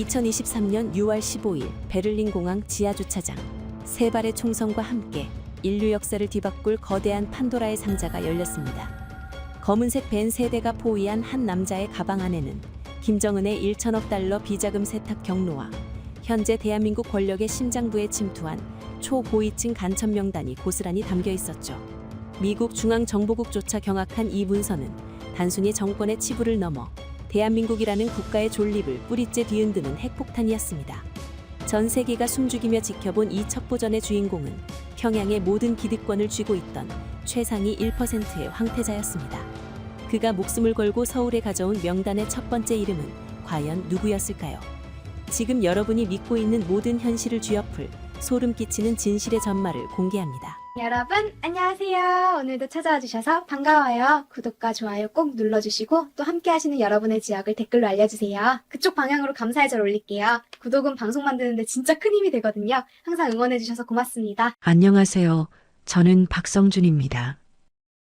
2023년 6월 15일 베를린 공항 지하주차장. 세 발의 총성과 함께 인류 역사를 뒤바꿀 거대한 판도라의 상자가 열렸습니다. 검은색 벤 세대가 포위한 한 남자의 가방 안에는 김정은의 1천억 달러 비자금 세탁 경로와 현재 대한민국 권력의 심장부에 침투한 초고위층 간첩 명단이 고스란히 담겨 있었죠. 미국 중앙정보국조차 경악한 이 문서는 단순히 정권의 치부를 넘어 대한민국이라는 국가의 존립을 뿌리째 뒤흔드는 핵폭탄이었습니다. 전 세계가 숨죽이며 지켜본 이 첩보전의 주인공은 평양의 모든 기득권을 쥐고 있던 최상위 1%의 황태자였습니다. 그가 목숨을 걸고 서울에 가져온 명단의 첫 번째 이름은 과연 누구였을까요? 지금 여러분이 믿고 있는 모든 현실을 쥐어풀 소름 끼치는 진실의 전말을 공개합니다. 여러분 안녕하세요. 오늘도 찾아와 주셔서 반가워요. 구독과 좋아요 꼭 눌러주시고 또 함께 하시는 여러분의 지역을 댓글로 알려주세요. 그쪽 방향으로 감사의 절 올릴게요. 구독은 방송 만드는데 진짜 큰 힘이 되거든요. 항상 응원해 주셔서 고맙습니다. 안녕하세요. 저는 박성준입니다.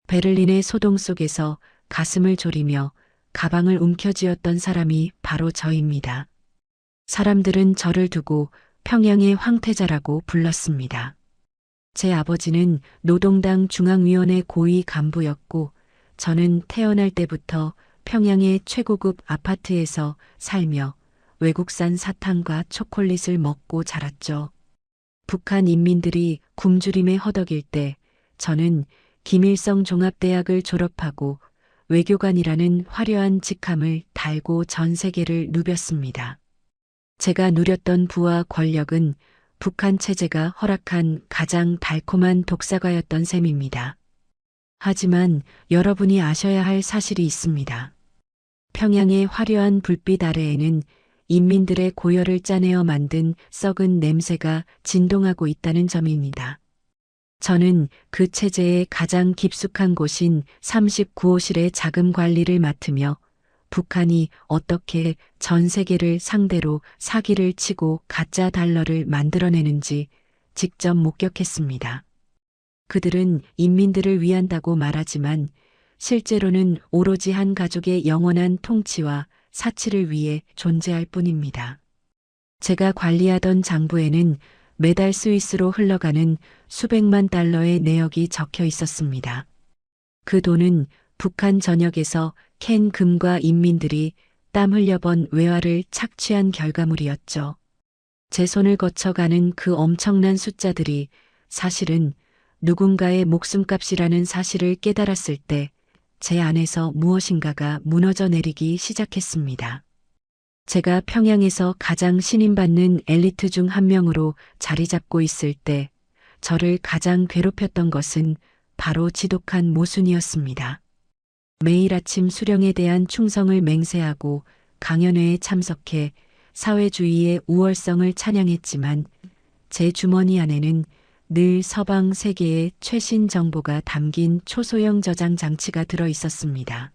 베를린의 소동 속에서 가슴을 졸이며 가방을 움켜쥐었던 사람이 바로 저입니다. 사람들은 저를 두고 평양의 황태자라고 불렀습니다. 제 아버지는 노동당 중앙위원회 고위 간부였고 저는 태어날 때부터 평양의 최고급 아파트에서 살며 외국산 사탕과 초콜릿을 먹고 자랐죠. 북한 인민들이 굶주림에 허덕일 때 저는 김일성 종합대학을 졸업하고 외교관이라는 화려한 직함을 달고 전 세계를 누볐습니다. 제가 누렸던 부와 권력은 북한 체제가 허락한 가장 달콤한 독사과였던 셈입니다. 하지만 여러분이 아셔야 할 사실이 있습니다. 평양의 화려한 불빛 아래에는 인민들의 고열을 짜내어 만든 썩은 냄새가 진동하고 있다는 점입니다. 저는 그 체제의 가장 깊숙한 곳인 39호실의 자금 관리를 맡으며 북한이 어떻게 전 세계를 상대로 사기를 치고 가짜 달러를 만들어내는지 직접 목격했습니다. 그들은 인민들을 위한다고 말하지만 실제로는 오로지 한 가족의 영원한 통치와 사치를 위해 존재할 뿐입니다. 제가 관리하던 장부에는 매달 스위스로 흘러가는 수백만 달러의 내역이 적혀 있었습니다. 그 돈은 북한 전역에서 캔 금과 인민들이 땀 흘려번 외화를 착취한 결과물이었죠. 제 손을 거쳐가는 그 엄청난 숫자들이 사실은 누군가의 목숨값이라는 사실을 깨달았을 때 제 안에서 무엇인가가 무너져 내리기 시작했습니다. 제가 평양에서 가장 신임받는 엘리트 중 한 명으로 자리 잡고 있을 때 저를 가장 괴롭혔던 것은 바로 지독한 모순이었습니다. 매일 아침 수령에 대한 충성을 맹세하고 강연회에 참석해 사회주의의 우월성을 찬양했지만 제 주머니 안에는 늘 서방 세계의 최신 정보가 담긴 초소형 저장 장치가 들어 있었습니다.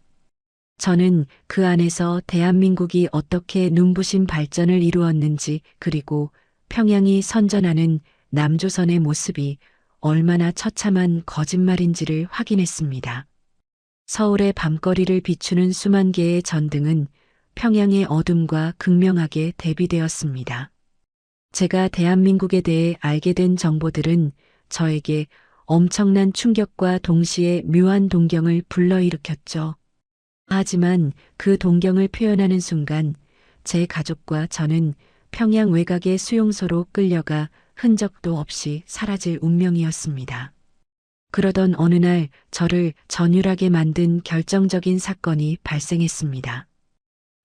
저는 그 안에서 대한민국이 어떻게 눈부신 발전을 이루었는지 그리고 평양이 선전하는 남조선의 모습이 얼마나 처참한 거짓말인지를 확인했습니다. 서울의 밤거리를 비추는 수만 개의 전등은 평양의 어둠과 극명하게 대비되었습니다. 제가 대한민국에 대해 알게 된 정보들은 저에게 엄청난 충격과 동시에 묘한 동경을 불러일으켰죠. 하지만 그 동경을 표현하는 순간 제 가족과 저는 평양 외곽의 수용소로 끌려가 흔적도 없이 사라질 운명이었습니다. 그러던 어느 날 저를 전율하게 만든 결정적인 사건이 발생했습니다.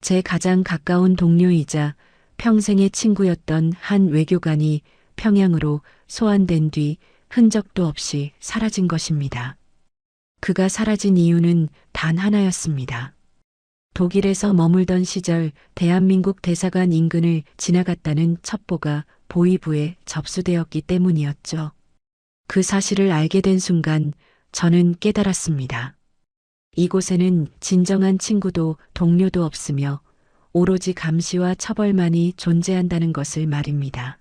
제 가장 가까운 동료이자 평생의 친구였던 한 외교관이 평양으로 소환된 뒤 흔적도 없이 사라진 것입니다. 그가 사라진 이유는 단 하나였습니다. 독일에서 머물던 시절 대한민국 대사관 인근을 지나갔다는 첩보가 보위부에 접수되었기 때문이었죠. 그 사실을 알게 된 순간 저는 깨달았습니다. 이곳에는 진정한 친구도 동료도 없으며 오로지 감시와 처벌만이 존재한다는 것을 말입니다.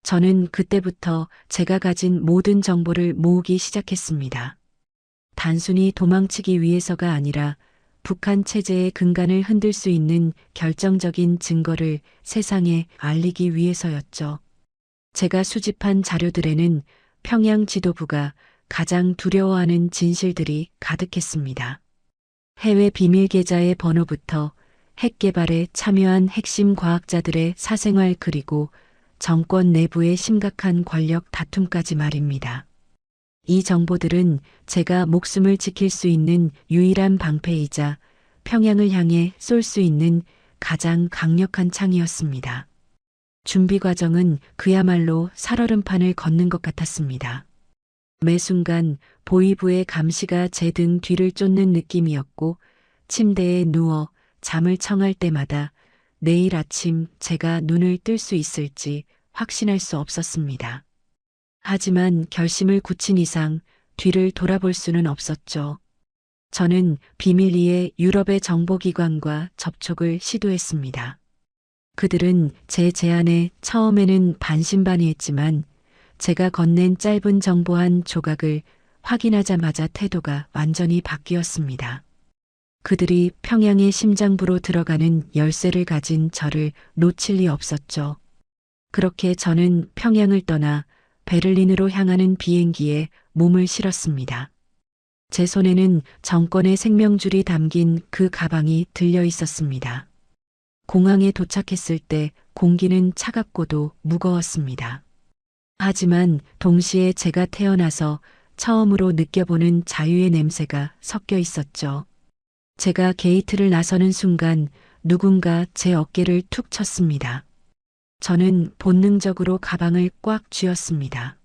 저는 그때부터 제가 가진 모든 정보를 모으기 시작했습니다. 단순히 도망치기 위해서가 아니라 북한 체제의 근간을 흔들 수 있는 결정적인 증거를 세상에 알리기 위해서였죠. 제가 수집한 자료들에는 평양 지도부가 가장 두려워하는 진실들이 가득했습니다. 해외 비밀 계좌의 번호부터 핵 개발에 참여한 핵심 과학자들의 사생활 그리고 정권 내부의 심각한 권력 다툼까지 말입니다. 이 정보들은 제가 목숨을 지킬 수 있는 유일한 방패이자 평양을 향해 쏠 수 있는 가장 강력한 창이었습니다. 준비 과정은 그야말로 살얼음판을 걷는 것 같았습니다. 매 순간 보위부의 감시가 제 등 뒤를 쫓는 느낌이었고 침대에 누워 잠을 청할 때마다 내일 아침 제가 눈을 뜰 수 있을지 확신할 수 없었습니다. 하지만 결심을 굳힌 이상 뒤를 돌아볼 수는 없었죠. 저는 비밀리에 유럽의 정보기관과 접촉을 시도했습니다. 그들은 제 제안에 처음에는 반신반의했지만 제가 건넨 짧은 정보 한 조각을 확인하자마자 태도가 완전히 바뀌었습니다. 그들이 평양의 심장부로 들어가는 열쇠를 가진 저를 놓칠 리 없었죠. 그렇게 저는 평양을 떠나 베를린으로 향하는 비행기에 몸을 실었습니다. 제 손에는 정권의 생명줄이 담긴 그 가방이 들려 있었습니다. 공항에 도착했을 때 공기는 차갑고도 무거웠습니다. 하지만 동시에 제가 태어나서 처음으로 느껴보는 자유의 냄새가 섞여 있었죠. 제가 게이트를 나서는 순간 누군가 제 어깨를 툭 쳤습니다. 저는 본능적으로 가방을 꽉 쥐었습니다.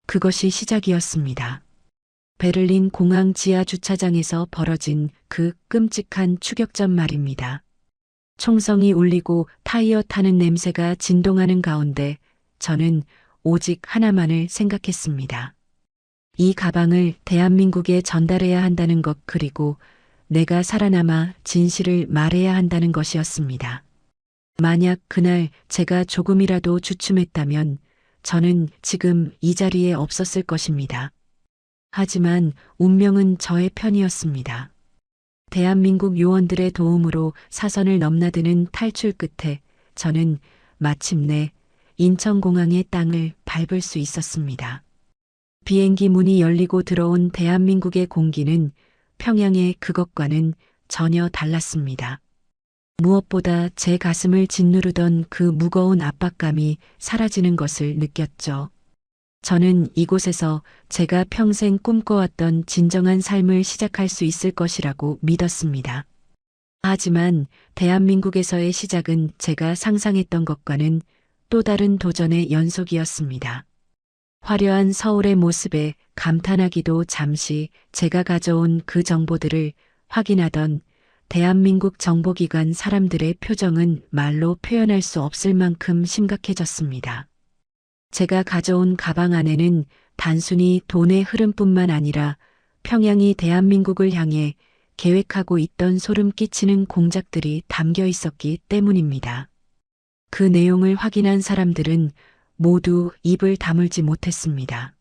그것이 시작이었습니다. 베를린 공항 지하 주차장에서 벌어진 그 끔찍한 추격전 말입니다. 총성이 울리고 타이어 타는 냄새가 진동하는 가운데 저는 오직 하나만을 생각했습니다. 이 가방을 대한민국에 전달해야 한다는 것 그리고 내가 살아남아 진실을 말해야 한다는 것이었습니다. 만약 그날 제가 조금이라도 주춤했다면 저는 지금 이 자리에 없었을 것입니다. 하지만 운명은 저의 편이었습니다. 대한민국 요원들의 도움으로 사선을 넘나드는 탈출 끝에 저는 마침내 인천공항의 땅을 밟을 수 있었습니다. 비행기 문이 열리고 들어온 대한민국의 공기는 평양의 그것과는 전혀 달랐습니다. 무엇보다 제 가슴을 짓누르던 그 무거운 압박감이 사라지는 것을 느꼈죠. 저는 이곳에서 제가 평생 꿈꿔왔던 진정한 삶을 시작할 수 있을 것이라고 믿었습니다. 하지만 대한민국에서의 시작은 제가 상상했던 것과는 또 다른 도전의 연속이었습니다. 화려한 서울의 모습에 감탄하기도 잠시 제가 가져온 그 정보들을 확인하던 대한민국 정보기관 사람들의 표정은 말로 표현할 수 없을 만큼 심각해졌습니다. 제가 가져온 가방 안에는 단순히 돈의 흐름뿐만 아니라 평양이 대한민국을 향해 계획하고 있던 소름 끼치는 공작들이 담겨 있었기 때문입니다. 그 내용을 확인한 사람들은 모두 입을 다물지 못했습니다.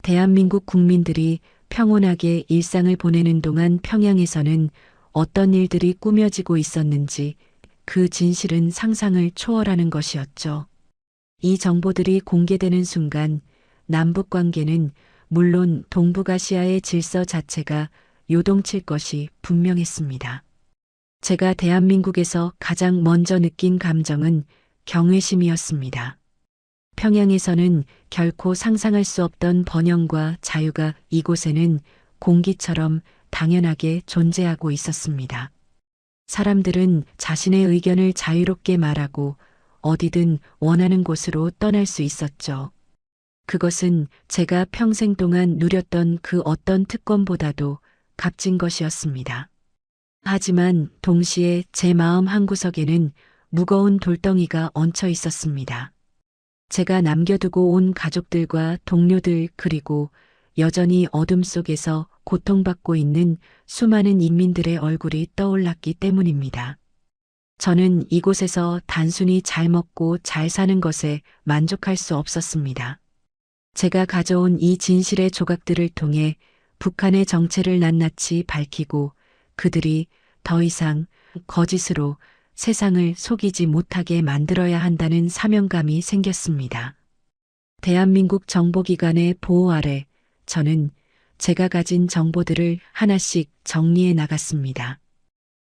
대한민국 국민들이 평온하게 일상을 보내는 동안 평양에서는 어떤 일들이 꾸며지고 있었는지 그 진실은 상상을 초월하는 것이었죠. 이 정보들이 공개되는 순간 남북 관계는 물론 동북아시아의 질서 자체가 요동칠 것이 분명했습니다. 제가 대한민국에서 가장 먼저 느낀 감정은 경외심이었습니다. 평양에서는 결코 상상할 수 없던 번영과 자유가 이곳에는 공기처럼 당연하게 존재하고 있었습니다. 사람들은 자신의 의견을 자유롭게 말하고 어디든 원하는 곳으로 떠날 수 있었죠. 그것은 제가 평생 동안 누렸던 그 어떤 특권보다도 값진 것이었습니다. 하지만 동시에 제 마음 한구석에는 무거운 돌덩이가 얹혀 있었습니다. 제가 남겨두고 온 가족들과 동료들 그리고 여전히 어둠 속에서 고통받고 있는 수많은 인민들의 얼굴이 떠올랐기 때문입니다. 저는 이곳에서 단순히 잘 먹고 잘 사는 것에 만족할 수 없었습니다. 제가 가져온 이 진실의 조각들을 통해 북한의 정체를 낱낱이 밝히고 그들이 더 이상 거짓으로 세상을 속이지 못하게 만들어야 한다는 사명감이 생겼습니다. 대한민국 정보기관의 보호 아래 저는 제가 가진 정보들을 하나씩 정리해 나갔습니다.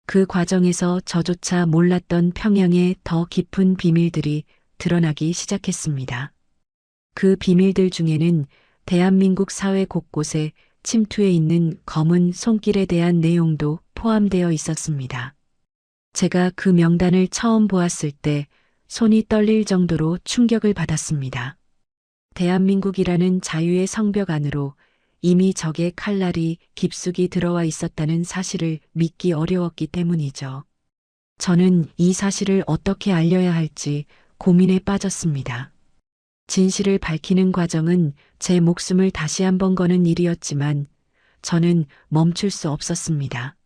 그 과정에서 저조차 몰랐던 평양의 더 깊은 비밀들이 드러나기 시작했습니다. 그 비밀들 중에는 대한민국 사회 곳곳에 침투해 있는 검은 손길에 대한 내용도 포함되어 있었습니다. 제가 그 명단을 처음 보았을 때 손이 떨릴 정도로 충격을 받았습니다. 대한민국이라는 자유의 성벽 안으로 이미 적의 칼날이 깊숙이 들어와 있었다는 사실을 믿기 어려웠기 때문이죠. 저는 이 사실을 어떻게 알려야 할지 고민에 빠졌습니다. 진실을 밝히는 과정은 제 목숨을 다시 한번 거는 일이었지만 저는 멈출 수 없었습니다.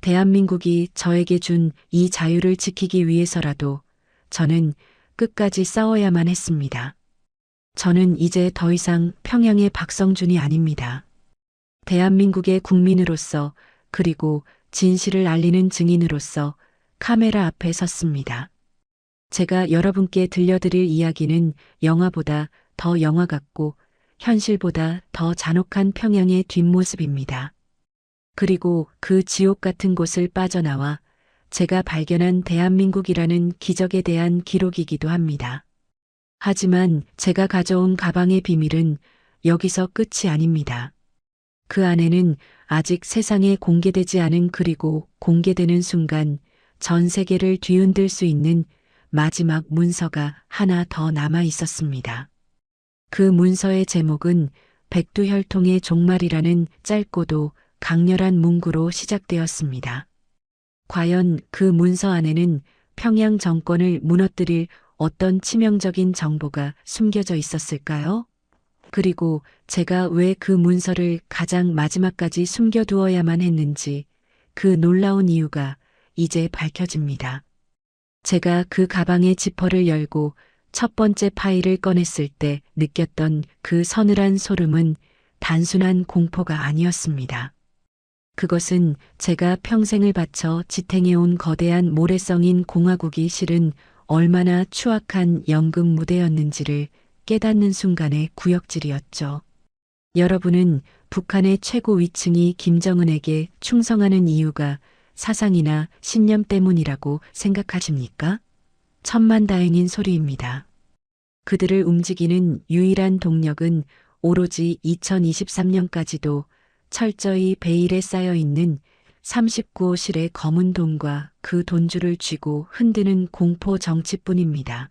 대한민국이 저에게 준 이 자유를 지키기 위해서라도 저는 끝까지 싸워야만 했습니다. 저는 이제 더 이상 평양의 박성준이 아닙니다. 대한민국의 국민으로서 그리고 진실을 알리는 증인으로서 카메라 앞에 섰습니다. 제가 여러분께 들려드릴 이야기는 영화보다 더 영화 같고 현실보다 더 잔혹한 평양의 뒷모습입니다. 그리고 그 지옥 같은 곳을 빠져나와 제가 발견한 대한민국이라는 기적에 대한 기록이기도 합니다. 하지만 제가 가져온 가방의 비밀은 여기서 끝이 아닙니다. 그 안에는 아직 세상에 공개되지 않은 그리고 공개되는 순간 전 세계를 뒤흔들 수 있는 마지막 문서가 하나 더 남아 있었습니다. 그 문서의 제목은 백두혈통의 종말이라는 짧고도 강렬한 문구로 시작되었습니다. 과연 그 문서 안에는 평양 정권을 무너뜨릴 어떤 치명적인 정보가 숨겨져 있었을까요? 그리고 제가 왜 그 문서를 가장 마지막까지 숨겨두어야만 했는지 그 놀라운 이유가 이제 밝혀집니다. 제가 그 가방의 지퍼를 열고 첫 번째 파일을 꺼냈을 때 느꼈던 그 서늘한 소름은 단순한 공포가 아니었습니다. 그것은 제가 평생을 바쳐 지탱해온 거대한 모래성인 공화국이 실은 얼마나 추악한 연극 무대였는지를 깨닫는 순간의 구역질이었죠. 여러분은 북한의 최고 위층이 김정은에게 충성하는 이유가 사상이나 신념 때문이라고 생각하십니까? 천만다행인 소리입니다. 그들을 움직이는 유일한 동력은 오로지 2023년까지도 철저히 베일에 쌓여 있는 39호실의 검은 돈과 그 돈줄을 쥐고 흔드는 공포 정치뿐입니다.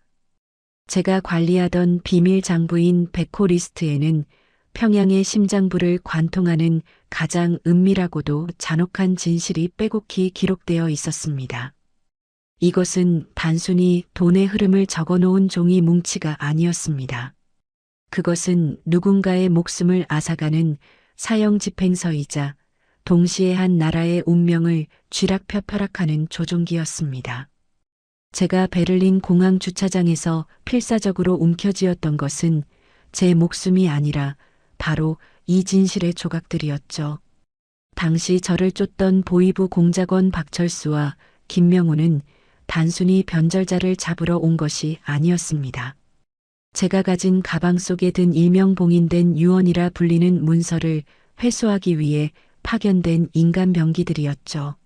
제가 관리하던 비밀 장부인 백호 리스트에는 평양의 심장부를 관통하는 가장 은밀하고도 잔혹한 진실이 빼곡히 기록되어 있었습니다. 이것은 단순히 돈의 흐름을 적어놓은 종이 뭉치가 아니었습니다. 그것은 누군가의 목숨을 앗아가는 사형 집행서이자 동시에 한 나라의 운명을 쥐락펴펴락하는 조종기였습니다. 제가 베를린 공항 주차장에서 필사적으로 움켜쥐었던 것은 제 목숨이 아니라 바로 이 진실의 조각들이었죠. 당시 저를 쫓던 보이부 공작원 박철수와 김명우는 단순히 변절자를 잡으러 온 것이 아니었습니다. 제가 가진 가방 속에 든 일명봉인된 유언이라 불리는 문서를 회수하기 위해 파견된 인간 병기들이었죠.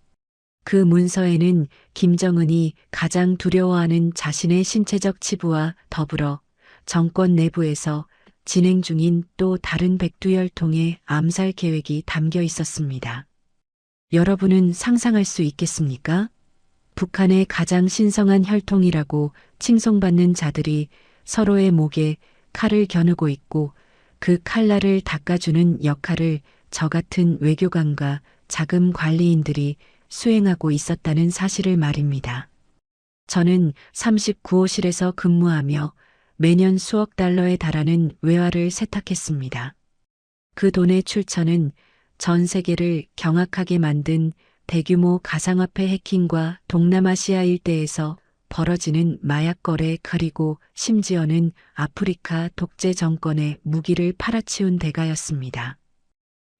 그 문서에는 김정은이 가장 두려워하는 자신의 신체적 치부와 더불어 정권 내부에서 진행 중인 또 다른 백두혈통의 암살 계획이 담겨 있었습니다. 여러분은 상상할 수 있겠습니까? 북한의 가장 신성한 혈통이라고 칭송받는 자들이 서로의 목에 칼을 겨누고 있고 그 칼날을 닦아주는 역할을 저 같은 외교관과 자금 관리인들이 수행하고 있었다는 사실을 말입니다. 저는 39호실에서 근무하며 매년 수억 달러에 달하는 외화를 세탁했습니다. 그 돈의 출처는 전 세계를 경악하게 만든 대규모 가상화폐 해킹과 동남아시아 일대에서 벌어지는 마약 거래 그리고 심지어는 아프리카 독재 정권의 무기를 팔아치운 대가였습니다.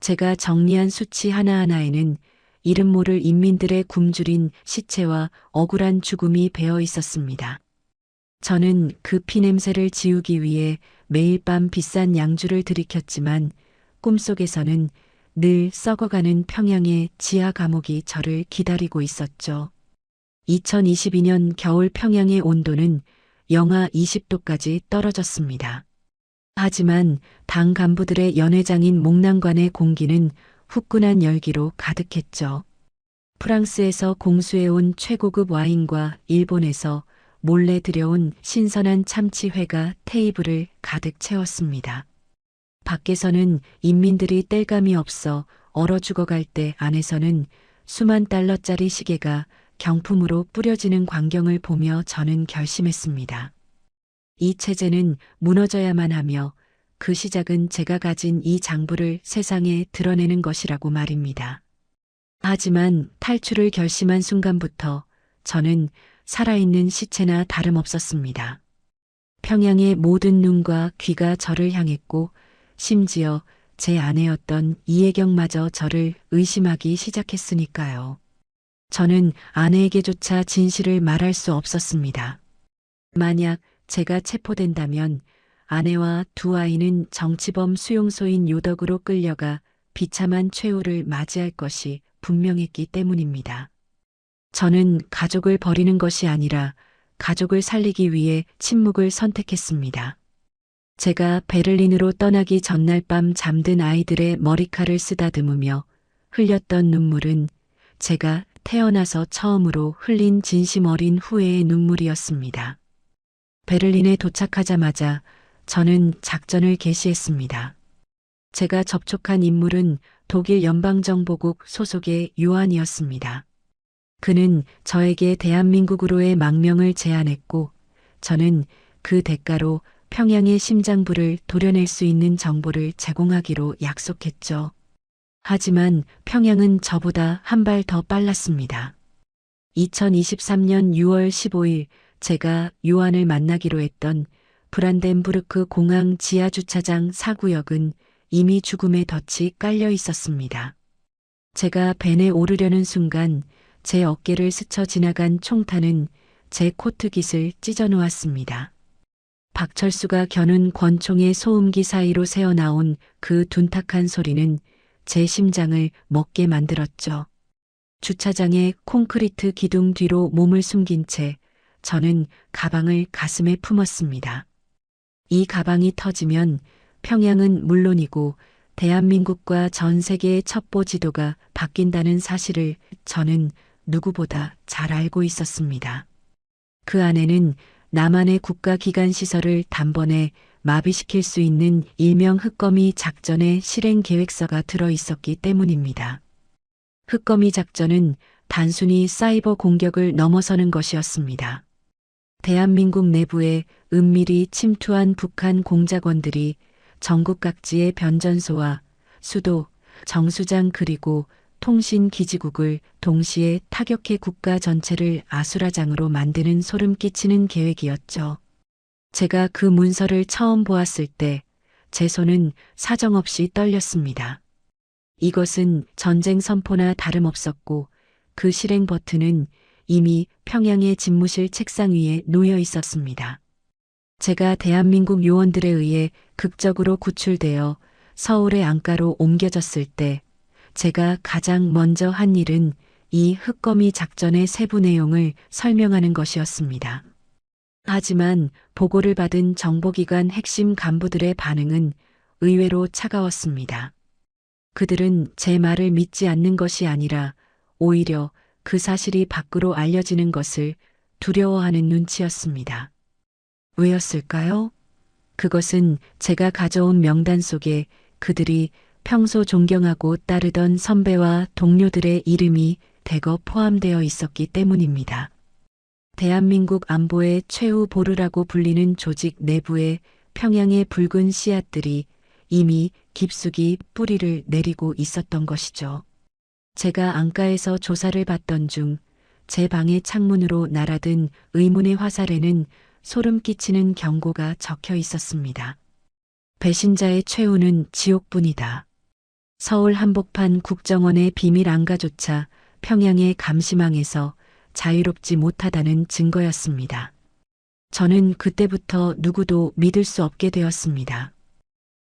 제가 정리한 수치 하나하나에는 이름 모를 인민들의 굶주린 시체와 억울한 죽음이 배어 있었습니다. 저는 그 피냄새를 지우기 위해 매일 밤 비싼 양주를 들이켰지만 꿈속에서는 늘 썩어가는 평양의 지하 감옥이 저를 기다리고 있었죠. 2022년 겨울 평양의 온도는 영하 20도까지 떨어졌습니다. 하지만 당 간부들의 연회장인 목난관의 공기는 후끈한 열기로 가득했죠. 프랑스에서 공수해온 최고급 와인과 일본에서 몰래 들여온 신선한 참치회가 테이블을 가득 채웠습니다. 밖에서는 인민들이 뗄감이 없어 얼어 죽어갈 때 안에서는 수만 달러짜리 시계가 경품으로 뿌려지는 광경을 보며 저는 결심했습니다. 이 체제는 무너져야만 하며 그 시작은 제가 가진 이 장부를 세상에 드러내는 것이라고 말입니다. 하지만 탈출을 결심한 순간부터 저는 살아있는 시체나 다름없었습니다. 평양의 모든 눈과 귀가 저를 향했고 심지어 제 아내였던 이혜경마저 저를 의심하기 시작했으니까요. 저는 아내에게조차 진실을 말할 수 없었습니다. 만약 제가 체포된다면 아내와 두 아이는 정치범 수용소인 요덕으로 끌려가 비참한 최후를 맞이할 것이 분명했기 때문입니다. 저는 가족을 버리는 것이 아니라 가족을 살리기 위해 침묵을 선택했습니다. 제가 베를린으로 떠나기 전날 밤 잠든 아이들의 머리칼을 쓰다듬으며 흘렸던 눈물은 제가 태어나서 처음으로 흘린 진심 어린 후회의 눈물이었습니다. 베를린에 도착하자마자 저는 작전을 개시했습니다. 제가 접촉한 인물은 독일 연방정보국 소속의 요한이었습니다. 그는 저에게 대한민국으로의 망명을 제안했고 저는 그 대가로 평양의 심장부를 도려낼 수 있는 정보를 제공하기로 약속했죠. 하지만 평양은 저보다 한 발 더 빨랐습니다. 2023년 6월 15일 제가 요한을 만나기로 했던 브란덴부르크 공항 지하주차장 4구역은 이미 죽음의 덫이 깔려 있었습니다. 제가 벤에 오르려는 순간 제 어깨를 스쳐 지나간 총탄은 제 코트깃을 찢어 놓았습니다. 박철수가 겨눈 권총의 소음기 사이로 새어나온 그 둔탁한 소리는 제 심장을 먹게 만들었죠. 주차장의 콘크리트 기둥 뒤로 몸을 숨긴 채 저는 가방을 가슴에 품었습니다. 이 가방이 터지면 평양은 물론이고 대한민국과 전 세계의 첩보 지도가 바뀐다는 사실을 저는 누구보다 잘 알고 있었습니다. 그 안에는 남한의 국가기관 시설을 단번에 마비시킬 수 있는 일명 흑거미 작전의 실행 계획서가 들어 있었기 때문입니다. 흑거미 작전은 단순히 사이버 공격을 넘어서는 것이었습니다. 대한민국 내부에 은밀히 침투한 북한 공작원들이 전국 각지의 변전소와 수도, 정수장 그리고 통신기지국을 동시에 타격해 국가 전체를 아수라장으로 만드는 소름 끼치는 계획이었죠. 제가 그 문서를 처음 보았을 때 제 손은 사정없이 떨렸습니다. 이것은 전쟁 선포나 다름없었고 그 실행 버튼은 이미 평양의 집무실 책상 위에 놓여 있었습니다. 제가 대한민국 요원들에 의해 극적으로 구출되어 서울의 안가로 옮겨졌을 때 제가 가장 먼저 한 일은 이 흑거미 작전의 세부 내용을 설명하는 것이었습니다. 하지만 보고를 받은 정보기관 핵심 간부들의 반응은 의외로 차가웠습니다. 그들은 제 말을 믿지 않는 것이 아니라 오히려 그 사실이 밖으로 알려지는 것을 두려워하는 눈치였습니다. 왜였을까요? 그것은 제가 가져온 명단 속에 그들이 평소 존경하고 따르던 선배와 동료들의 이름이 대거 포함되어 있었기 때문입니다. 대한민국 안보의 최후 보루라고 불리는 조직 내부에 평양의 붉은 씨앗들이 이미 깊숙이 뿌리를 내리고 있었던 것이죠. 제가 안가에서 조사를 받던 중 제 방의 창문으로 날아든 의문의 화살에는 소름 끼치는 경고가 적혀 있었습니다. 배신자의 최후는 지옥뿐이다. 서울 한복판 국정원의 비밀 안가조차 평양의 감시망에서 자유롭지 못하다는 증거였습니다. 저는 그때부터 누구도 믿을 수 없게 되었습니다.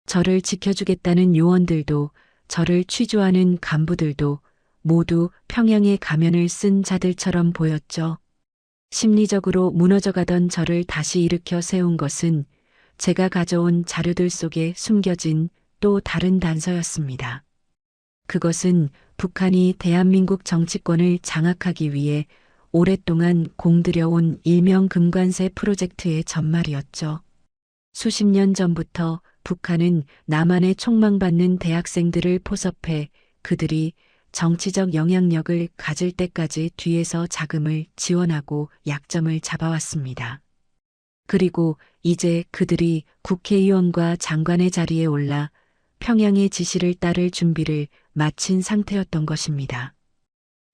저를 지켜주겠다는 요원들도, 저를 취조하는 간부들도 모두 평양의 가면을 쓴 자들처럼 보였죠. 심리적으로 무너져가던 저를 다시 일으켜 세운 것은 제가 가져온 자료들 속에 숨겨진 또 다른 단서였습니다. 그것은 북한이 대한민국 정치권을 장악하기 위해 오랫동안 공들여온 일명 금관세 프로젝트의 전말이었죠. 수십 년 전부터 북한은 남한에 촉망받는 대학생들을 포섭해 그들이 정치적 영향력을 가질 때까지 뒤에서 자금을 지원하고 약점을 잡아왔습니다. 그리고 이제 그들이 국회의원과 장관의 자리에 올라 평양의 지시를 따를 준비를 마친 상태였던 것입니다.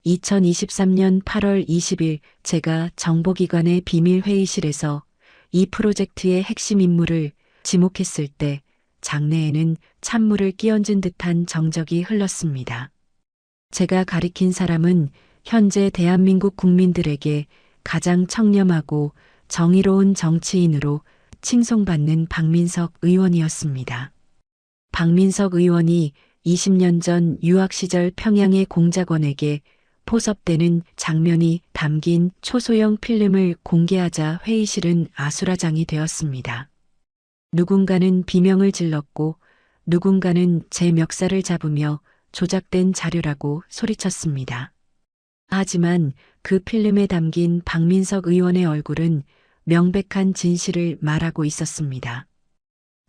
2023년 8월 20일 제가 정보기관의 비밀회의실에서 이 프로젝트의 핵심 인물을 지목했을 때 장내에는 찬물을 끼얹은 듯한 정적이 흘렀습니다. 제가 가리킨 사람은 현재 대한민국 국민들에게 가장 청렴하고 정의로운 정치인으로 칭송받는 박민석 의원이었습니다. 박민석 의원이 20년 전 유학 시절 평양의 공작원에게 포섭되는 장면이 담긴 초소형 필름을 공개하자 회의실은 아수라장이 되었습니다. 누군가는 비명을 질렀고 누군가는 제 멱살을 잡으며 조작된 자료라고 소리쳤습니다. 하지만 그 필름에 담긴 박민석 의원의 얼굴은 명백한 진실을 말하고 있었습니다.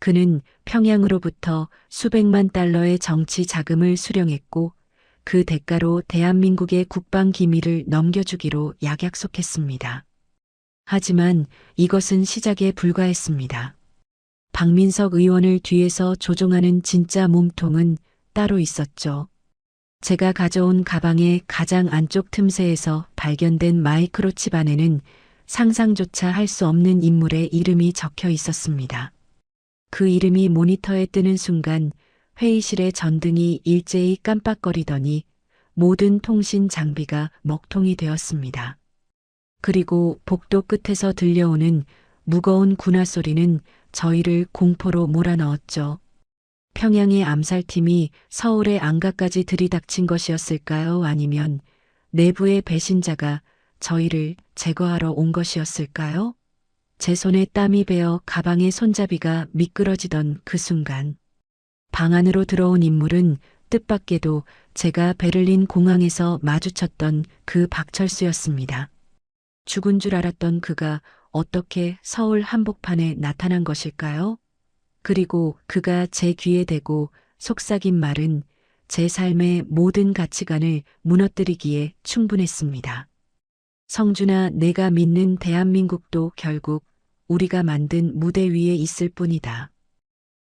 그는 평양으로부터 수백만 달러의 정치 자금을 수령했고 그 대가로 대한민국의 국방 기밀을 넘겨주기로 약약속했습니다. 하지만 이것은 시작에 불과했습니다. 박민석 의원을 뒤에서 조종하는 진짜 몸통은 따로 있었죠. 제가 가져온 가방의 가장 안쪽 틈새에서 발견된 마이크로칩 안에는 상상조차 할 수 없는 인물의 이름이 적혀 있었습니다. 그 이름이 모니터에 뜨는 순간 회의실의 전등이 일제히 깜빡거리더니 모든 통신 장비가 먹통이 되었습니다. 그리고 복도 끝에서 들려오는 무거운 군화 소리는 저희를 공포로 몰아넣었죠. 평양의 암살팀이 서울의 안가까지 들이닥친 것이었을까요? 아니면 내부의 배신자가 저희를 제거하러 온 것이었을까요? 제 손에 땀이 배어 가방의 손잡이가 미끄러지던 그 순간 방 안으로 들어온 인물은 뜻밖에도 제가 베를린 공항에서 마주쳤던 그 박철수였습니다. 죽은 줄 알았던 그가 어떻게 서울 한복판에 나타난 것일까요? 그리고 그가 제 귀에 대고 속삭인 말은 제 삶의 모든 가치관을 무너뜨리기에 충분했습니다. 성준아, 내가 믿는 대한민국도 결국 우리가 만든 무대 위에 있을 뿐이다.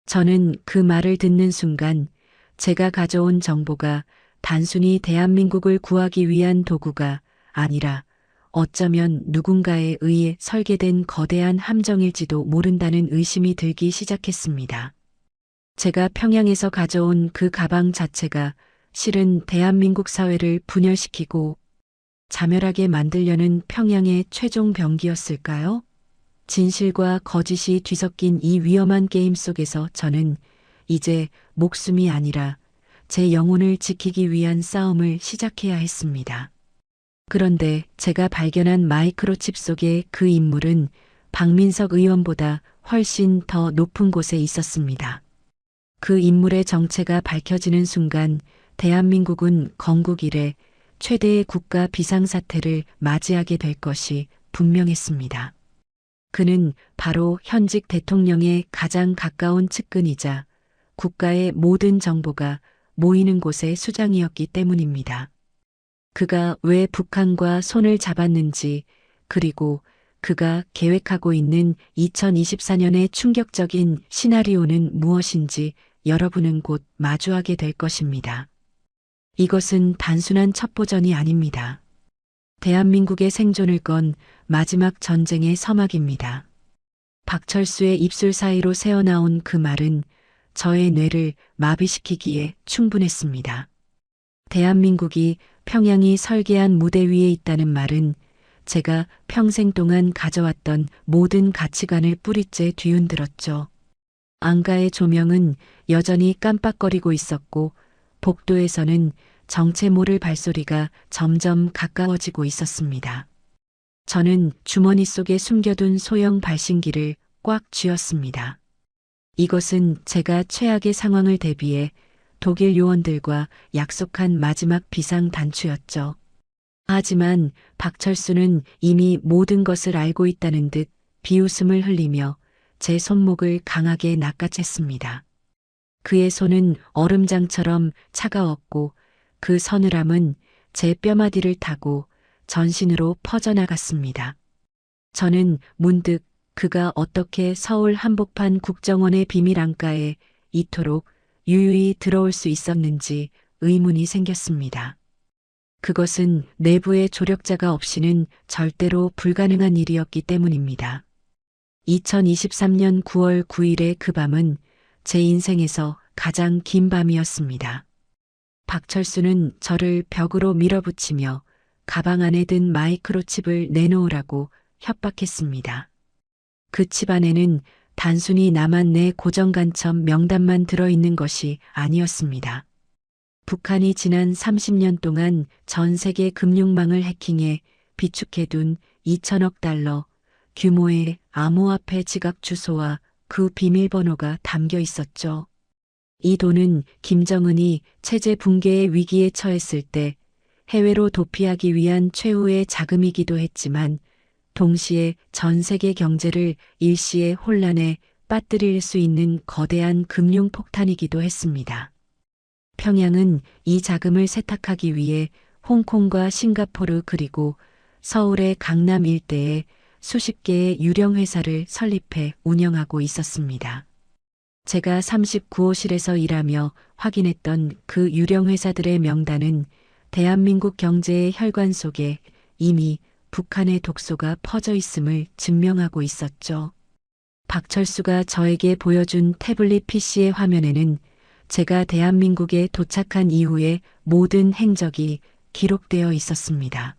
저는 그 말을 듣는 순간 제가 가져온 정보가 단순히 대한민국을 구하기 위한 도구가 아니라 어쩌면 누군가에 의해 설계된 거대한 함정일지도 모른다는 의심이 들기 시작했습니다. 제가 평양에서 가져온 그 가방 자체가 실은 대한민국 사회를 분열시키고 자멸하게 만들려는 평양의 최종 병기였을까요? 진실과 거짓이 뒤섞인 이 위험한 게임 속에서 저는 이제 목숨이 아니라 제 영혼을 지키기 위한 싸움을 시작해야 했습니다. 그런데 제가 발견한 마이크로칩 속의 그 인물은 박민석 의원보다 훨씬 더 높은 곳에 있었습니다. 그 인물의 정체가 밝혀지는 순간 대한민국은 건국 이래 최대의 국가 비상사태를 맞이하게 될 것이 분명했습니다. 그는 바로 현직 대통령의 가장 가까운 측근이자 국가의 모든 정보가 모이는 곳의 수장이었기 때문입니다. 그가 왜 북한과 손을 잡았는지, 그리고 그가 계획하고 있는 2024년의 충격적인 시나리오는 무엇인지 여러분은 곧 마주하게 될 것입니다. 이것은 단순한 첩보전이 아닙니다. 대한민국의 생존을 건 마지막 전쟁의 서막입니다. 박철수의 입술 사이로 새어나온 그 말은 저의 뇌를 마비시키기에 충분했습니다. 대한민국이 평양이 설계한 무대 위에 있다는 말은 제가 평생 동안 가져왔던 모든 가치관을 뿌리째 뒤흔들었죠. 안가의 조명은 여전히 깜빡거리고 있었고 복도에서는 정체 모를 발소리가 점점 가까워지고 있었습니다. 저는 주머니 속에 숨겨둔 소형 발신기를 꽉 쥐었습니다. 이것은 제가 최악의 상황을 대비해 독일 요원들과 약속한 마지막 비상 단추였죠. 하지만 박철수는 이미 모든 것을 알고 있다는 듯 비웃음을 흘리며 제 손목을 강하게 낚아챘습니다. 그의 손은 얼음장처럼 차가웠고 그 서늘함은 제 뼈마디를 타고 전신으로 퍼져나갔습니다. 저는 문득 그가 어떻게 서울 한복판 국정원의 비밀 안가에 이토록 유유히 들어올 수 있었는지 의문이 생겼습니다. 그것은 내부의 조력자가 없이는 절대로 불가능한 일이었기 때문입니다. 2023년 9월 9일의 그 밤은 제 인생에서 가장 긴 밤이었습니다. 박철수는 저를 벽으로 밀어붙이며 가방 안에 든 마이크로칩을 내놓으라고 협박했습니다. 그 칩 안에는 단순히 나만 내 고정간첩 명단만 들어있는 것이 아니었습니다. 북한이 지난 30년 동안 전 세계 금융망을 해킹해 비축해둔 2천억 달러 규모의 암호화폐 지갑 주소와 그 비밀번호가 담겨 있었죠. 이 돈은 김정은이 체제 붕괴의 위기에 처했을 때 해외로 도피하기 위한 최후의 자금이기도 했지만 동시에 전 세계 경제를 일시의 혼란에 빠뜨릴 수 있는 거대한 금융 폭탄이기도 했습니다. 평양은 이 자금을 세탁하기 위해 홍콩과 싱가포르 그리고 서울의 강남 일대에 수십 개의 유령 회사를 설립해 운영하고 있었습니다. 제가 39호실에서 일하며 확인했던 그 유령 회사들의 명단은 대한민국 경제의 혈관 속에 이미 북한의 독소가 퍼져 있음을 증명하고 있었죠. 박철수가 저에게 보여준 태블릿 PC의 화면에는 제가 대한민국에 도착한 이후의 모든 행적이 기록되어 있었습니다.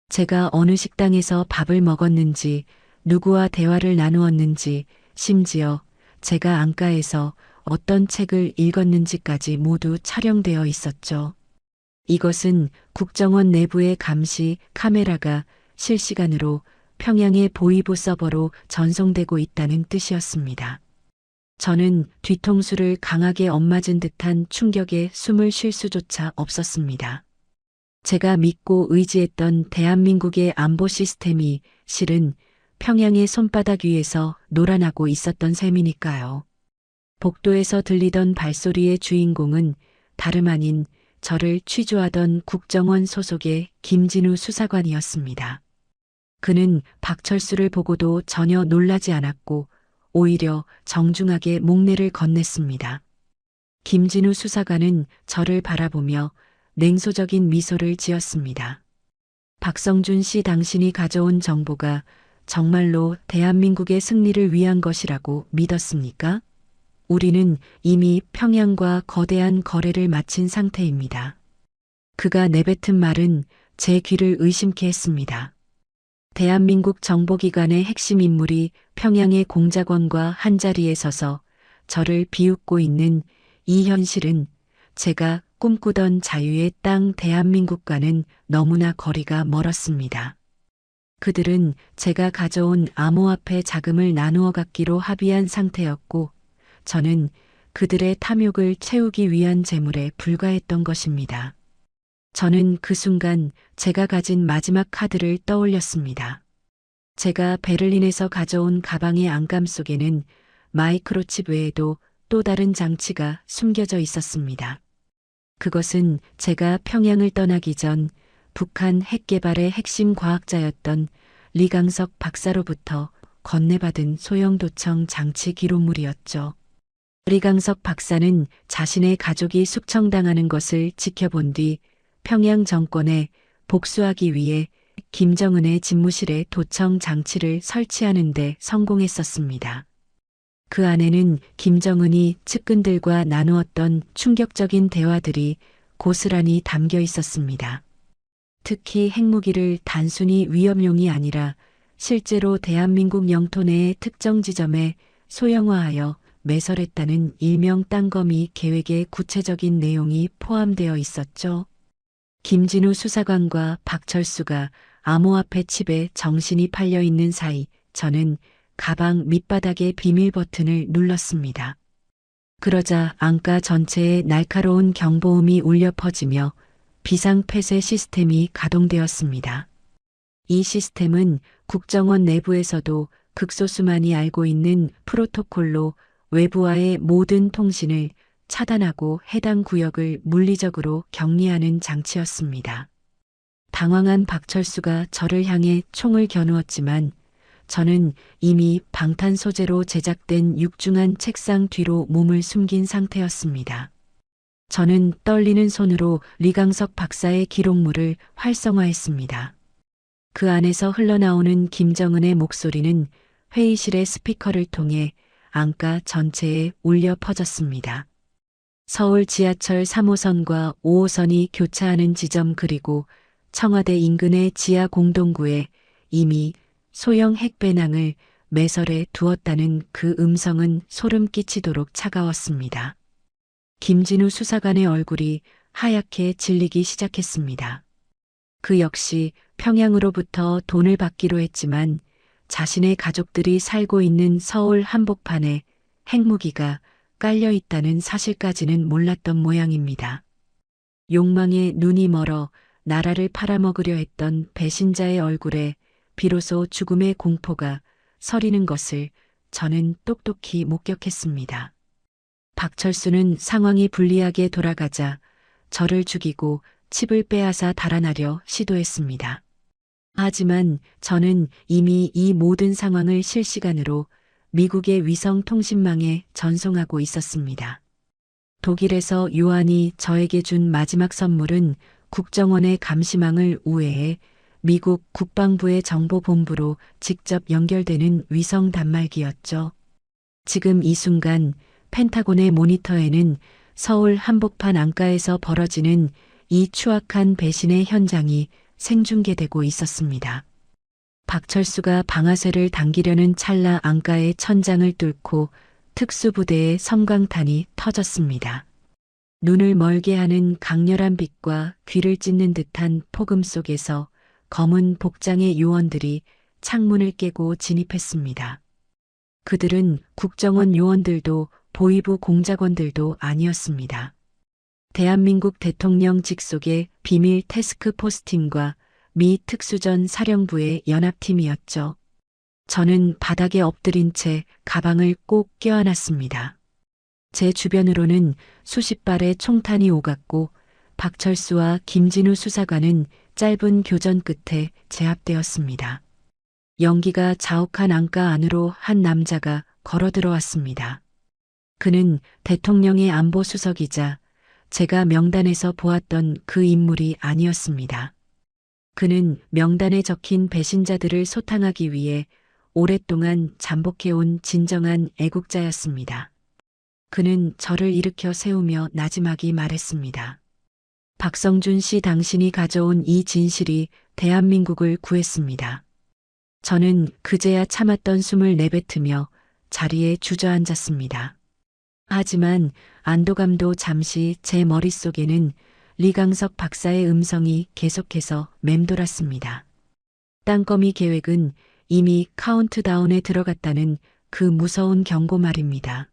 제가 어느 식당에서 밥을 먹었는지, 누구와 대화를 나누었는지, 심지어 제가 안가에서 어떤 책을 읽었는지까지 모두 촬영되어 있었죠. 이것은 국정원 내부의 감시 카메라가 실시간으로 평양의 보이부 서버로 전송되고 있다는 뜻이었습니다. 저는 뒤통수를 강하게 엇맞은 듯한 충격에 숨을 쉴 수조차 없었습니다. 제가 믿고 의지했던 대한민국의 안보 시스템이 실은 평양의 손바닥 위에서 놀아나고 있었던 셈이니까요. 복도에서 들리던 발소리의 주인공은 다름 아닌 저를 취조하던 국정원 소속의 김진우 수사관이었습니다. 그는 박철수를 보고도 전혀 놀라지 않았고 오히려 정중하게 목례를 건넸습니다. 김진우 수사관은 저를 바라보며 냉소적인 미소를 지었습니다. 박성준 씨, 당신이 가져온 정보가 정말로 대한민국의 승리를 위한 것이라고 믿었습니까? 우리는 이미 평양과 거대한 거래를 마친 상태입니다. 그가 내뱉은 말은 제 귀를 의심케 했습니다. 대한민국 정보기관의 핵심 인물이 평양의 공작원과 한자리에 서서 저를 비웃고 있는 이 현실은 제가 꿈꾸던 자유의 땅 대한민국과는 너무나 거리가 멀었습니다. 그들은 제가 가져온 암호화폐 자금을 나누어 갖기로 합의한 상태였고 저는 그들의 탐욕을 채우기 위한 재물에 불과했던 것입니다. 저는 그 순간 제가 가진 마지막 카드를 떠올렸습니다. 제가 베를린에서 가져온 가방의 안감 속에는 마이크로칩 외에도 또 다른 장치가 숨겨져 있었습니다. 그것은 제가 평양을 떠나기 전 북한 핵 개발의 핵심 과학자였던 리강석 박사로부터 건네받은 소형 도청 장치 기록물이었죠. 리강석 박사는 자신의 가족이 숙청당하는 것을 지켜본 뒤 평양 정권에 복수하기 위해 김정은의 집무실에 도청 장치를 설치하는 데 성공했었습니다. 그 안에는 김정은이 측근들과 나누었던 충격적인 대화들이 고스란히 담겨 있었습니다. 특히 핵무기를 단순히 위협용이 아니라 실제로 대한민국 영토 내의 특정 지점에 소형화하여 매설했다는 일명 땅거미 계획의 구체적인 내용이 포함되어 있었죠. 김진우 수사관과 박철수가 암호화폐 칩에 정신이 팔려 있는 사이 저는 가방 밑바닥의 비밀 버튼을 눌렀습니다. 그러자 안가 전체에 날카로운 경보음이 울려 퍼지며 비상폐쇄 시스템이 가동되었습니다. 이 시스템은 국정원 내부에서도 극소수만이 알고 있는 프로토콜로 외부와의 모든 통신을 차단하고 해당 구역을 물리적으로 격리하는 장치였습니다. 당황한 박철수가 저를 향해 총을 겨누었지만 저는 이미 방탄 소재로 제작된 육중한 책상 뒤로 몸을 숨긴 상태였습니다. 저는 떨리는 손으로 리강석 박사의 기록물을 활성화했습니다. 그 안에서 흘러나오는 김정은의 목소리는 회의실의 스피커를 통해 안가 전체에 울려 퍼졌습니다. 서울 지하철 3호선과 5호선이 교차하는 지점 그리고 청와대 인근의 지하 공동구에 이미 소형 핵배낭을 매설해 두었다는 그 음성은 소름 끼치도록 차가웠습니다. 김진우 수사관의 얼굴이 하얗게 질리기 시작했습니다. 그 역시 평양으로부터 돈을 받기로 했지만 자신의 가족들이 살고 있는 서울 한복판에 핵무기가 깔려 있다는 사실까지는 몰랐던 모양입니다. 욕망에 눈이 멀어 나라를 팔아먹으려 했던 배신자의 얼굴에 비로소 죽음의 공포가 서리는 것을 저는 똑똑히 목격했습니다. 박철수는 상황이 불리하게 돌아가자 저를 죽이고 칩을 빼앗아 달아나려 시도했습니다. 하지만 저는 이미 이 모든 상황을 실시간으로 미국의 위성통신망에 전송하고 있었습니다. 독일에서 요한이 저에게 준 마지막 선물은 국정원의 감시망을 우회해 미국 국방부의 정보본부로 직접 연결되는 위성 단말기였죠. 지금 이 순간 펜타곤의 모니터에는 서울 한복판 안가에서 벌어지는 이 추악한 배신의 현장이 생중계되고 있었습니다. 박철수가 방아쇠를 당기려는 찰나 안가의 천장을 뚫고 특수부대의 섬광탄이 터졌습니다. 눈을 멀게 하는 강렬한 빛과 귀를 찢는 듯한 폭음 속에서 검은 복장의 요원들이 창문을 깨고 진입했습니다. 그들은 국정원 요원들도 보위부 공작원들도 아니었습니다. 대한민국 대통령 직속의 비밀 태스크포스 팀과 미 특수전 사령부의 연합팀이었죠. 저는 바닥에 엎드린 채 가방을 꼭 껴안았습니다. 제 주변으로는 수십 발의 총탄이 오갔고 박철수와 김진우 수사관은 짧은 교전 끝에 제압되었습니다. 연기가 자욱한 안가 안으로 한 남자가 걸어 들어왔습니다. 그는 대통령의 안보수석이자 제가 명단에서 보았던 그 인물이 아니었습니다. 그는 명단에 적힌 배신자들을 소탕하기 위해 오랫동안 잠복해온 진정한 애국자였습니다. 그는 저를 일으켜 세우며 나지막이 말했습니다. 박성준 씨 당신이 가져온 이 진실이 대한민국을 구했습니다. 저는 그제야 참았던 숨을 내뱉으며 자리에 주저앉았습니다. 하지만 안도감도 잠시 제 머릿속에는 리강석 박사의 음성이 계속해서 맴돌았습니다. 땅거미 계획은 이미 카운트다운에 들어갔다는 그 무서운 경고 말입니다.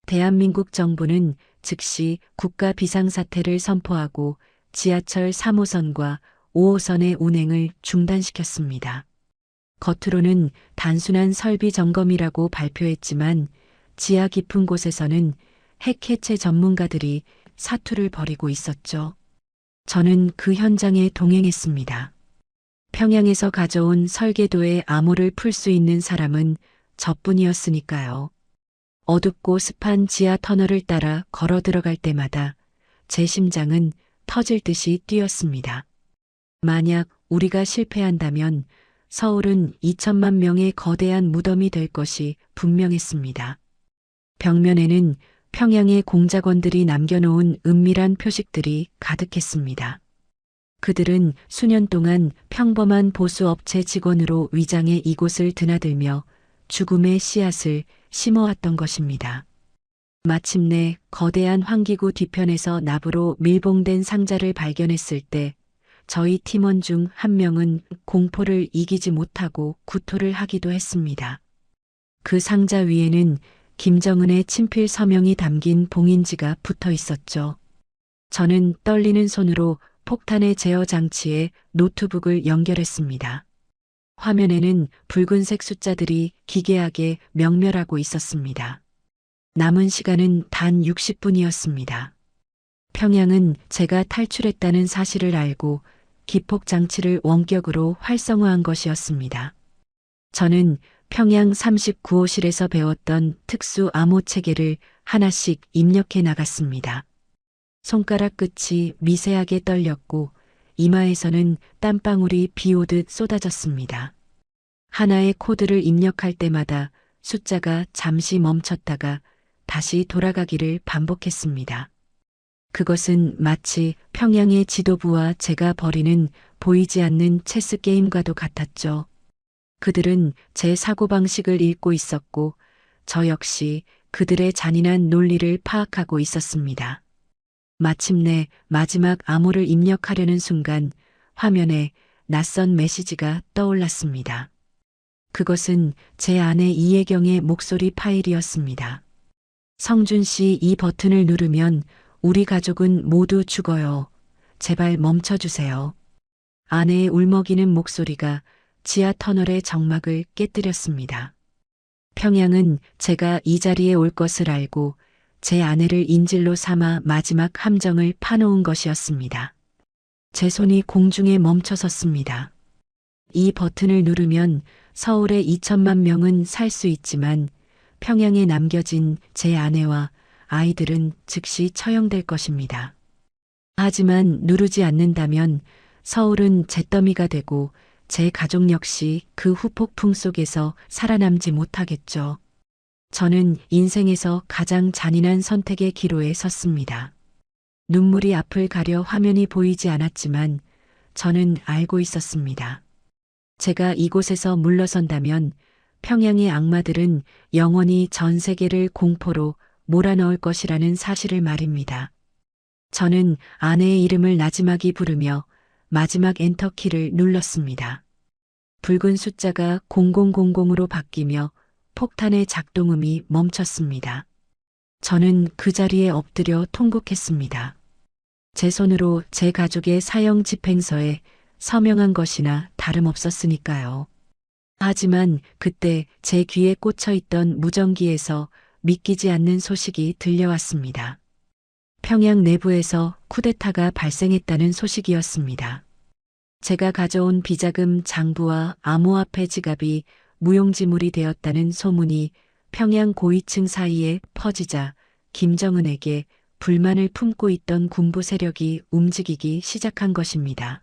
대한민국 정부는 즉시 국가 비상사태를 선포하고 지하철 3호선과 5호선의 운행을 중단시켰습니다. 겉으로는 단순한 설비 점검이라고 발표했지만 지하 깊은 곳에서는 핵 해체 전문가들이 사투를 벌이고 있었죠. 저는 그 현장에 동행했습니다. 평양에서 가져온 설계도의 암호를 풀 수 있는 사람은 저뿐이었으니까요. 어둡고 습한 지하 터널을 따라 걸어 들어갈 때마다 제 심장은 터질 듯이 뛰었습니다. 만약 우리가 실패한다면 서울은 2천만 명의 거대한 무덤이 될 것이 분명했습니다. 벽면에는 평양의 공작원들이 남겨놓은 은밀한 표식들이 가득했습니다. 그들은 수년 동안 평범한 보수업체 직원으로 위장해 이곳을 드나들며 죽음의 씨앗을 심어왔던 것입니다. 마침내 거대한 환기구 뒤편에서 납으로 밀봉된 상자를 발견했을 때 저희 팀원 중 한 명은 공포를 이기지 못하고 구토를 하기도 했습니다. 그 상자 위에는 김정은의 친필 서명이 담긴 봉인지가 붙어 있었죠. 저는 떨리는 손으로 폭탄의 제어 장치에 노트북을 연결했습니다. 화면에는 붉은색 숫자들이 기괴하게 명멸하고 있었습니다. 남은 시간은 단 60분이었습니다. 평양은 제가 탈출했다는 사실을 알고 기폭 장치를 원격으로 활성화한 것이었습니다. 저는 평양 39호실에서 배웠던 특수 암호 체계를 하나씩 입력해 나갔습니다. 손가락 끝이 미세하게 떨렸고 이마에서는 땀방울이 비오듯 쏟아졌습니다. 하나의 코드를 입력할 때마다 숫자가 잠시 멈췄다가 다시 돌아가기를 반복했습니다. 그것은 마치 평양의 지도부와 제가 벌이는 보이지 않는 체스 게임과도 같았죠. 그들은 제 사고방식을 읽고 있었고 저 역시 그들의 잔인한 논리를 파악하고 있었습니다. 마침내 마지막 암호를 입력하려는 순간 화면에 낯선 메시지가 떠올랐습니다. 그것은 제 아내 이혜경의 목소리 파일이었습니다. 성준 씨, 이 버튼을 누르면 우리 가족은 모두 죽어요. 제발 멈춰주세요. 아내의 울먹이는 목소리가 지하 터널의 정막을 깨뜨렸습니다. 평양은 제가 이 자리에 올 것을 알고 제 아내를 인질로 삼아 마지막 함정을 파놓은 것이었습니다. 제 손이 공중에 멈춰섰습니다. 이 버튼을 누르면 서울의 2천만 명은 살 수 있지만 평양에 남겨진 제 아내와 아이들은 즉시 처형될 것입니다. 하지만 누르지 않는다면 서울은 잿더미가 되고 제 가족 역시 그 후폭풍 속에서 살아남지 못하겠죠. 저는 인생에서 가장 잔인한 선택의 기로에 섰습니다. 눈물이 앞을 가려 화면이 보이지 않았지만 저는 알고 있었습니다. 제가 이곳에서 물러선다면 평양의 악마들은 영원히 전 세계를 공포로 몰아넣을 것이라는 사실을 말입니다. 저는 아내의 이름을 나지막이 부르며 마지막 엔터키를 눌렀습니다. 붉은 숫자가 0000으로 바뀌며 폭탄의 작동음이 멈췄습니다. 저는 그 자리에 엎드려 통곡했습니다. 제 손으로 제 가족의 사형 집행서에 서명한 것이나 다름없었으니까요. 하지만 그때 제 귀에 꽂혀 있던 무전기에서 믿기지 않는 소식이 들려왔습니다. 평양 내부에서 쿠데타가 발생했다는 소식이었습니다. 제가 가져온 비자금 장부와 암호화폐 지갑이 무용지물이 되었다는 소문이 평양 고위층 사이에 퍼지자 김정은에게 불만을 품고 있던 군부 세력이 움직이기 시작한 것입니다.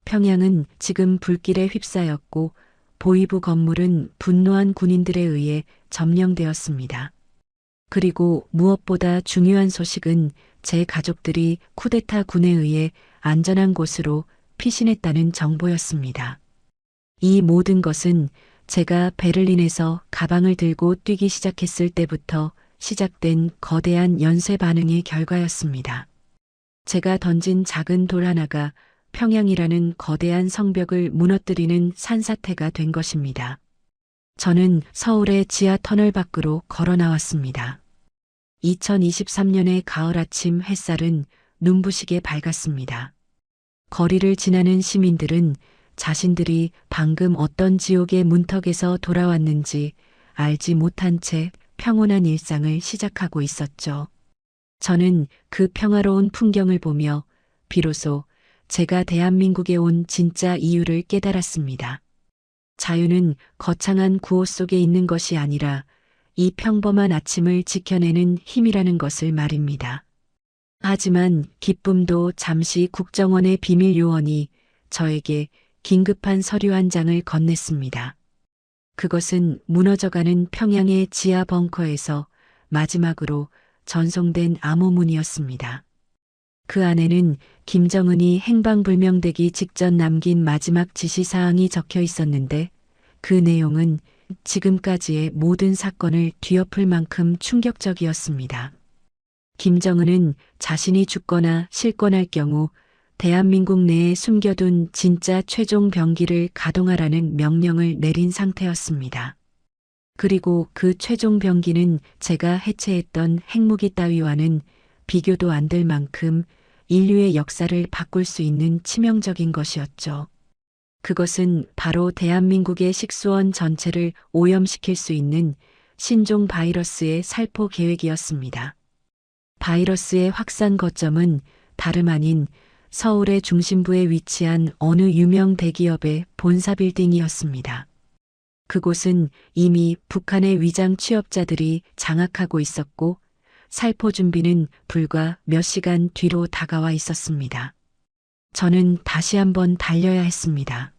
평양은 지금 불길에 휩싸였고 보위부 건물은 분노한 군인들에 의해 점령되었습니다. 그리고 무엇보다 중요한 소식은 제 가족들이 쿠데타 군에 의해 안전한 곳으로 피신했다는 정보였습니다. 이 모든 것은 제가 베를린에서 가방을 들고 뛰기 시작했을 때부터 시작된 거대한 연쇄 반응의 결과였습니다. 제가 던진 작은 돌 하나가 평양이라는 거대한 성벽을 무너뜨리는 산사태가 된 것입니다. 저는 서울의 지하 터널 밖으로 걸어 나왔습니다. 2023년의 가을 아침 햇살은 눈부시게 밝았습니다. 거리를 지나는 시민들은 자신들이 방금 어떤 지옥의 문턱에서 돌아왔는지 알지 못한 채 평온한 일상을 시작하고 있었죠. 저는 그 평화로운 풍경을 보며 비로소 제가 대한민국에 온 진짜 이유를 깨달았습니다. 자유는 거창한 구호 속에 있는 것이 아니라 이 평범한 아침을 지켜내는 힘이라는 것을 말입니다. 하지만 기쁨도 잠시 국정원의 비밀 요원이 저에게 긴급한 서류 한 장을 건넸습니다. 그것은 무너져가는 평양의 지하 벙커에서 마지막으로 전송된 암호문이었습니다. 그 안에는 김정은이 행방불명되기 직전 남긴 마지막 지시사항이 적혀 있었는데 그 내용은 지금까지의 모든 사건을 뒤엎을 만큼 충격적이었습니다. 김정은은 자신이 죽거나 실권할 경우 대한민국 내에 숨겨둔 진짜 최종 병기를 가동하라는 명령을 내린 상태였습니다. 그리고 그 최종 병기는 제가 해체했던 핵무기 따위와는 비교도 안 될 만큼 인류의 역사를 바꿀 수 있는 치명적인 것이었죠. 그것은 바로 대한민국의 식수원 전체를 오염시킬 수 있는 신종 바이러스의 살포 계획이었습니다. 바이러스의 확산 거점은 다름 아닌 서울의 중심부에 위치한 어느 유명 대기업의 본사 빌딩이었습니다. 그곳은 이미 북한의 위장 취업자들이 장악하고 있었고 살포 준비는 불과 몇 시간 뒤로 다가와 있었습니다. 저는 다시 한번 달려야 했습니다.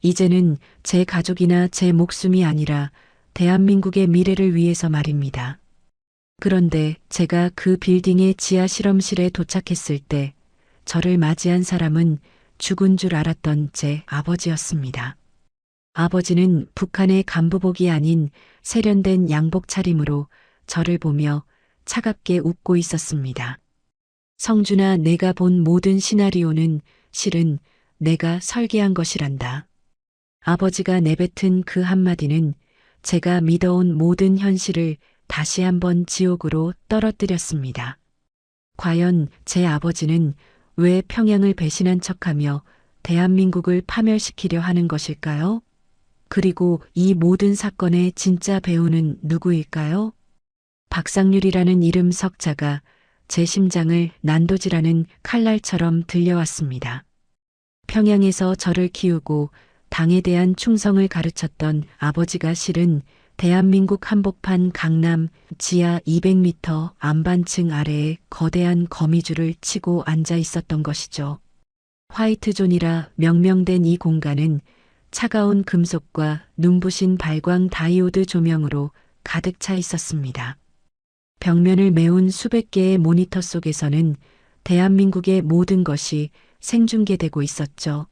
이제는 제 가족이나 제 목숨이 아니라 대한민국의 미래를 위해서 말입니다. 그런데 제가 그 빌딩의 지하 실험실에 도착했을 때 저를 맞이한 사람은 죽은 줄 알았던 제 아버지였습니다. 아버지는 북한의 간부복이 아닌 세련된 양복 차림으로 저를 보며 차갑게 웃고 있었습니다. 성준아, 내가 본 모든 시나리오는 실은 내가 설계한 것이란다. 아버지가 내뱉은 그 한마디는 제가 믿어온 모든 현실을 다시 한번 지옥으로 떨어뜨렸습니다. 과연 제 아버지는 왜 평양을 배신한 척하며 대한민국을 파멸시키려 하는 것일까요? 그리고 이 모든 사건의 진짜 배우는 누구일까요? 박상률이라는 이름 석자가 제 심장을 난도질하는 칼날처럼 들려왔습니다. 평양에서 저를 키우고 당에 대한 충성을 가르쳤던 아버지가 실은 대한민국 한복판 강남 지하 200m 안반층 아래에 거대한 거미줄을 치고 앉아 있었던 것이죠. 화이트존이라 명명된 이 공간은 차가운 금속과 눈부신 발광 다이오드 조명으로 가득 차 있었습니다. 벽면을 메운 수백 개의 모니터 속에서는 대한민국의 모든 것이 생중계되고 있었죠.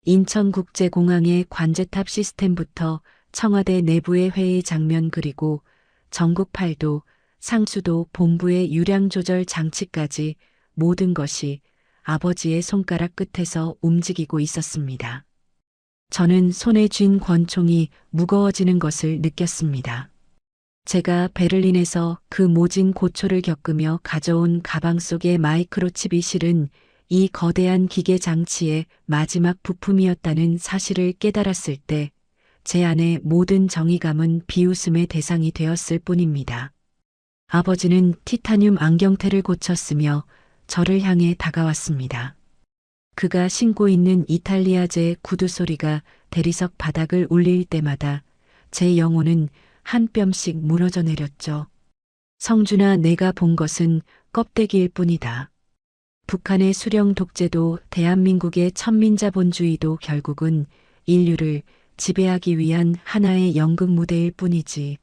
인천국제공항의 관제탑 시스템부터 청와대 내부의 회의 장면 그리고 전국 8도 상수도 본부의 유량 조절 장치까지 모든 것이 아버지의 손가락 끝에서 움직이고 있었습니다. 저는 손에 쥔 권총이 무거워지는 것을 느꼈습니다. 제가 베를린에서 그 모진 고초를 겪으며 가져온 가방 속의 마이크로칩이 실은 이 거대한 기계 장치의 마지막 부품이었다는 사실을 깨달았을 때 제 안의 모든 정의감은 비웃음의 대상이 되었을 뿐입니다. 아버지는 티타늄 안경테를 고쳤으며 저를 향해 다가왔습니다. 그가 신고 있는 이탈리아제 구두 소리가 대리석 바닥을 울릴 때마다 제 영혼은 한 뼘씩 무너져 내렸죠. 성준아, 내가 본 것은 껍데기일 뿐이다. 북한의 수령 독재도 대한민국의 천민자본주의도 결국은 인류를 지배하기 위한 하나의 연극 무대일 뿐이지.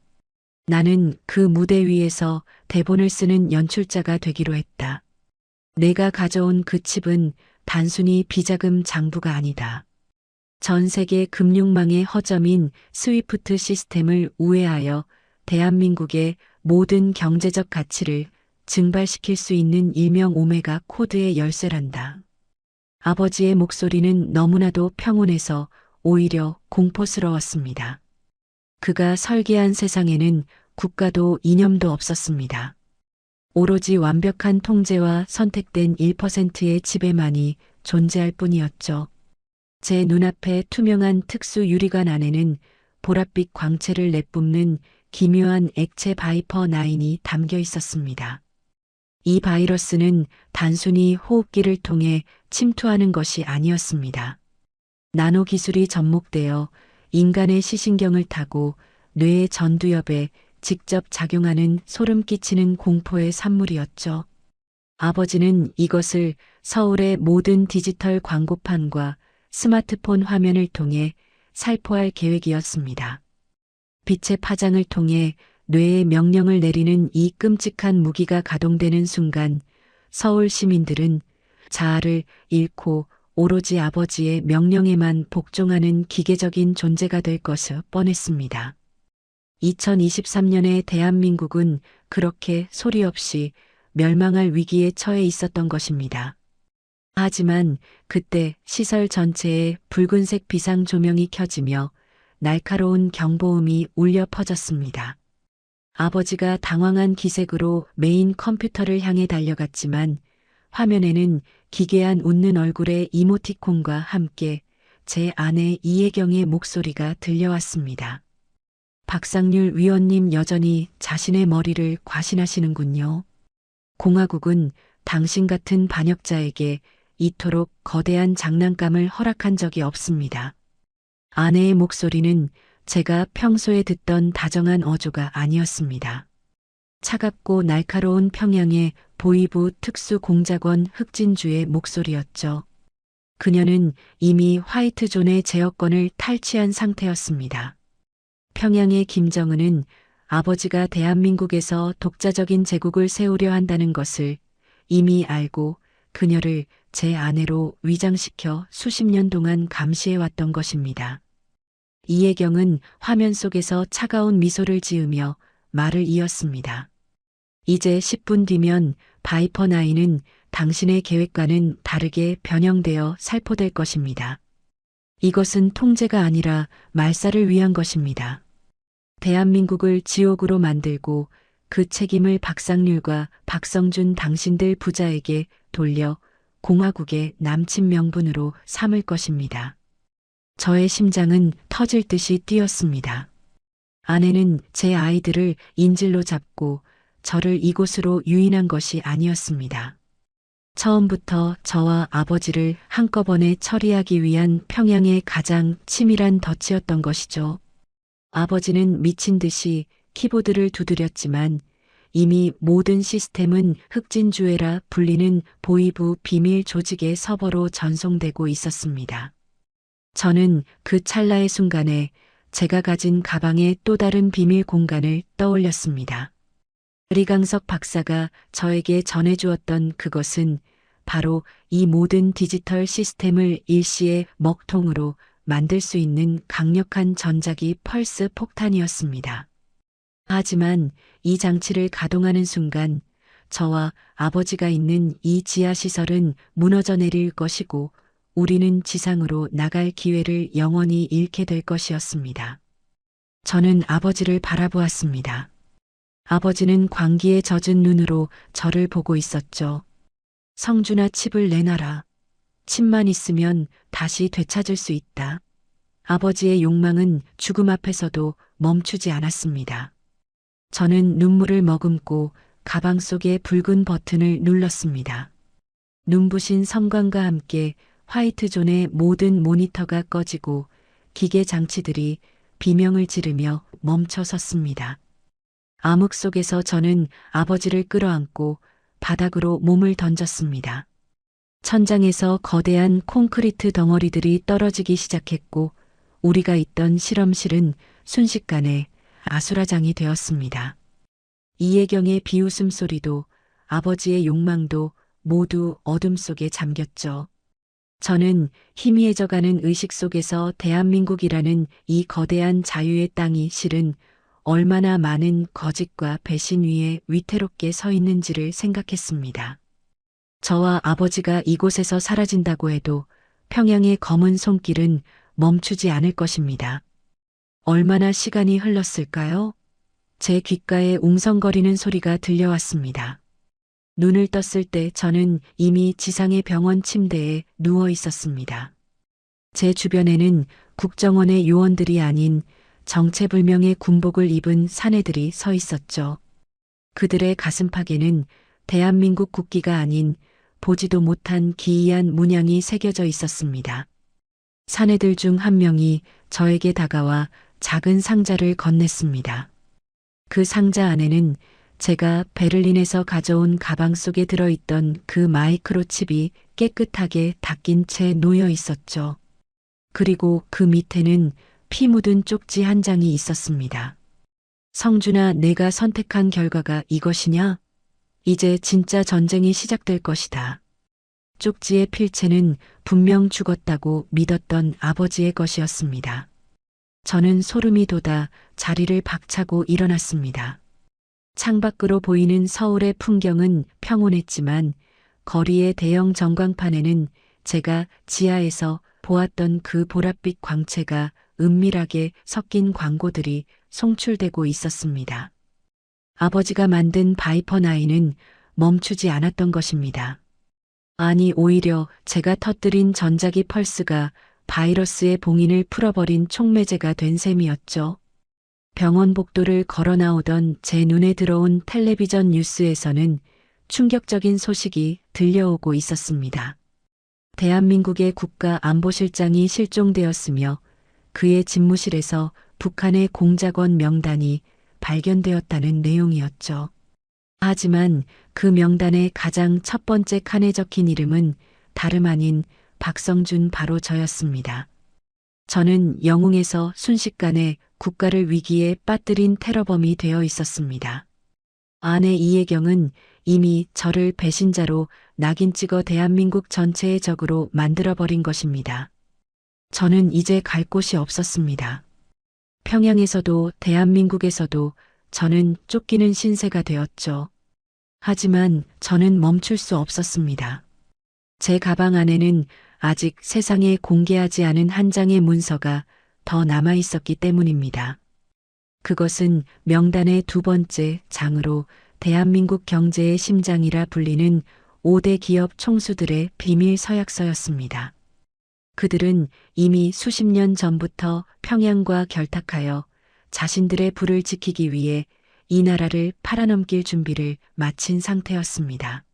나는 그 무대 위에서 대본을 쓰는 연출자가 되기로 했다. 내가 가져온 그 칩은 단순히 비자금 장부가 아니다. 전 세계 금융망의 허점인 스위프트 시스템을 우회하여 대한민국의 모든 경제적 가치를 증발시킬 수 있는 일명 오메가 코드의 열쇠란다. 아버지의 목소리는 너무나도 평온해서 오히려 공포스러웠습니다. 그가 설계한 세상에는 국가도 이념도 없었습니다. 오로지 완벽한 통제와 선택된 1%의 지배만이 존재할 뿐이었죠. 제 눈앞에 투명한 특수 유리관 안에는 보랏빛 광채를 내뿜는 기묘한 액체 바이퍼 9이 담겨 있었습니다. 이 바이러스는 단순히 호흡기를 통해 침투하는 것이 아니었습니다. 나노 기술이 접목되어 인간의 시신경을 타고 뇌의 전두엽에 직접 작용하는 소름 끼치는 공포의 산물이었죠. 아버지는 이것을 서울의 모든 디지털 광고판과 스마트폰 화면을 통해 살포할 계획이었습니다. 빛의 파장을 통해 뇌에 명령을 내리는 이 끔찍한 무기가 가동되는 순간 서울 시민들은 자아를 잃고 오로지 아버지의 명령에만 복종하는 기계적인 존재가 될 것이 뻔했습니다. 2023년의 대한민국은 그렇게 소리 없이 멸망할 위기에 처해 있었던 것입니다. 하지만 그때 시설 전체에 붉은색 비상 조명이 켜지며 날카로운 경보음이 울려 퍼졌습니다. 아버지가 당황한 기색으로 메인 컴퓨터를 향해 달려갔지만 화면에는 기괴한 웃는 얼굴의 이모티콘과 함께 제 아내 이혜경의 목소리가 들려왔습니다. 박상률 위원님 여전히 자신의 머리를 과신하시는군요. 공화국은 당신 같은 반역자에게 이토록 거대한 장난감을 허락한 적이 없습니다. 아내의 목소리는 제가 평소에 듣던 다정한 어조가 아니었습니다. 차갑고 날카로운 평양의 보이부 특수공작원 흑진주의 목소리였죠. 그녀는 이미 화이트존의 제어권을 탈취한 상태였습니다. 평양의 김정은은 아버지가 대한민국에서 독자적인 제국을 세우려 한다는 것을 이미 알고 그녀를 제 아내로 위장시켜 수십 년 동안 감시해왔던 것입니다. 이혜경은 화면 속에서 차가운 미소를 지으며 말을 이었습니다. 이제 10분 뒤면 바이퍼9은 당신의 계획과는 다르게 변형되어 살포될 것입니다. 이것은 통제가 아니라 말살을 위한 것입니다. 대한민국을 지옥으로 만들고 그 책임을 박상률과 박성준 당신들 부자에게 돌려 공화국의 남친 명분으로 삼을 것입니다. 저의 심장은 터질 듯이 뛰었습니다. 아내는 제 아이들을 인질로 잡고 저를 이곳으로 유인한 것이 아니었습니다. 처음부터 저와 아버지를 한꺼번에 처리하기 위한 평양의 가장 치밀한 덫이었던 것이죠. 아버지는 미친 듯이 키보드를 두드렸지만 이미 모든 시스템은 흑진주애라 불리는 보이부 비밀 조직의 서버로 전송되고 있었습니다. 저는 그 찰나의 순간에 제가 가진 가방의 또 다른 비밀 공간을 떠올렸습니다. 리강석 박사가 저에게 전해주었던 그것은 바로 이 모든 디지털 시스템을 일시에 먹통으로 만들 수 있는 강력한 전자기 펄스 폭탄이었습니다. 하지만 이 장치를 가동하는 순간 저와 아버지가 있는 이 지하시설은 무너져 내릴 것이고 우리는 지상으로 나갈 기회를 영원히 잃게 될 것이었습니다. 저는 아버지를 바라보았습니다. 아버지는 광기에 젖은 눈으로 저를 보고 있었죠. 성준아, 칩을 내놔라. 칩만 있으면 다시 되찾을 수 있다. 아버지의 욕망은 죽음 앞에서도 멈추지 않았습니다. 저는 눈물을 머금고 가방 속의 붉은 버튼을 눌렀습니다. 눈부신 섬광과 함께 화이트존의 모든 모니터가 꺼지고 기계 장치들이 비명을 지르며 멈춰 섰습니다. 암흑 속에서 저는 아버지를 끌어안고 바닥으로 몸을 던졌습니다. 천장에서 거대한 콘크리트 덩어리들이 떨어지기 시작했고 우리가 있던 실험실은 순식간에 아수라장이 되었습니다. 이혜경의 비웃음 소리도 아버지의 욕망도 모두 어둠 속에 잠겼죠. 저는 희미해져가는 의식 속에서 대한민국이라는 이 거대한 자유의 땅이 실은 얼마나 많은 거짓과 배신 위에 위태롭게 서 있는지를 생각했습니다. 저와 아버지가 이곳에서 사라진다고 해도 평양의 검은 손길은 멈추지 않을 것입니다. 얼마나 시간이 흘렀을까요? 제 귓가에 웅성거리는 소리가 들려왔습니다. 눈을 떴을 때 저는 이미 지상의 병원 침대에 누워 있었습니다. 제 주변에는 국정원의 요원들이 아닌 정체불명의 군복을 입은 사내들이 서 있었죠. 그들의 가슴팍에는 대한민국 국기가 아닌 보지도 못한 기이한 문양이 새겨져 있었습니다. 사내들 중 한 명이 저에게 다가와 작은 상자를 건넸습니다. 그 상자 안에는 제가 베를린에서 가져온 가방 속에 들어있던 그 마이크로칩이 깨끗하게 닦인 채 놓여 있었죠. 그리고 그 밑에는 피 묻은 쪽지 한 장이 있었습니다. 성준아, 내가 선택한 결과가 이것이냐? 이제 진짜 전쟁이 시작될 것이다. 쪽지의 필체는 분명 죽었다고 믿었던 아버지의 것이었습니다. 저는 소름이 돋아 자리를 박차고 일어났습니다. 창밖으로 보이는 서울의 풍경은 평온했지만 거리의 대형 전광판에는 제가 지하에서 보았던 그 보랏빛 광채가 은밀하게 섞인 광고들이 송출되고 있었습니다. 아버지가 만든 바이퍼9은 멈추지 않았던 것입니다. 아니, 오히려 제가 터뜨린 전자기 펄스가 바이러스의 봉인을 풀어버린 촉매제가 된 셈이었죠. 병원 복도를 걸어 나오던 제 눈에 들어온 텔레비전 뉴스에서는 충격적인 소식이 들려오고 있었습니다. 대한민국의 국가안보실장이 실종되었으며 그의 집무실에서 북한의 공작원 명단이 발견되었다는 내용이었죠. 하지만 그 명단의 가장 첫 번째 칸에 적힌 이름은 다름 아닌 박성준, 바로 저였습니다. 저는 영웅에서 순식간에 국가를 위기에 빠뜨린 테러범이 되어 있었습니다. 아내 이혜경은 이미 저를 배신자로 낙인 찍어 대한민국 전체의 적으로 만들어버린 것입니다. 저는 이제 갈 곳이 없었습니다. 평양에서도 대한민국에서도 저는 쫓기는 신세가 되었죠. 하지만 저는 멈출 수 없었습니다. 제 가방 안에는 아직 세상에 공개하지 않은 한 장의 문서가 더 남아 있었기 때문입니다. 그것은 명단의 두 번째 장으로 대한민국 경제의 심장이라 불리는 5대 기업 총수들의 비밀 서약서였습니다. 그들은 이미 수십 년 전부터 평양과 결탁하여 자신들의 부를 지키기 위해 이 나라를 팔아넘길 준비를 마친 상태였습니다.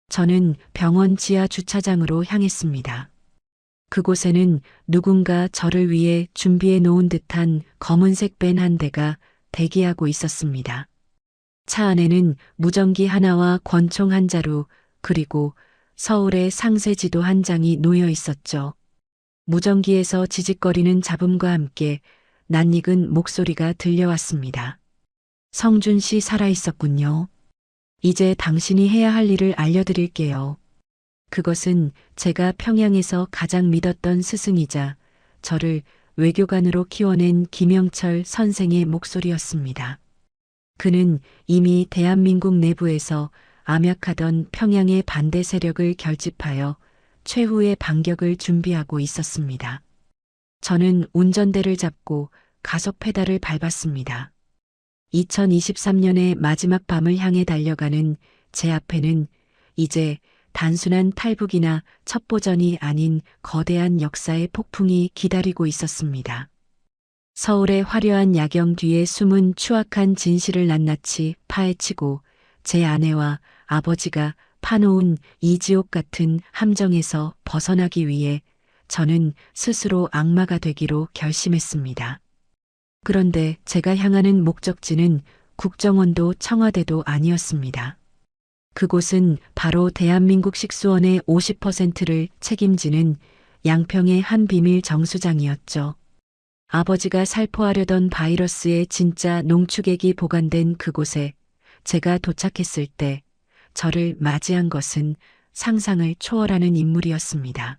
저는 병원 지하 주차장으로 향했습니다. 그곳에는 누군가 저를 위해 준비해 놓은 듯한 검은색 밴 한 대가 대기하고 있었습니다. 차 안에는 무전기 하나와 권총 한 자루, 그리고 서울의 상세 지도 한 장이 놓여 있었죠. 무전기에서 지직거리는 잡음과 함께 낯익은 목소리가 들려왔습니다. 성준 씨 살아있었군요. 이제 당신이 해야 할 일을 알려드릴게요. 그것은 제가 평양에서 가장 믿었던 스승이자 저를 외교관으로 키워낸 김영철 선생의 목소리였습니다. 그는 이미 대한민국 내부에서 암약하던 평양의 반대 세력을 결집하여 최후의 반격을 준비하고 있었습니다. 저는 운전대를 잡고 가속 페달을 밟았습니다. 2023년의 마지막 밤을 향해 달려가는 제 앞에는 이제 단순한 탈북이나 첩보전이 아닌 거대한 역사의 폭풍이 기다리고 있었습니다. 서울의 화려한 야경 뒤에 숨은 추악한 진실을 낱낱이 파헤치고 제 아내와 아버지가 파놓은 이 지옥 같은 함정에서 벗어나기 위해 저는 스스로 악마가 되기로 결심했습니다. 그런데 제가 향하는 목적지는 국정원도 청와대도 아니었습니다. 그곳은 바로 대한민국 식수원의 50%를 책임지는 양평의 한 비밀 정수장이었죠. 아버지가 살포하려던 바이러스의 진짜 농축액이 보관된 그곳에 제가 도착했을 때 저를 맞이한 것은 상상을 초월하는 인물이었습니다.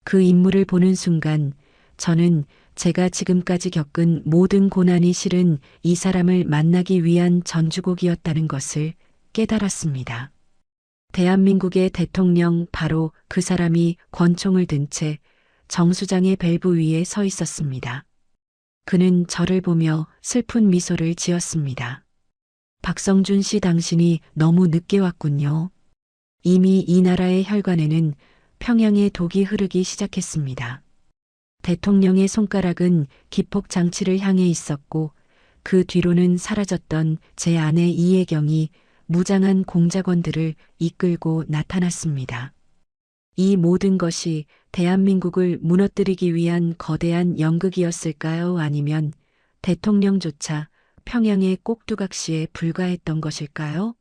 그 인물을 보는 순간 저는 제가 지금까지 겪은 모든 고난이 실은 이 사람을 만나기 위한 전주곡이었다는 것을 깨달았습니다. 대한민국의 대통령, 바로 그 사람이 권총을 든 채 정수장의 밸브 위에 서 있었습니다. 그는 저를 보며 슬픈 미소를 지었습니다. 박성준 씨, 당신이 너무 늦게 왔군요. 이미 이 나라의 혈관에는 평양의 독이 흐르기 시작했습니다. 대통령의 손가락은 기폭 장치를 향해 있었고 그 뒤로는 사라졌던 제 아내 이혜경이 무장한 공작원들을 이끌고 나타났습니다. 이 모든 것이 대한민국을 무너뜨리기 위한 거대한 연극이었을까요? 아니면 대통령조차 평양의 꼭두각시에 불과했던 것일까요?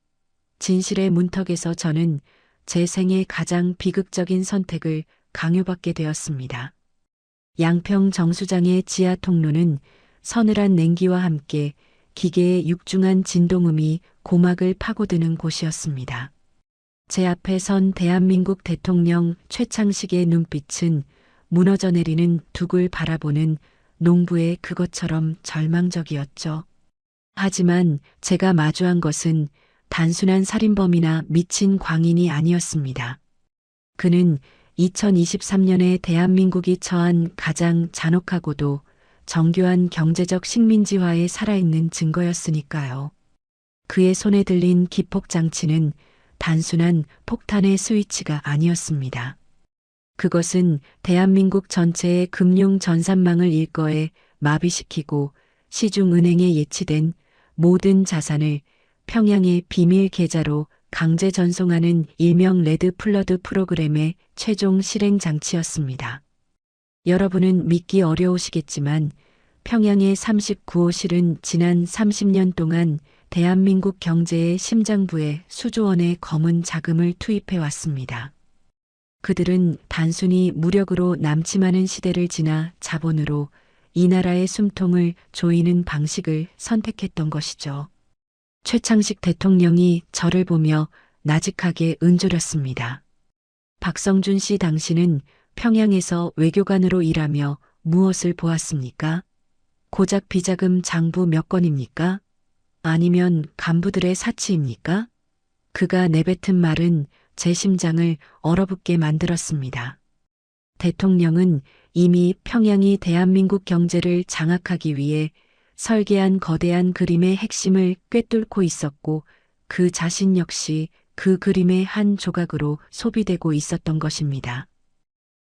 진실의 문턱에서 저는 제 생의 가장 비극적인 선택을 강요받게 되었습니다. 양평 정수장의 지하 통로는 서늘한 냉기와 함께 기계의 육중한 진동음이 고막을 파고드는 곳이었습니다. 제 앞에 선 대한민국 대통령 최창식의 눈빛은 무너져 내리는 둑을 바라보는 농부의 그것처럼 절망적이었죠. 하지만 제가 마주한 것은 단순한 살인범이나 미친 광인이 아니었습니다. 그는 2023년에 대한민국이 처한 가장 잔혹하고도 정교한 경제적 식민지화에 살아있는 증거였으니까요. 그의 손에 들린 기폭장치는 단순한 폭탄의 스위치가 아니었습니다. 그것은 대한민국 전체의 금융 전산망을 일거에 마비시키고 시중은행에 예치된 모든 자산을 평양의 비밀 계좌로 강제 전송하는 일명 레드 플러드 프로그램의 최종 실행 장치였습니다. 여러분은 믿기 어려우시겠지만 평양의 39호실은 지난 30년 동안 대한민국 경제의 심장부에 수조 원의 검은 자금을 투입해 왔습니다. 그들은 단순히 무력으로 남침하는 시대를 지나 자본으로 이 나라의 숨통을 조이는 방식을 선택했던 것이죠. 최창식 대통령이 저를 보며 나직하게 은졸였습니다. 박성준 씨, 당신은 평양에서 외교관으로 일하며 무엇을 보았습니까? 고작 비자금 장부 몇 건입니까? 아니면 간부들의 사치입니까? 그가 내뱉은 말은 제 심장을 얼어붙게 만들었습니다. 대통령은 이미 평양이 대한민국 경제를 장악하기 위해 설계한 거대한 그림의 핵심을 꿰뚫고 있었고 그 자신 역시 그 그림의 한 조각으로 소비되고 있었던 것입니다.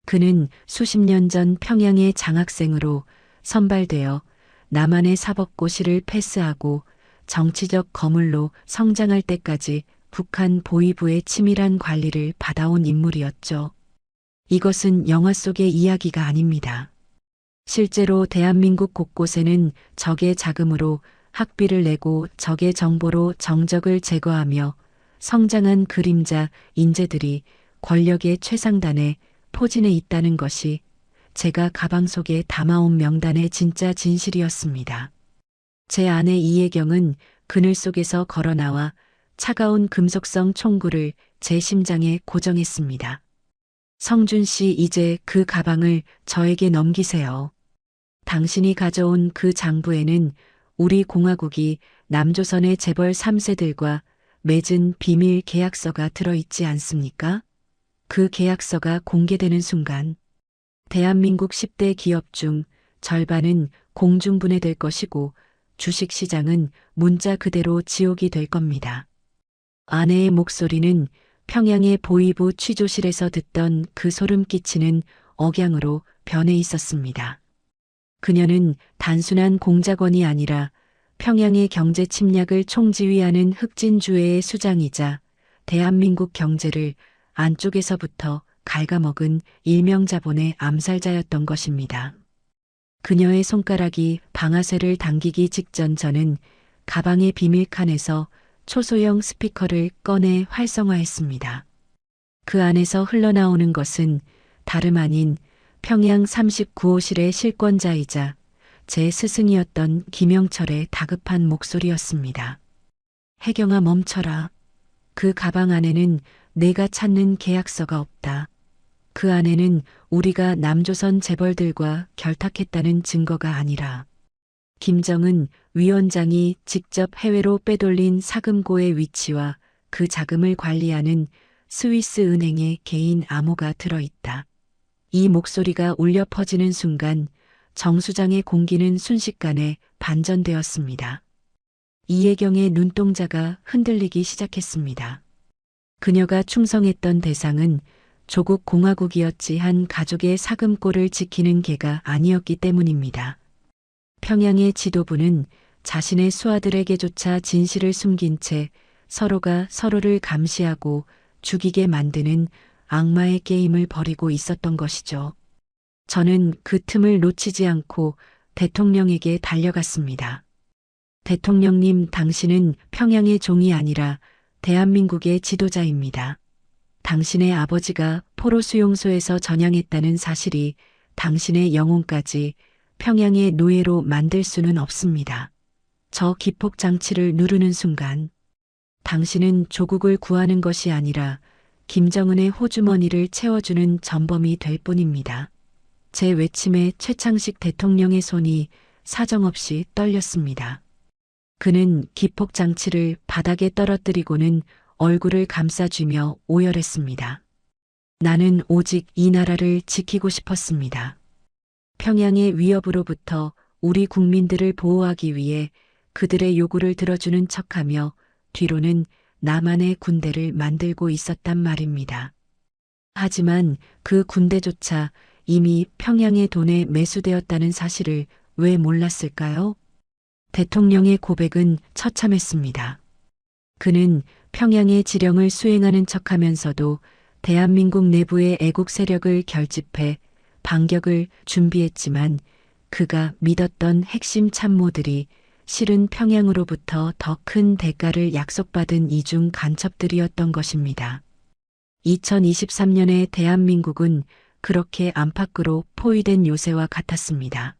그는 수십 년 전 평양의 장학생으로 선발되어 남한의 사법고시를 패스하고 정치적 거물로 성장할 때까지 북한 보위부의 치밀한 관리를 받아온 인물이었죠. 이것은 영화 속의 이야기가 아닙니다. 실제로 대한민국 곳곳에는 적의 자금으로 학비를 내고 적의 정보로 정적을 제거하며 성장한 그림자 인재들이 권력의 최상단에 포진해 있다는 것이 제가 가방 속에 담아온 명단의 진짜 진실이었습니다. 제 아내 이혜경은 그늘 속에서 걸어 나와 차가운 금속성 총구를 제 심장에 고정했습니다. 성준 씨, 이제 그 가방을 저에게 넘기세요. 당신이 가져온 그 장부에는 우리 공화국이 남조선의 재벌 3세들과 맺은 비밀 계약서가 들어있지 않습니까? 그 계약서가 공개되는 순간 대한민국 10대 기업 중 절반은 공중분해될 것이고 주식시장은 문자 그대로 지옥이 될 겁니다. 아내의 목소리는 평양의 보위부 취조실에서 듣던 그 소름 끼치는 억양으로 변해 있었습니다. 그녀는 단순한 공작원이 아니라 평양의 경제 침략을 총지휘하는 흑진주회의 수장이자 대한민국 경제를 안쪽에서부터 갉아먹은 일명자본의 암살자였던 것입니다. 그녀의 손가락이 방아쇠를 당기기 직전 저는 가방의 비밀칸에서 초소형 스피커를 꺼내 활성화했습니다. 그 안에서 흘러나오는 것은 다름 아닌 평양 39호실의 실권자이자 제 스승이었던 김영철의 다급한 목소리였습니다. 혜경아, 멈춰라. 그 가방 안에는 내가 찾는 계약서가 없다. 그 안에는 우리가 남조선 재벌들과 결탁했다는 증거가 아니라 김정은 위원장이 직접 해외로 빼돌린 사금고의 위치와 그 자금을 관리하는 스위스 은행의 개인 암호가 들어있다. 이 목소리가 울려 퍼지는 순간 정수장의 공기는 순식간에 반전되었습니다. 이혜경의 눈동자가 흔들리기 시작했습니다. 그녀가 충성했던 대상은 조국 공화국이었지 한 가족의 사금골을 지키는 개가 아니었기 때문입니다. 평양의 지도부는 자신의 수하들에게조차 진실을 숨긴 채 서로가 서로를 감시하고 죽이게 만드는 악마의 게임을 벌이고 있었던 것이죠. 저는 그 틈을 놓치지 않고 대통령에게 달려갔습니다. 대통령님, 당신은 평양의 종이 아니라 대한민국의 지도자입니다. 당신의 아버지가 포로 수용소에서 전향했다는 사실이 당신의 영혼까지 평양의 노예로 만들 수는 없습니다. 저 기폭 장치를 누르는 순간 당신은 조국을 구하는 것이 아니라 김정은의 호주머니를 채워주는 전범이 될 뿐입니다. 제 외침에 최창식 대통령의 손이 사정없이 떨렸습니다. 그는 기폭 장치를 바닥에 떨어뜨리고는 얼굴을 감싸쥐며 오열했습니다. 나는 오직 이 나라를 지키고 싶었습니다. 평양의 위협으로부터 우리 국민들을 보호하기 위해 그들의 요구를 들어주는 척하며 뒤로는 나만의 군대를 만들고 있었단 말입니다. 하지만 그 군대조차 이미 평양의 돈에 매수되었다는 사실을 왜 몰랐을까요? 대통령의 고백은 처참했습니다. 그는 평양의 지령을 수행하는 척하면서도 대한민국 내부의 애국 세력을 결집해 반격을 준비했지만 그가 믿었던 핵심 참모들이 실은 평양으로부터 더 큰 대가를 약속받은 이중 간첩들이었던 것입니다. 2023년의 대한민국은 그렇게 안팎으로 포위된 요새와 같았습니다.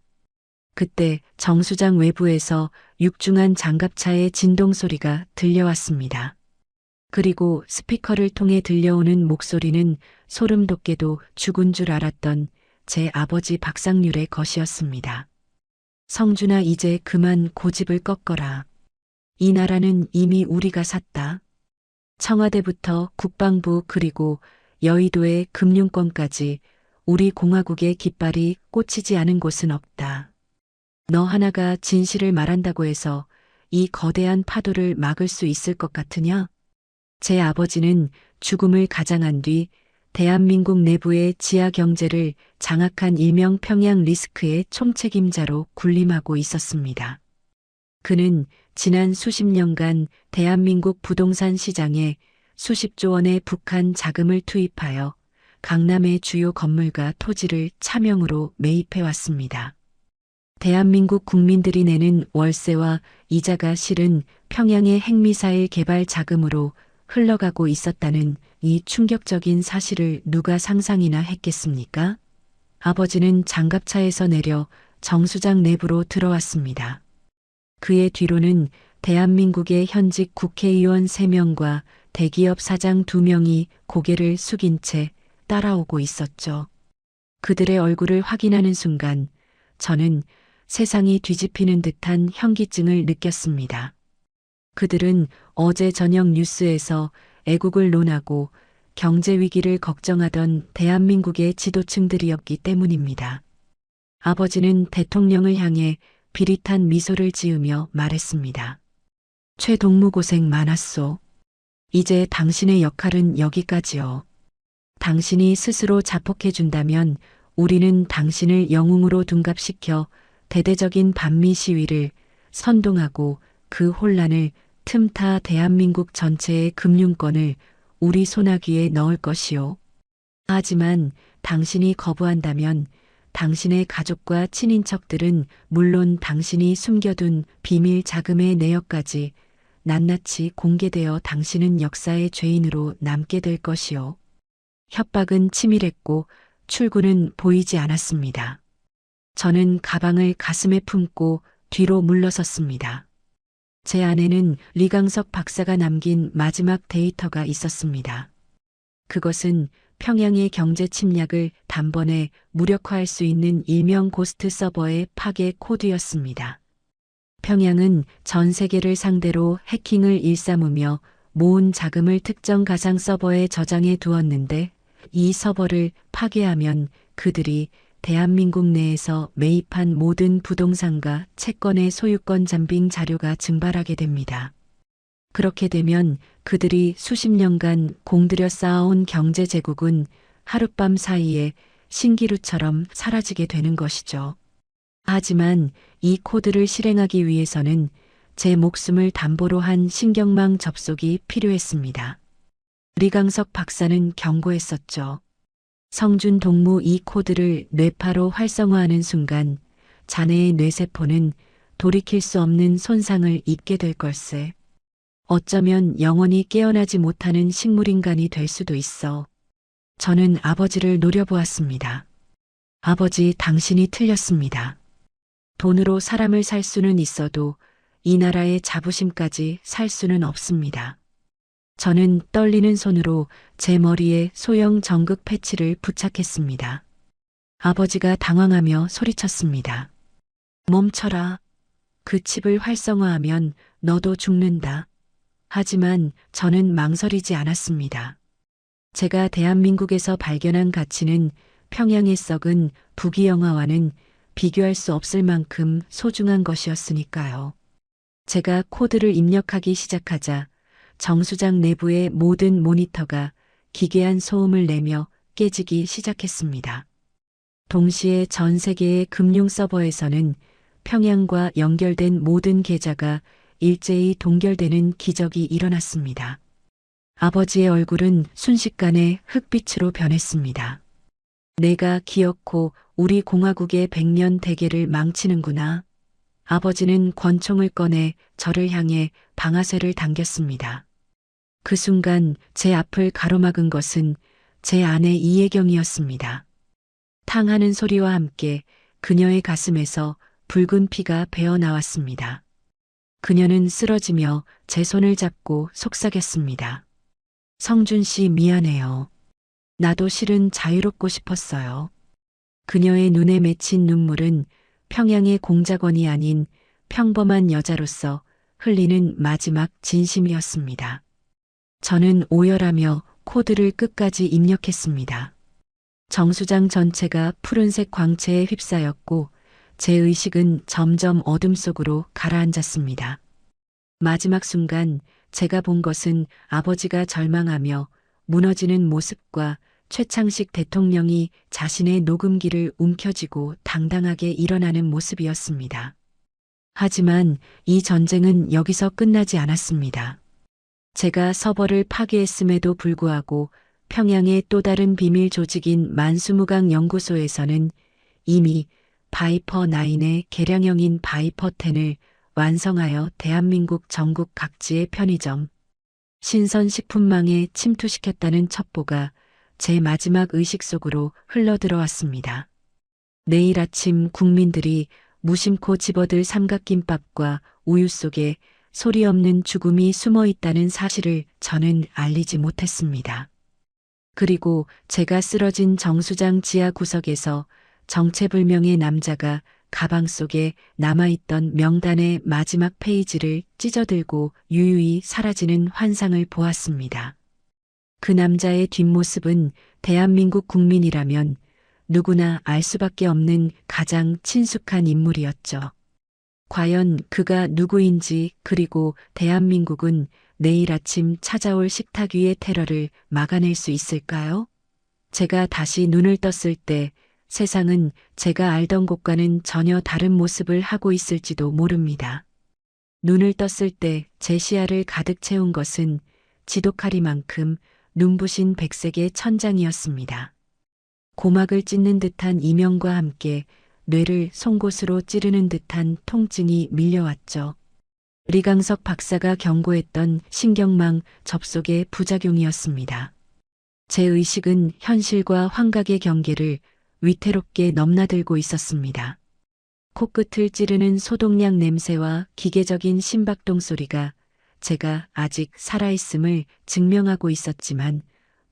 그때 정수장 외부에서 육중한 장갑차의 진동 소리가 들려왔습니다. 그리고 스피커를 통해 들려오는 목소리는 소름 돋게도 죽은 줄 알았던 제 아버지 박상률의 것이었습니다. 성준아, 이제 그만 고집을 꺾어라. 이 나라는 이미 우리가 샀다. 청와대부터 국방부 그리고 여의도의 금융권까지 우리 공화국의 깃발이 꽂히지 않은 곳은 없다. 너 하나가 진실을 말한다고 해서 이 거대한 파도를 막을 수 있을 것 같으냐? 제 아버지는 죽음을 가장한 뒤 대한민국 내부의 지하 경제를 장악한 일명 평양 리스크의 총책임자로 군림하고 있었습니다. 그는 지난 수십 년간 대한민국 부동산 시장에 수십조 원의 북한 자금을 투입하여 강남의 주요 건물과 토지를 차명으로 매입해왔습니다. 대한민국 국민들이 내는 월세와 이자가 실은 평양의 핵미사일 개발 자금으로 흘러가고 있었다는 이 충격적인 사실을 누가 상상이나 했겠습니까? 아버지는 장갑차에서 내려 정수장 내부로 들어왔습니다. 그의 뒤로는 대한민국의 현직 국회의원 3명과 대기업 사장 2명이 고개를 숙인 채 따라오고 있었죠. 그들의 얼굴을 확인하는 순간 저는 세상이 뒤집히는 듯한 현기증을 느꼈습니다. 그들은 어제 저녁 뉴스에서 애국을 논하고 경제 위기를 걱정하던 대한민국의 지도층들이었기 때문입니다. 아버지는 대통령을 향해 비릿한 미소를 지으며 말했습니다. 최동무 고생 많았소. 이제 당신의 역할은 여기까지요. 당신이 스스로 자폭해준다면 우리는 당신을 영웅으로 둔갑시켜 대대적인 반미 시위를 선동하고 그 혼란을 틈타 대한민국 전체의 금융권을 우리 손아귀에 넣을 것이요. 하지만 당신이 거부한다면 당신의 가족과 친인척들은 물론 당신이 숨겨둔 비밀 자금의 내역까지 낱낱이 공개되어 당신은 역사의 죄인으로 남게 될 것이요. 협박은 치밀했고 출구는 보이지 않았습니다. 저는 가방을 가슴에 품고 뒤로 물러섰습니다. 제 안에는 리강석 박사가 남긴 마지막 데이터가 있었습니다. 그것은 평양의 경제 침략을 단번에 무력화할 수 있는 일명 고스트 서버의 파괴 코드였습니다. 평양은 전 세계를 상대로 해킹을 일삼으며 모은 자금을 특정 가상 서버에 저장해 두었는데 이 서버를 파괴하면 그들이 대한민국 내에서 매입한 모든 부동산과 채권의 소유권 잠빙 자료가 증발하게 됩니다. 그렇게 되면 그들이 수십 년간 공들여 쌓아온 경제 제국은 하룻밤 사이에 신기루처럼 사라지게 되는 것이죠. 하지만 이 코드를 실행하기 위해서는 제 목숨을 담보로 한 신경망 접속이 필요했습니다. 리강석 박사는 경고했었죠. 성준 동무 이 코드를 뇌파로 활성화하는 순간 자네의 뇌세포는 돌이킬 수 없는 손상을 입게 될 걸세. 어쩌면 영원히 깨어나지 못하는 식물인간이 될 수도 있어. 저는 아버지를 노려보았습니다. 아버지, 당신이 틀렸습니다. 돈으로 사람을 살 수는 있어도 이 나라의 자부심까지 살 수는 없습니다. 저는 떨리는 손으로 제 머리에 소형 전극 패치를 부착했습니다. 아버지가 당황하며 소리쳤습니다. 멈춰라. 그 칩을 활성화하면 너도 죽는다. 하지만 저는 망설이지 않았습니다. 제가 대한민국에서 발견한 가치는 평양에 썩은 부귀영화와는 비교할 수 없을 만큼 소중한 것이었으니까요. 제가 코드를 입력하기 시작하자 정수장 내부의 모든 모니터가 기괴한 소음을 내며 깨지기 시작했습니다. 동시에 전 세계의 금융 서버에서는 평양과 연결된 모든 계좌가 일제히 동결되는 기적이 일어났습니다. 아버지의 얼굴은 순식간에 흑빛으로 변했습니다. 내가 기어코 우리 공화국의 100년 대계를 망치는구나. 아버지는 권총을 꺼내 저를 향해 방아쇠를 당겼습니다. 그 순간 제 앞을 가로막은 것은 제 아내 이혜경이었습니다. 탕하는 소리와 함께 그녀의 가슴에서 붉은 피가 배어 나왔습니다. 그녀는 쓰러지며 제 손을 잡고 속삭였습니다. 성준 씨 미안해요. 나도 실은 자유롭고 싶었어요. 그녀의 눈에 맺힌 눈물은 평양의 공작원이 아닌 평범한 여자로서 흘리는 마지막 진심이었습니다. 저는 오열하며 코드를 끝까지 입력했습니다. 정수장 전체가 푸른색 광채에 휩싸였고 제 의식은 점점 어둠 속으로 가라앉았습니다. 마지막 순간 제가 본 것은 아버지가 절망하며 무너지는 모습과 최창식 대통령이 자신의 녹음기를 움켜쥐고 당당하게 일어나는 모습이었습니다. 하지만 이 전쟁은 여기서 끝나지 않았습니다. 제가 서버를 파괴했음에도 불구하고 평양의 또 다른 비밀 조직인 만수무강 연구소에서는 이미 바이퍼 9의 개량형인 바이퍼 10을 완성하여 대한민국 전국 각지의 편의점, 신선식품망에 침투시켰다는 첩보가 제 마지막 의식 속으로 흘러들어왔습니다. 내일 아침 국민들이 무심코 집어들 삼각김밥과 우유 속에 소리 없는 죽음이 숨어 있다는 사실을 저는 알리지 못했습니다. 그리고 제가 쓰러진 정수장 지하 구석에서 정체불명의 남자가 가방 속에 남아있던 명단의 마지막 페이지를 찢어들고 유유히 사라지는 환상을 보았습니다. 그 남자의 뒷모습은 대한민국 국민이라면 누구나 알 수밖에 없는 가장 친숙한 인물이었죠. 과연 그가 누구인지 그리고 대한민국은 내일 아침 찾아올 식탁 위의 테러를 막아낼 수 있을까요? 제가 다시 눈을 떴을 때 세상은 제가 알던 곳과는 전혀 다른 모습을 하고 있을지도 모릅니다. 눈을 떴을 때 제 시야를 가득 채운 것은 지독하리만큼 눈부신 백색의 천장이었습니다. 고막을 찢는 듯한 이명과 함께 뇌를 송곳으로 찌르는 듯한 통증이 밀려왔죠. 리강석 박사가 경고했던 신경망 접속의 부작용이었습니다. 제 의식은 현실과 환각의 경계를 위태롭게 넘나들고 있었습니다. 코끝을 찌르는 소독약 냄새와 기계적인 심박동 소리가 제가 아직 살아있음을 증명하고 있었지만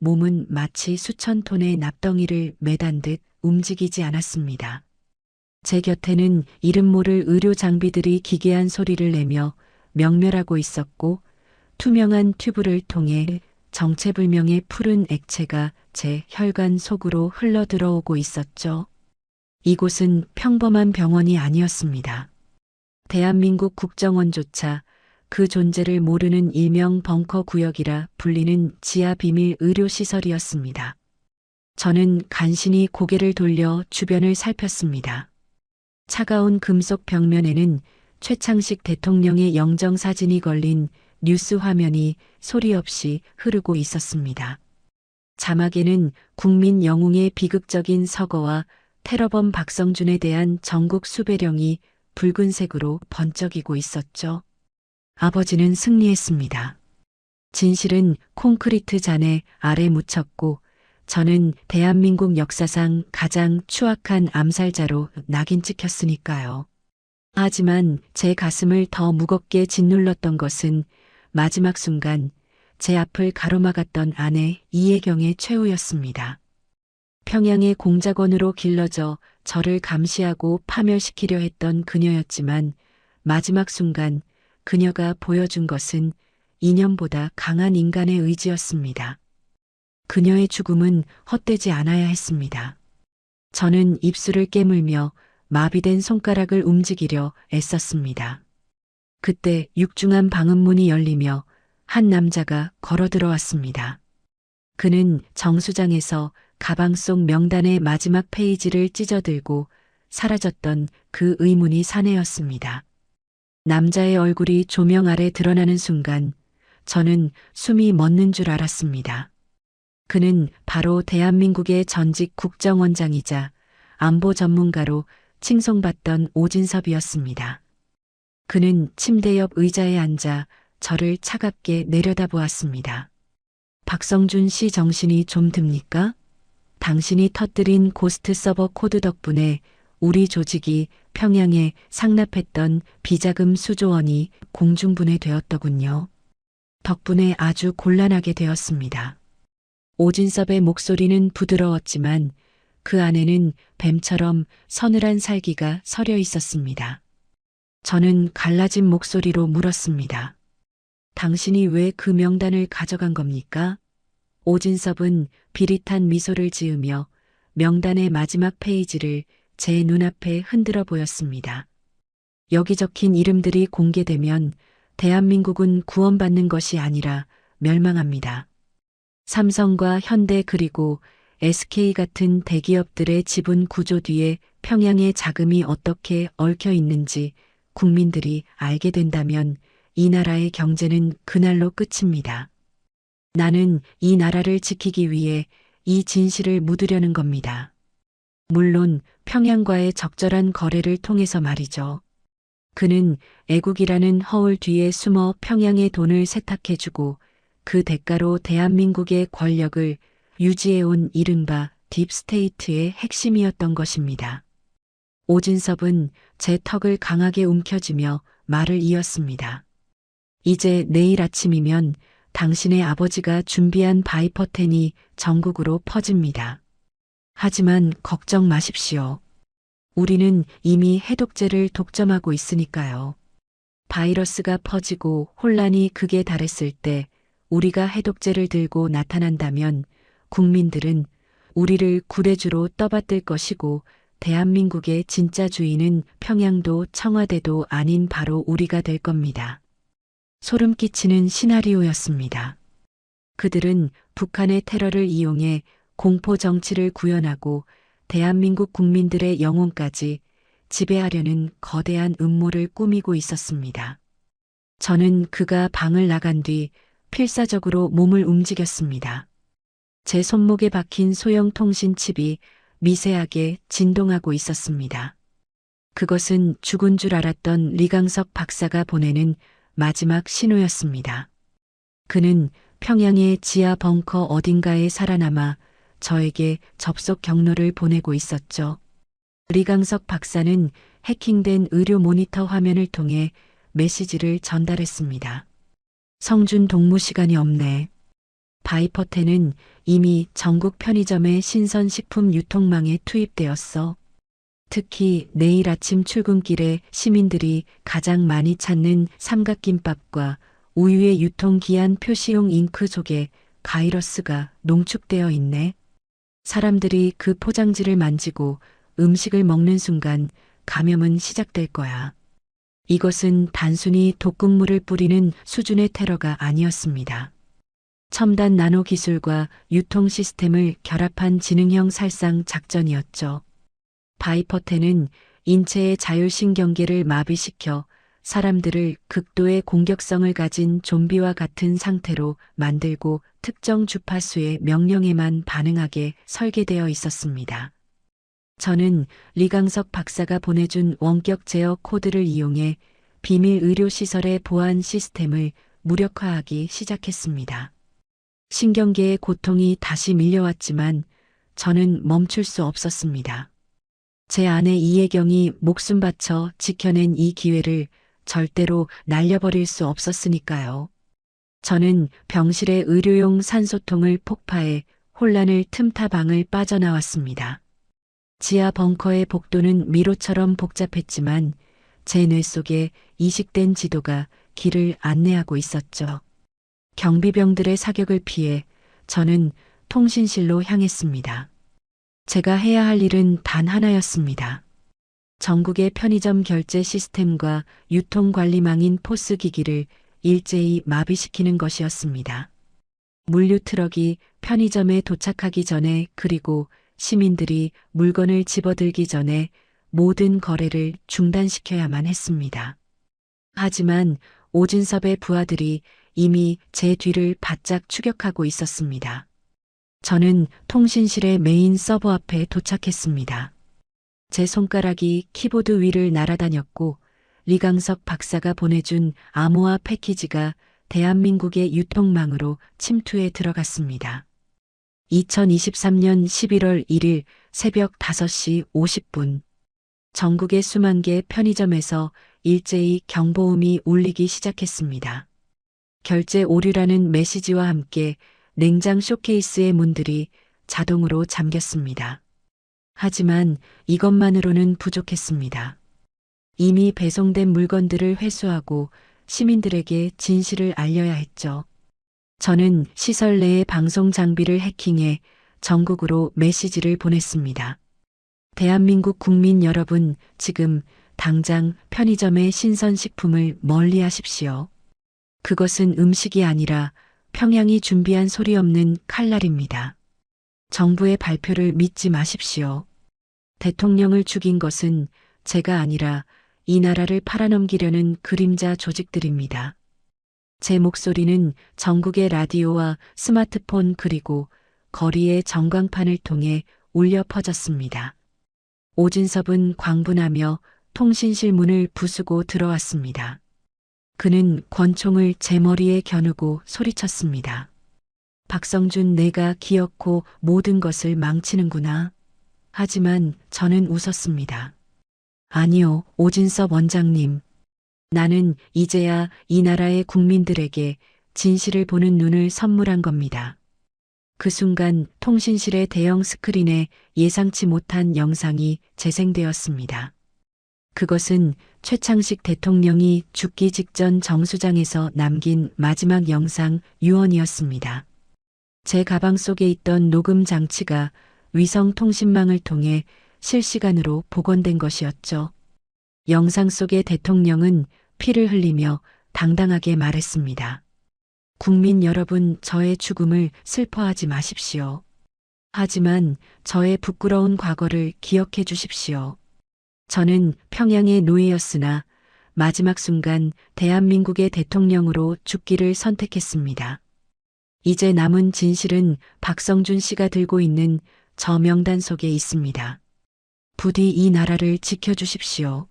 몸은 마치 수천 톤의 납덩이를 매단 듯 움직이지 않았습니다. 제 곁에는 이름 모를 의료 장비들이 기괴한 소리를 내며 명멸하고 있었고 투명한 튜브를 통해 정체불명의 푸른 액체가 제 혈관 속으로 흘러들어오고 있었죠. 이곳은 평범한 병원이 아니었습니다. 대한민국 국정원조차 그 존재를 모르는 일명 벙커 구역이라 불리는 지하 비밀 의료시설이었습니다. 저는 간신히 고개를 돌려 주변을 살폈습니다. 차가운 금속 벽면에는 최창식 대통령의 영정사진이 걸린 뉴스 화면이 소리 없이 흐르고 있었습니다. 자막에는 국민 영웅의 비극적인 서거와 테러범 박성준에 대한 전국 수배령이 붉은색으로 번쩍이고 있었죠. 아버지는 승리했습니다. 진실은 콘크리트 잔에 아래 묻혔고 저는 대한민국 역사상 가장 추악한 암살자로 낙인 찍혔으니까요. 하지만 제 가슴을 더 무겁게 짓눌렀던 것은 마지막 순간 제 앞을 가로막았던 아내 이혜경의 최후였습니다. 평양의 공작원으로 길러져 저를 감시하고 파멸시키려 했던 그녀였지만 마지막 순간 그녀가 보여준 것은 이념보다 강한 인간의 의지였습니다. 그녀의 죽음은 헛되지 않아야 했습니다. 저는 입술을 깨물며 마비된 손가락을 움직이려 애썼습니다. 그때 육중한 방음문이 열리며 한 남자가 걸어 들어왔습니다. 그는 정수장에서 가방 속 명단의 마지막 페이지를 찢어들고 사라졌던 그 의문이 사내였습니다. 남자의 얼굴이 조명 아래 드러나는 순간 저는 숨이 멎는 줄 알았습니다. 그는 바로 대한민국의 전직 국정원장이자 안보 전문가로 칭송받던 오진섭이었습니다. 그는 침대 옆 의자에 앉아 저를 차갑게 내려다보았습니다. 박성준 씨 정신이 좀 듭니까? 당신이 터뜨린 고스트 서버 코드 덕분에 우리 조직이 평양에 상납했던 비자금 수조 원이 공중분해되었더군요. 덕분에 아주 곤란하게 되었습니다. 오진섭의 목소리는 부드러웠지만 그 안에는 뱀처럼 서늘한 살기가 서려 있었습니다. 저는 갈라진 목소리로 물었습니다. 당신이 왜 그 명단을 가져간 겁니까? 오진섭은 비릿한 미소를 지으며 명단의 마지막 페이지를 제 눈앞에 흔들어 보였습니다. 여기 적힌 이름들이 공개되면 대한민국은 구원받는 것이 아니라 멸망합니다. 삼성과 현대 그리고 SK 같은 대기업들의 지분 구조 뒤에 평양의 자금이 어떻게 얽혀 있는지 국민들이 알게 된다면 이 나라의 경제는 그날로 끝입니다. 나는 이 나라를 지키기 위해 이 진실을 묻으려는 겁니다. 물론 평양과의 적절한 거래를 통해서 말이죠. 그는 애국이라는 허울 뒤에 숨어 평양의 돈을 세탁해주고 그 대가로 대한민국의 권력을 유지해온 이른바 딥스테이트의 핵심이었던 것입니다. 오진섭은 제 턱을 강하게 움켜쥐며 말을 이었습니다. 이제 내일 아침이면 당신의 아버지가 준비한 바이퍼10이 전국으로 퍼집니다. 하지만 걱정 마십시오. 우리는 이미 해독제를 독점하고 있으니까요. 바이러스가 퍼지고 혼란이 극에 달했을 때 우리가 해독제를 들고 나타난다면 국민들은 우리를 구레주로 떠받들 것이고 대한민국의 진짜 주인은 평양도 청와대도 아닌 바로 우리가 될 겁니다. 소름 끼치는 시나리오였습니다. 그들은 북한의 테러를 이용해 공포 정치를 구현하고 대한민국 국민들의 영혼까지 지배하려는 거대한 음모를 꾸미고 있었습니다. 저는 그가 방을 나간 뒤 필사적으로 몸을 움직였습니다. 제 손목에 박힌 소형 통신 칩이 미세하게 진동하고 있었습니다. 그것은 죽은 줄 알았던 리강석 박사가 보내는 마지막 신호였습니다. 그는 평양의 지하 벙커 어딘가에 살아남아 저에게 접속 경로를 보내고 있었죠. 리강석 박사는 해킹된 의료 모니터 화면을 통해 메시지를 전달했습니다. 성준 동무 시간이 없네. 바이퍼10은 이미 전국 편의점의 신선식품 유통망에 투입되었어. 특히 내일 아침 출근길에 시민들이 가장 많이 찾는 삼각김밥과 우유의 유통기한 표시용 잉크 속에 바이러스가 농축되어 있네. 사람들이 그 포장지를 만지고 음식을 먹는 순간 감염은 시작될 거야. 이것은 단순히 독극물을 뿌리는 수준의 테러가 아니었습니다. 첨단 나노 기술과 유통 시스템을 결합한 지능형 살상 작전이었죠. 바이퍼10은 인체의 자율신경계를 마비시켜 사람들을 극도의 공격성을 가진 좀비와 같은 상태로 만들고 특정 주파수의 명령에만 반응하게 설계되어 있었습니다. 저는 리강석 박사가 보내준 원격 제어 코드를 이용해 비밀 의료시설의 보안 시스템을 무력화하기 시작했습니다. 신경계의 고통이 다시 밀려왔지만 저는 멈출 수 없었습니다. 제 아내 이혜경이 목숨 바쳐 지켜낸 이 기회를 절대로 날려버릴 수 없었으니까요. 저는 병실의 의료용 산소통을 폭파해 혼란을 틈타 방을 빠져나왔습니다. 지하 벙커의 복도는 미로처럼 복잡했지만 제 뇌 속에 이식된 지도가 길을 안내하고 있었죠. 경비병들의 사격을 피해 저는 통신실로 향했습니다. 제가 해야 할 일은 단 하나였습니다. 전국의 편의점 결제 시스템과 유통관리망인 포스 기기를 일제히 마비시키는 것이었습니다. 물류 트럭이 편의점에 도착하기 전에, 그리고 시민들이 물건을 집어들기 전에 모든 거래를 중단시켜야만 했습니다. 하지만 오진섭의 부하들이 이미 제 뒤를 바짝 추격하고 있었습니다. 저는 통신실의 메인 서버 앞에 도착했습니다. 제 손가락이 키보드 위를 날아다녔고 리강석 박사가 보내준 암호화 패키지가 대한민국의 유통망으로 침투해 들어갔습니다. 2023년 11월 1일 새벽 5시 50분. 전국의 수만 개 편의점에서 일제히 경보음이 울리기 시작했습니다. 결제 오류라는 메시지와 함께 냉장 쇼케이스의 문들이 자동으로 잠겼습니다. 하지만 이것만으로는 부족했습니다. 이미 배송된 물건들을 회수하고 시민들에게 진실을 알려야 했죠. 저는 시설 내의 방송 장비를 해킹해 전국으로 메시지를 보냈습니다. 대한민국 국민 여러분, 지금 당장 편의점의 신선식품을 멀리 하십시오. 그것은 음식이 아니라 평양이 준비한 소리 없는 칼날입니다. 정부의 발표를 믿지 마십시오. 대통령을 죽인 것은 제가 아니라 이 나라를 팔아넘기려는 그림자 조직들입니다. 제 목소리는 전국의 라디오와 스마트폰 그리고 거리의 전광판을 통해 울려 퍼졌습니다. 오진섭은 광분하며 통신실 문을 부수고 들어왔습니다. 그는 권총을 제 머리에 겨누고 소리쳤습니다. 박성준, 내가 기어코 모든 것을 망치는구나. 하지만 저는 웃었습니다. 아니요, 오진섭 원장님. 나는 이제야 이 나라의 국민들에게 진실을 보는 눈을 선물한 겁니다. 그 순간 통신실의 대형 스크린에 예상치 못한 영상이 재생되었습니다. 그것은 최창식 대통령이 죽기 직전 정수장에서 남긴 마지막 영상 유언이었습니다. 제 가방 속에 있던 녹음 장치가 위성 통신망을 통해 실시간으로 복원된 것이었죠. 영상 속의 대통령은 피를 흘리며 당당하게 말했습니다. 국민 여러분, 저의 죽음을 슬퍼하지 마십시오. 하지만 저의 부끄러운 과거를 기억해 주십시오. 저는 평양의 노예였으나 마지막 순간 대한민국의 대통령으로 죽기를 선택했습니다. 이제 남은 진실은 박성준 씨가 들고 있는 저 명단 속에 있습니다. 부디 이 나라를 지켜주십시오.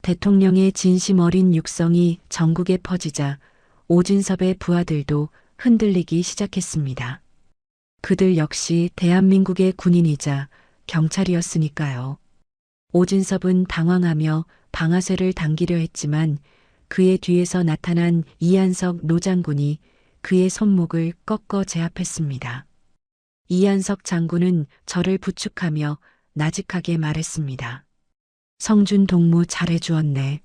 대통령의 진심 어린 육성이 전국에 퍼지자 오진섭의 부하들도 흔들리기 시작했습니다. 그들 역시 대한민국의 군인이자 경찰이었으니까요. 오진섭은 당황하며 방아쇠를 당기려 했지만 그의 뒤에서 나타난 이한석 노장군이 그의 손목을 꺾어 제압했습니다. 이한석 장군은 저를 부축하며 나직하게 말했습니다. 성준 동무 잘해주었네.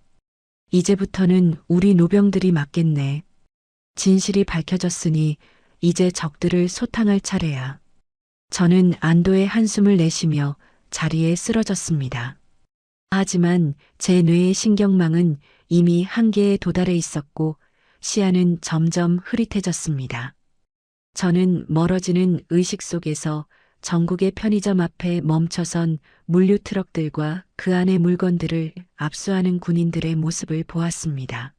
이제부터는 우리 노병들이 맡겠네. 진실이 밝혀졌으니 이제 적들을 소탕할 차례야. 저는 안도의 한숨을 내쉬며 자리에 쓰러졌습니다. 하지만 제 뇌의 신경망은 이미 한계에 도달해 있었고 시야는 점점 흐릿해졌습니다. 저는 멀어지는 의식 속에서 전국의 편의점 앞에 멈춰선 물류 트럭들과 그 안의 물건들을 압수하는 군인들의 모습을 보았습니다.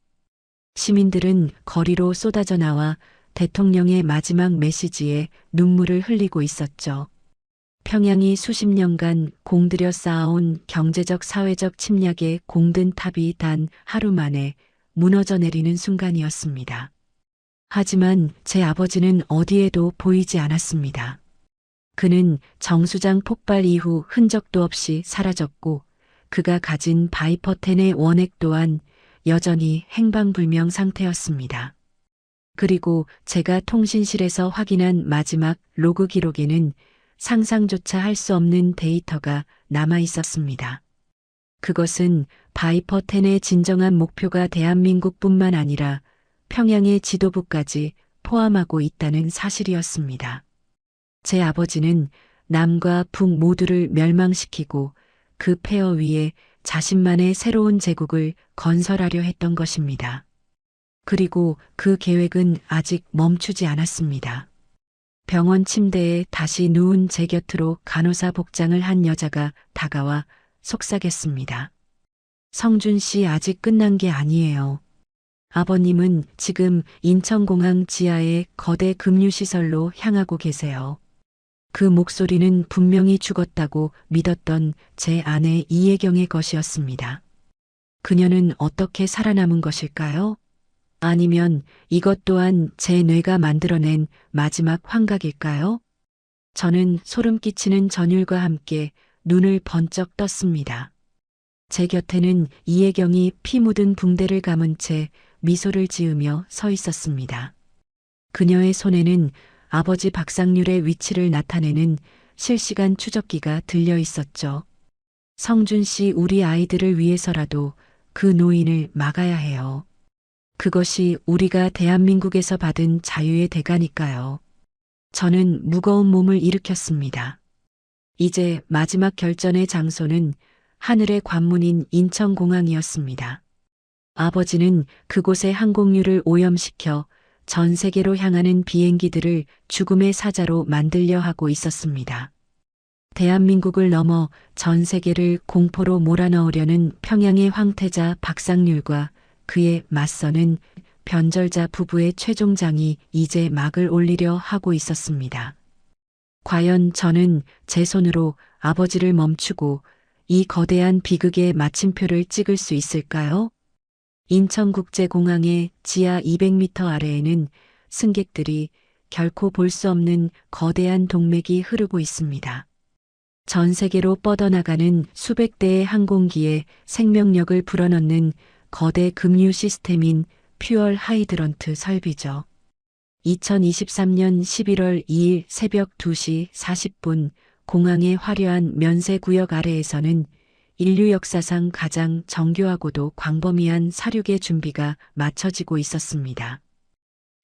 시민들은 거리로 쏟아져 나와 대통령의 마지막 메시지에 눈물을 흘리고 있었죠. 평양이 수십 년간 공들여 쌓아온 경제적 사회적 침략의 공든 탑이 단 하루 만에 무너져 내리는 순간이었습니다. 하지만 제 아버지는 어디에도 보이지 않았습니다. 그는 정수장 폭발 이후 흔적도 없이 사라졌고 그가 가진 바이퍼 10의 원액 또한 여전히 행방불명 상태였습니다. 그리고 제가 통신실에서 확인한 마지막 로그 기록에는 상상조차 할 수 없는 데이터가 남아 있었습니다. 그것은 바이퍼 10의 진정한 목표가 대한민국뿐만 아니라 평양의 지도부까지 포함하고 있다는 사실이었습니다. 제 아버지는 남과 북 모두를 멸망시키고 그 폐허 위에 자신만의 새로운 제국을 건설하려 했던 것입니다. 그리고 그 계획은 아직 멈추지 않았습니다. 병원 침대에 다시 누운 제 곁으로 간호사 복장을 한 여자가 다가와 속삭였습니다. 성준 씨 아직 끝난 게 아니에요. 아버님은 지금 인천공항 지하의 거대 급류시설로 향하고 계세요. 그 목소리는 분명히 죽었다고 믿었던 제 아내 이혜경의 것이었습니다. 그녀는 어떻게 살아남은 것일까요? 아니면 이것 또한 제 뇌가 만들어낸 마지막 환각일까요? 저는 소름 끼치는 전율과 함께 눈을 번쩍 떴습니다. 제 곁에는 이혜경이 피 묻은 붕대를 감은 채 미소를 지으며 서 있었습니다. 그녀의 손에는 아버지 박상률의 위치를 나타내는 실시간 추적기가 들려 있었죠. 성준 씨, 우리 아이들을 위해서라도 그 노인을 막아야 해요. 그것이 우리가 대한민국에서 받은 자유의 대가니까요. 저는 무거운 몸을 일으켰습니다. 이제 마지막 결전의 장소는 하늘의 관문인 인천공항이었습니다. 아버지는 그곳의 항공유를 오염시켜 전 세계로 향하는 비행기들을 죽음의 사자로 만들려 하고 있었습니다. 대한민국을 넘어 전 세계를 공포로 몰아넣으려는 평양의 황태자 박상률과 그에 맞서는 변절자 부부의 최종장이 이제 막을 올리려 하고 있었습니다. 과연 저는 제 손으로 아버지를 멈추고 이 거대한 비극의 마침표를 찍을 수 있을까요? 인천국제공항의 지하 200m 아래에는 승객들이 결코 볼 수 없는 거대한 동맥이 흐르고 있습니다. 전 세계로 뻗어나가는 수백 대의 항공기에 생명력을 불어넣는 거대 급류 시스템인 퓨얼 하이드런트 설비죠. 2023년 11월 2일 새벽 2시 40분 공항의 화려한 면세구역 아래에서는 인류 역사상 가장 정교하고도 광범위한 사륙의 준비가 마쳐지고 있었습니다.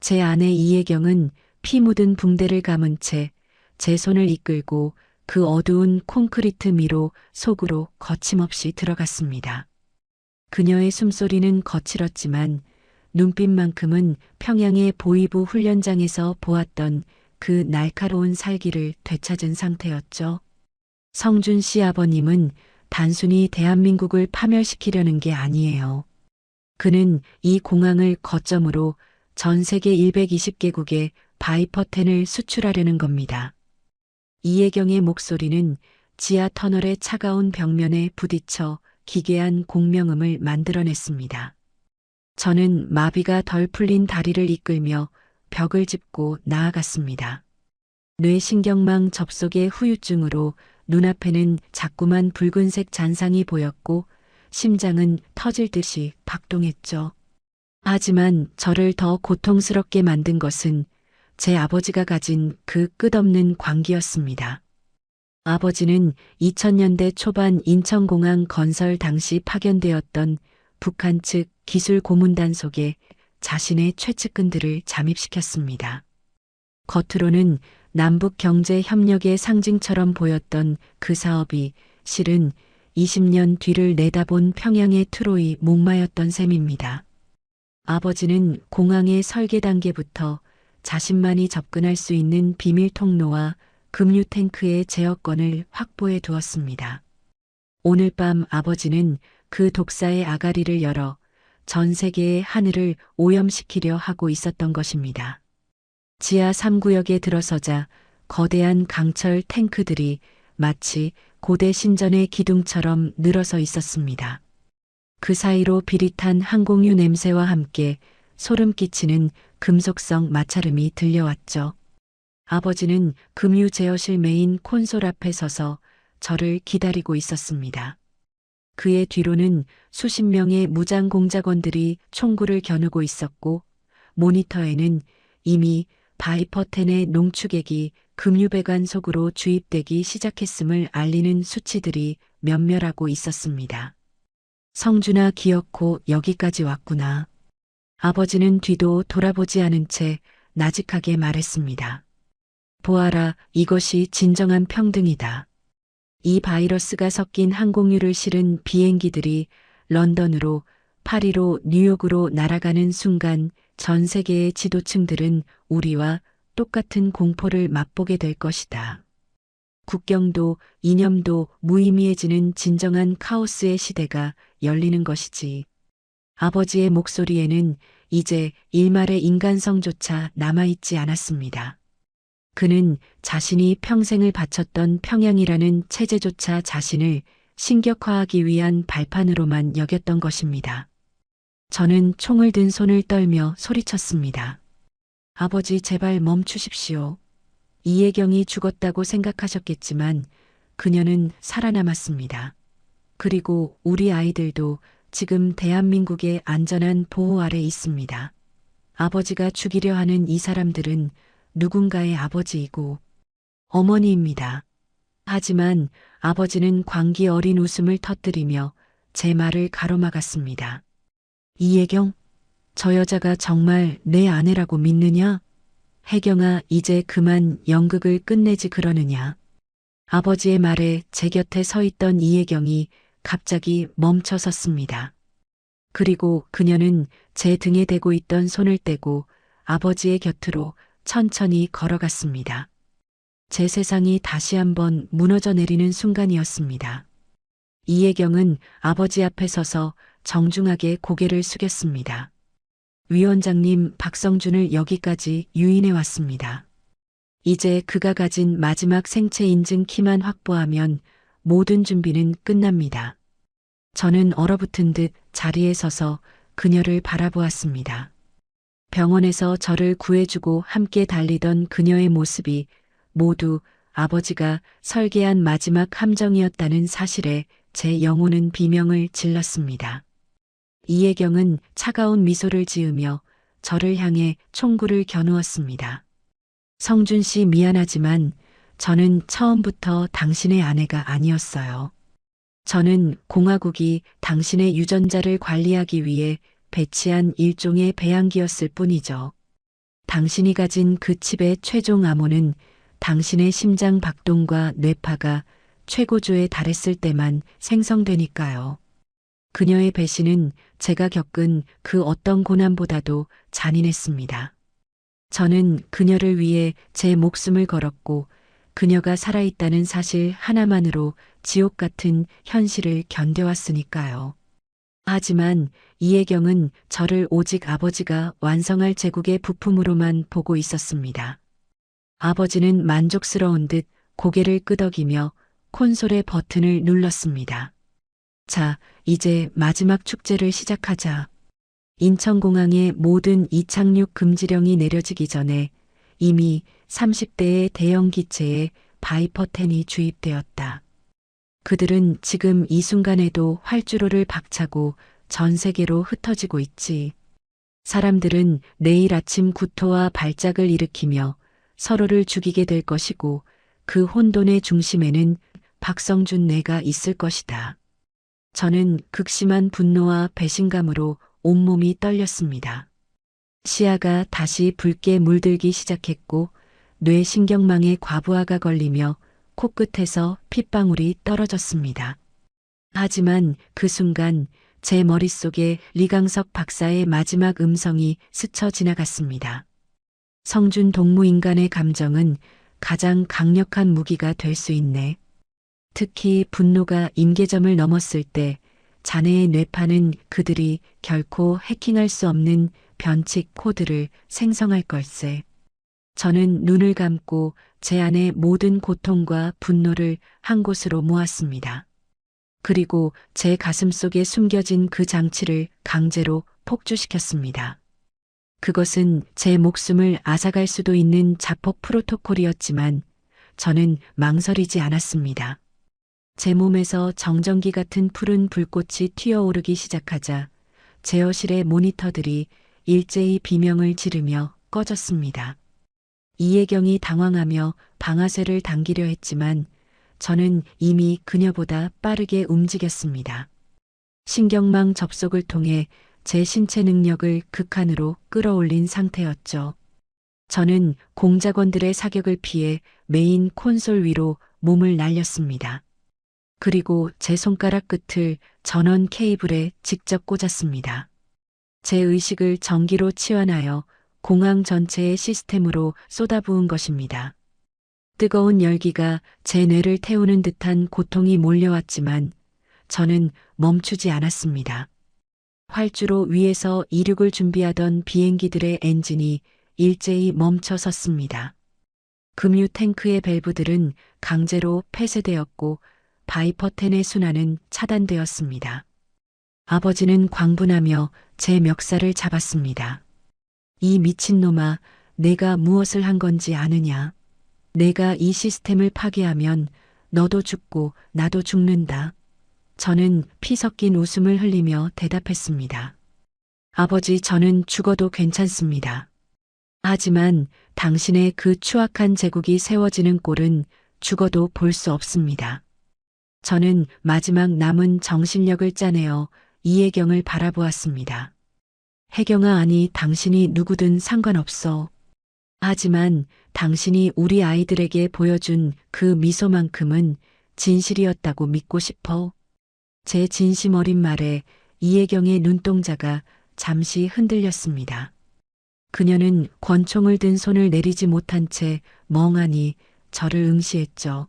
제 아내 이혜경은 피 묻은 붕대를 감은 채 제 손을 이끌고 그 어두운 콘크리트 미로 속으로 거침없이 들어갔습니다. 그녀의 숨소리는 거칠었지만 눈빛만큼은 평양의 보이부 훈련장에서 보았던 그 날카로운 살기를 되찾은 상태였죠. 성준 씨 아버님은 단순히 대한민국을 파멸시키려는 게 아니에요. 그는 이 공항을 거점으로 전 세계 120개국에 바이퍼 10을 수출하려는 겁니다. 이혜경의 목소리는 지하 터널의 차가운 벽면에 부딪혀 기괴한 공명음을 만들어냈습니다. 저는 마비가 덜 풀린 다리를 이끌며 벽을 짚고 나아갔습니다. 뇌신경망 접속의 후유증으로 눈앞에는 자꾸만 붉은색 잔상이 보였고 심장은 터질 듯이 박동했죠. 하지만 저를 더 고통스럽게 만든 것은 제 아버지가 가진 그 끝없는 광기였습니다. 아버지는 2000년대 초반 인천공항 건설 당시 파견되었던 북한 측 기술 고문단 속에 자신의 최측근들을 잠입시켰습니다. 겉으로는 남북 경제 협력의 상징처럼 보였던 그 사업이 실은 20년 뒤를 내다본 평양의 트로이 목마였던 셈입니다. 아버지는 공항의 설계 단계부터 자신만이 접근할 수 있는 비밀 통로와 급류 탱크의 제어권을 확보해 두었습니다. 오늘 밤 아버지는 그 독사의 아가리를 열어 전 세계의 하늘을 오염시키려 하고 있었던 것입니다. 지하 3구역에 들어서자 거대한 강철 탱크들이 마치 고대 신전의 기둥처럼 늘어서 있었습니다. 그 사이로 비릿한 항공유 냄새와 함께 소름 끼치는 금속성 마찰음이 들려왔죠. 아버지는 금유 제어실 메인 콘솔 앞에 서서 저를 기다리고 있었습니다. 그의 뒤로는 수십 명의 무장 공작원들이 총구를 겨누고 있었고 모니터에는 이미 바이퍼 10의 농축액이 금유배관 속으로 주입되기 시작했음을 알리는 수치들이 면멸하고 있었습니다. 성준아, 기어코 여기까지 왔구나. 아버지는 뒤도 돌아보지 않은 채 나직하게 말했습니다. 보아라, 이것이 진정한 평등이다. 이 바이러스가 섞인 항공유를 실은 비행기들이 런던으로, 파리로, 뉴욕으로 날아가는 순간 전 세계의 지도층들은 우리와 똑같은 공포를 맛보게 될 것이다. 국경도 이념도 무의미해지는 진정한 카오스의 시대가 열리는 것이지. 아버지의 목소리에는 이제 일말의 인간성조차 남아있지 않았습니다. 그는 자신이 평생을 바쳤던 평양이라는 체제조차 자신을 신격화하기 위한 발판으로만 여겼던 것입니다. 저는 총을 든 손을 떨며 소리쳤습니다. 아버지, 제발 멈추십시오. 이혜경이 죽었다고 생각하셨겠지만 그녀는 살아남았습니다. 그리고 우리 아이들도 지금 대한민국의 안전한 보호 아래 있습니다. 아버지가 죽이려 하는 이 사람들은 누군가의 아버지이고 어머니입니다. 하지만 아버지는 광기 어린 웃음을 터뜨리며 제 말을 가로막았습니다. 이혜경, 저 여자가 정말 내 아내라고 믿느냐? 혜경아, 이제 그만 연극을 끝내지 그러느냐? 아버지의 말에 제 곁에 서 있던 이혜경이 갑자기 멈춰 섰습니다. 그리고 그녀는 제 등에 대고 있던 손을 떼고 아버지의 곁으로 천천히 걸어갔습니다. 제 세상이 다시 한번 무너져 내리는 순간이었습니다. 이혜경은 아버지 앞에 서서 정중하게 고개를 숙였습니다. 위원장님, 박성준을 여기까지 유인해 왔습니다. 이제 그가 가진 마지막 생체 인증 키만 확보하면 모든 준비는 끝납니다. 저는 얼어붙은 듯 자리에 서서 그녀를 바라보았습니다. 병원에서 저를 구해주고 함께 달리던 그녀의 모습이 모두 아버지가 설계한 마지막 함정이었다는 사실에 제 영혼은 비명을 질렀습니다. 이혜경은 차가운 미소를 지으며 저를 향해 총구를 겨누었습니다. 성준 씨, 미안하지만 저는 처음부터 당신의 아내가 아니었어요. 저는 공화국이 당신의 유전자를 관리하기 위해 배치한 일종의 배양기였을 뿐이죠. 당신이 가진 그 칩의 최종 암호는 당신의 심장 박동과 뇌파가 최고조에 달했을 때만 생성되니까요. 그녀의 배신은 제가 겪은 그 어떤 고난보다도 잔인했습니다. 저는 그녀를 위해 제 목숨을 걸었고 그녀가 살아있다는 사실 하나만으로 지옥 같은 현실을 견뎌왔으니까요. 하지만 이혜경은 저를 오직 아버지가 완성할 제국의 부품으로만 보고 있었습니다. 아버지는 만족스러운 듯 고개를 끄덕이며 콘솔의 버튼을 눌렀습니다. 자, 이제 마지막 축제를 시작하자. 인천공항의 모든 이착륙 금지령이 내려지기 전에 이미 30대의 대형 기체에 바이퍼 10이 주입되었다. 그들은 지금 이 순간에도 활주로를 박차고 전 세계로 흩어지고 있지. 사람들은 내일 아침 구토와 발작을 일으키며 서로를 죽이게 될 것이고 그 혼돈의 중심에는 박성준 내가 있을 것이다. 저는 극심한 분노와 배신감으로 온몸이 떨렸습니다. 시야가 다시 붉게 물들기 시작했고 뇌신경망에 과부하가 걸리며 코끝에서 핏방울이 떨어졌습니다. 하지만 그 순간 제 머릿속에 리강석 박사의 마지막 음성이 스쳐 지나갔습니다. 성준 동무인간의 감정은 가장 강력한 무기가 될 수 있네. 특히 분노가 임계점을 넘었을 때 자네의 뇌파는 그들이 결코 해킹할 수 없는 변칙 코드를 생성할 걸세. 저는 눈을 감고 제 안의 모든 고통과 분노를 한 곳으로 모았습니다. 그리고 제 가슴 속에 숨겨진 그 장치를 강제로 폭주시켰습니다. 그것은 제 목숨을 앗아갈 수도 있는 자폭 프로토콜이었지만 저는 망설이지 않았습니다. 제 몸에서 정전기 같은 푸른 불꽃이 튀어오르기 시작하자 제어실의 모니터들이 일제히 비명을 지르며 꺼졌습니다. 이혜경이 당황하며 방아쇠를 당기려 했지만 저는 이미 그녀보다 빠르게 움직였습니다. 신경망 접속을 통해 제 신체 능력을 극한으로 끌어올린 상태였죠. 저는 공작원들의 사격을 피해 메인 콘솔 위로 몸을 날렸습니다. 그리고 제 손가락 끝을 전원 케이블에 직접 꽂았습니다. 제 의식을 전기로 치환하여 공항 전체의 시스템으로 쏟아부은 것입니다. 뜨거운 열기가 제 뇌를 태우는 듯한 고통이 몰려왔지만 저는 멈추지 않았습니다. 활주로 위에서 이륙을 준비하던 비행기들의 엔진이 일제히 멈춰 섰습니다. 금유 탱크의 밸브들은 강제로 폐쇄되었고 바이퍼 10의 순환은 차단되었습니다. 아버지는 광분하며 제 멱살을 잡았습니다. 이 미친놈아, 내가 무엇을 한 건지 아느냐? 내가 이 시스템을 파괴하면 너도 죽고 나도 죽는다. 저는 피 섞인 웃음을 흘리며 대답했습니다. 아버지, 저는 죽어도 괜찮습니다. 하지만 당신의 그 추악한 제국이 세워지는 꼴은 죽어도 볼 수 없습니다. 저는 마지막 남은 정신력을 짜내어 이혜경을 바라보았습니다. 혜경아, 아니, 당신이 누구든 상관없어. 하지만 당신이 우리 아이들에게 보여준 그 미소만큼은 진실이었다고 믿고 싶어. 제 진심 어린 말에 이혜경의 눈동자가 잠시 흔들렸습니다. 그녀는 권총을 든 손을 내리지 못한 채 멍하니 저를 응시했죠.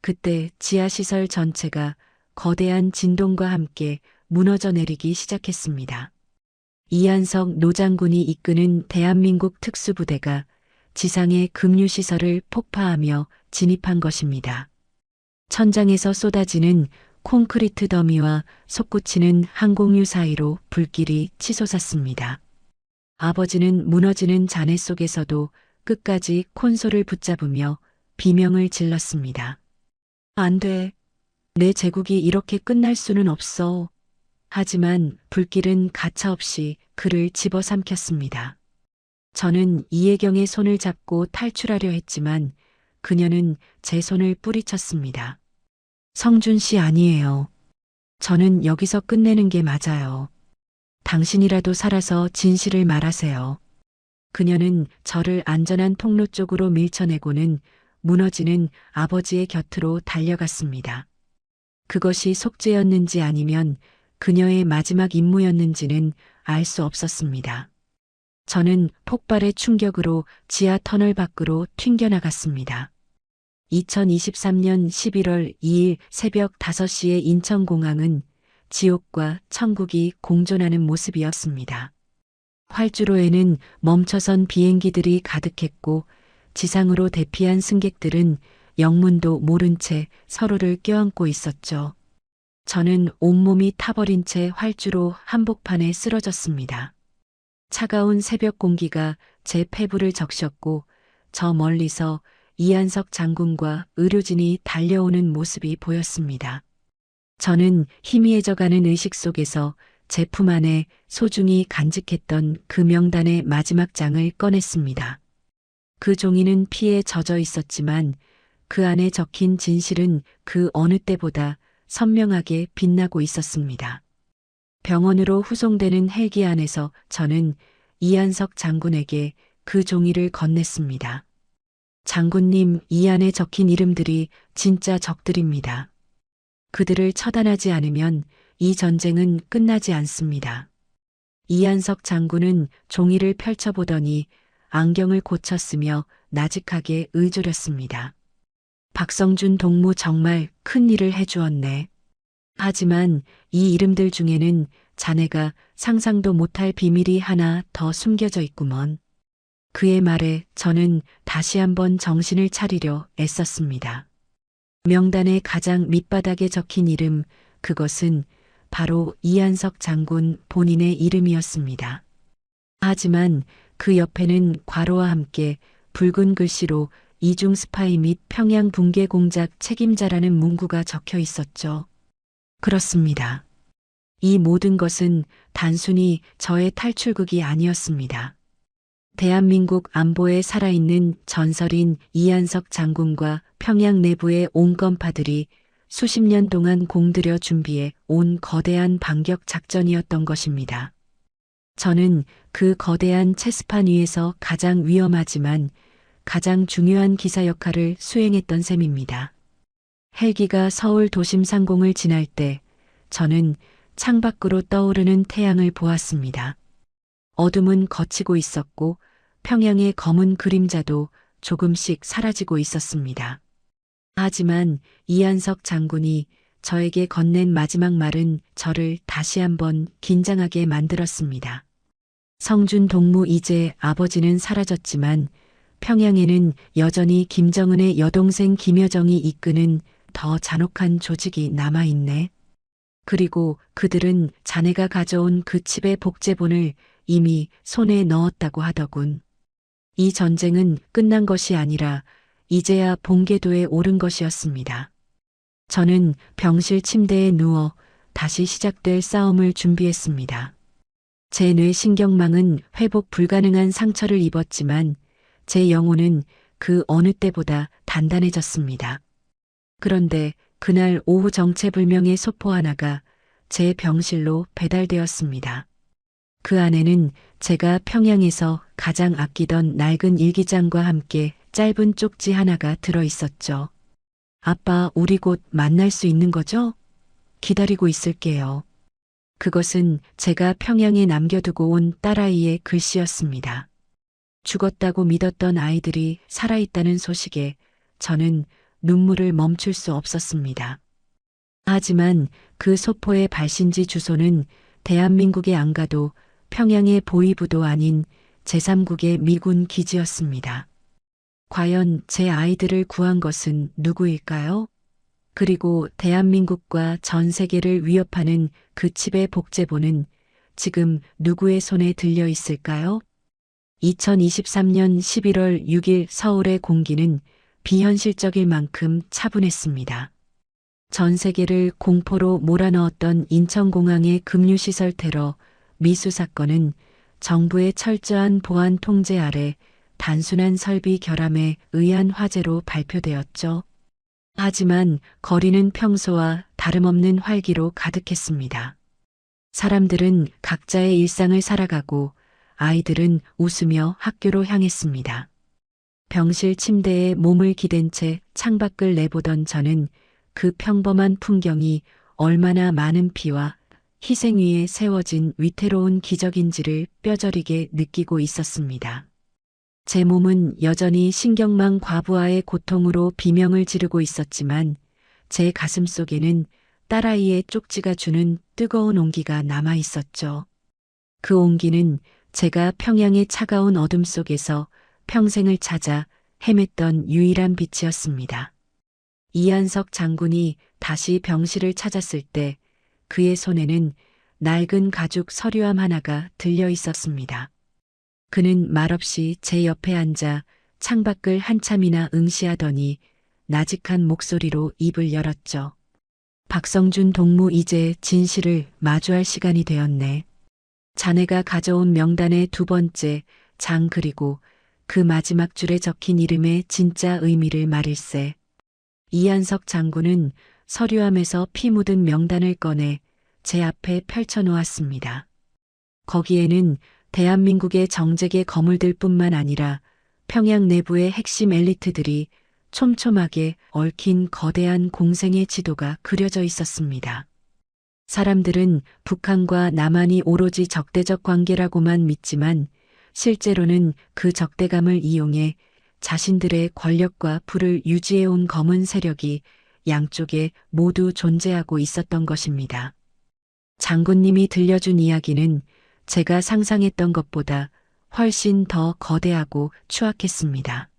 그때 지하시설 전체가 거대한 진동과 함께 무너져 내리기 시작했습니다. 이한석 노장군이 이끄는 대한민국 특수부대가 지상의 급류시설을 폭파하며 진입한 것입니다. 천장에서 쏟아지는 콘크리트 더미와 솟구치는 항공유 사이로 불길이 치솟았습니다. 아버지는 무너지는 잔해 속에서도 끝까지 콘솔을 붙잡으며 비명을 질렀습니다. 안 돼. 내 제국이 이렇게 끝날 수는 없어. 하지만 불길은 가차없이 그를 집어삼켰습니다. 저는 이혜경의 손을 잡고 탈출하려 했지만 그녀는 제 손을 뿌리쳤습니다. 성준 씨, 아니에요. 저는 여기서 끝내는 게 맞아요. 당신이라도 살아서 진실을 말하세요. 그녀는 저를 안전한 통로 쪽으로 밀쳐내고는 무너지는 아버지의 곁으로 달려갔습니다. 그것이 속죄였는지 아니면 그녀의 마지막 임무였는지는 알 수 없었습니다. 저는 폭발의 충격으로 지하 터널 밖으로 튕겨나갔습니다. 2023년 11월 2일 새벽 5시에 인천공항은 지옥과 천국이 공존하는 모습이었습니다. 활주로에는 멈춰선 비행기들이 가득했고 지상으로 대피한 승객들은 영문도 모른 채 서로를 껴안고 있었죠. 저는 온몸이 타버린 채 활주로 한복판에 쓰러졌습니다. 차가운 새벽 공기가 제 폐부를 적셨고 저 멀리서 이한석 장군과 의료진이 달려오는 모습이 보였습니다. 저는 희미해져가는 의식 속에서 제 품 안에 소중히 간직했던 그 명단의 마지막 장을 꺼냈습니다. 그 종이는 피에 젖어 있었지만 그 안에 적힌 진실은 그 어느 때보다 선명하게 빛나고 있었습니다. 병원으로 후송되는 헬기 안에서 저는 이한석 장군에게 그 종이를 건넸습니다. 장군님, 이 안에 적힌 이름들이 진짜 적들입니다. 그들을 처단하지 않으면 이 전쟁은 끝나지 않습니다. 이한석 장군은 종이를 펼쳐보더니 안경을 고쳤으며 나직하게 의조렸습니다. 박성준 동무 정말 큰 일을 해주었네. 하지만 이 이름들 중에는 자네가 상상도 못할 비밀이 하나 더 숨겨져 있구먼. 그의 말에 저는 다시 한번 정신을 차리려 애썼습니다. 명단의 가장 밑바닥에 적힌 이름, 그것은 바로 이한석 장군 본인의 이름이었습니다. 하지만 그 옆에는 괄호와 함께 붉은 글씨로 이중 스파이 및 평양 붕괴 공작 책임자라는 문구가 적혀 있었죠. 그렇습니다. 이 모든 것은 단순히 저의 탈출극이 아니었습니다. 대한민국 안보에 살아있는 전설인 이한석 장군과 평양 내부의 온건파들이 수십 년 동안 공들여 준비해 온 거대한 반격 작전이었던 것입니다. 저는 그 거대한 체스판 위에서 가장 위험하지만 가장 중요한 기사 역할을 수행했던 셈입니다. 헬기가 서울 도심 상공을 지날 때 저는 창밖으로 떠오르는 태양을 보았습니다. 어둠은 걷히고 있었고 평양의 검은 그림자도 조금씩 사라지고 있었습니다. 하지만 이한석 장군이 저에게 건넨 마지막 말은 저를 다시 한번 긴장하게 만들었습니다. 성준 동무 이제 아버지는 사라졌지만 평양에는 여전히 김정은의 여동생 김여정이 이끄는 더 잔혹한 조직이 남아있네. 그리고 그들은 자네가 가져온 그 칩의 복제본을 이미 손에 넣었다고 하더군. 이 전쟁은 끝난 것이 아니라 이제야 본궤도에 오른 것이었습니다. 저는 병실 침대에 누워 다시 시작될 싸움을 준비했습니다. 제 뇌 신경망은 회복 불가능한 상처를 입었지만 제 영혼은 그 어느 때보다 단단해졌습니다. 그런데 그날 오후 정체불명의 소포 하나가 제 병실로 배달되었습니다. 그 안에는 제가 평양에서 가장 아끼던 낡은 일기장과 함께 짧은 쪽지 하나가 들어 있었죠. 아빠, 우리 곧 만날 수 있는 거죠? 기다리고 있을게요. 그것은 제가 평양에 남겨두고 온 딸아이의 글씨였습니다. 죽었다고 믿었던 아이들이 살아있다는 소식에 저는 눈물을 멈출 수 없었습니다. 하지만 그 소포의 발신지 주소는 대한민국에 안 가도 평양의 보위부도 아닌 제3국의 미군 기지였습니다. 과연 제 아이들을 구한 것은 누구일까요? 그리고 대한민국과 전 세계를 위협하는 그 칩의 복제본은 지금 누구의 손에 들려 있을까요? 2023년 11월 6일 서울의 공기는 비현실적일 만큼 차분했습니다. 전 세계를 공포로 몰아넣었던 인천공항의 급류시설 테러 미수 사건은 정부의 철저한 보안 통제 아래 단순한 설비 결함에 의한 화재로 발표되었죠. 하지만 거리는 평소와 다름없는 활기로 가득했습니다. 사람들은 각자의 일상을 살아가고 아이들은 웃으며 학교로 향했습니다. 병실 침대에 몸을 기댄 채 창밖을 내보던 저는 그 평범한 풍경이 얼마나 많은 피와 희생 위에 세워진 위태로운 기적인지를 뼈저리게 느끼고 있었습니다. 제 몸은 여전히 신경망 과부하의 고통으로 비명을 지르고 있었지만 제 가슴 속에는 딸아이의 쪽지가 주는 뜨거운 온기가 남아 있었죠. 그 온기는 제가 평양의 차가운 어둠 속에서 평생을 찾아 헤맸던 유일한 빛이었습니다. 이한석 장군이 다시 병실을 찾았을 때 그의 손에는 낡은 가죽 서류함 하나가 들려 있었습니다. 그는 말없이 제 옆에 앉아 창밖을 한참이나 응시하더니 나직한 목소리로 입을 열었죠. 박성준 동무, 이제 진실을 마주할 시간이 되었네. 자네가 가져온 명단의 두 번째 장 그리고 그 마지막 줄에 적힌 이름의 진짜 의미를 말일세. 이한석 장군은 서류함에서 피 묻은 명단을 꺼내 제 앞에 펼쳐놓았습니다. 거기에는 대한민국의 정적에 거물들 뿐만 아니라 평양 내부의 핵심 엘리트들이 촘촘하게 얽힌 거대한 공생의 지도가 그려져 있었습니다. 사람들은 북한과 남한이 오로지 적대적 관계라고만 믿지만 실제로는 그 적대감을 이용해 자신들의 권력과 부를 유지해온 검은 세력이 양쪽에 모두 존재하고 있었던 것입니다. 장군님이 들려준 이야기는 제가 상상했던 것보다 훨씬 더 거대하고 추악했습니다.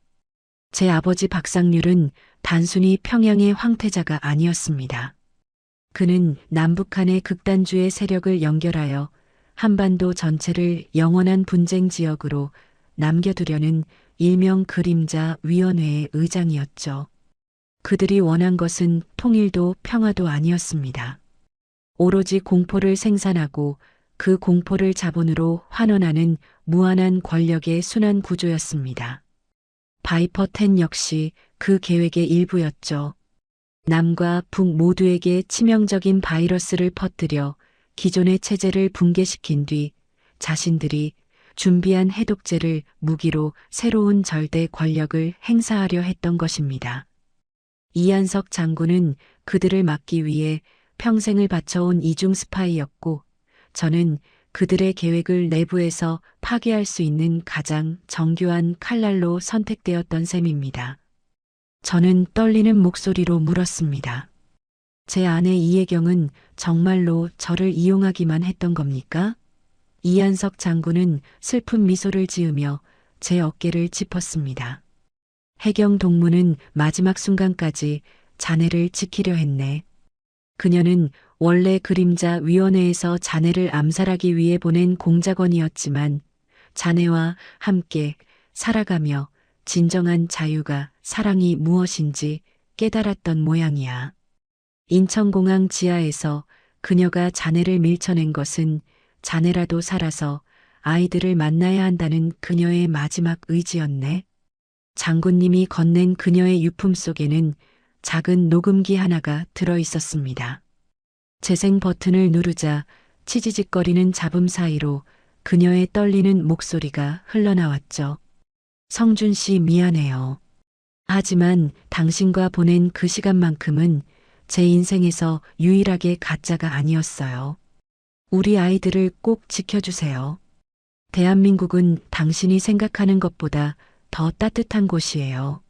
제 아버지 박상률은 단순히 평양의 황태자가 아니었습니다. 그는 남북한의 극단주의 세력을 연결하여 한반도 전체를 영원한 분쟁 지역으로 남겨두려는 일명 그림자 위원회의 의장이었죠. 그들이 원한 것은 통일도 평화도 아니었습니다. 오로지 공포를 생산하고 그 공포를 자본으로 환원하는 무한한 권력의 순환 구조였습니다. 바이퍼 10 역시 그 계획의 일부였죠. 남과 북 모두에게 치명적인 바이러스를 퍼뜨려 기존의 체제를 붕괴시킨 뒤 자신들이 준비한 해독제를 무기로 새로운 절대 권력을 행사하려 했던 것입니다. 이한석 장군은 그들을 막기 위해 평생을 바쳐온 이중 스파이였고 저는 그들의 계획을 내부에서 파괴할 수 있는 가장 정교한 칼날로 선택되었던 셈입니다. 저는 떨리는 목소리로 물었습니다. 제 아내 이혜경은 정말로 저를 이용하기만 했던 겁니까? 이한석 장군은 슬픈 미소를 지으며 제 어깨를 짚었습니다. 혜경 동무는 마지막 순간까지 자네를 지키려 했네. 그녀는 원래 그림자 위원회에서 자네를 암살하기 위해 보낸 공작원이었지만 자네와 함께 살아가며 진정한 자유가 사랑이 무엇인지 깨달았던 모양이야. 인천공항 지하에서 그녀가 자네를 밀쳐낸 것은 자네라도 살아서 아이들을 만나야 한다는 그녀의 마지막 의지였네. 장군님이 건넨 그녀의 유품 속에는 작은 녹음기 하나가 들어 있었습니다. 재생 버튼을 누르자 치지직거리는 잡음 사이로 그녀의 떨리는 목소리가 흘러나왔죠. 성준 씨 미안해요. 하지만 당신과 보낸 그 시간만큼은 제 인생에서 유일하게 가짜가 아니었어요. 우리 아이들을 꼭 지켜주세요. 대한민국은 당신이 생각하는 것보다 더 따뜻한 곳이에요.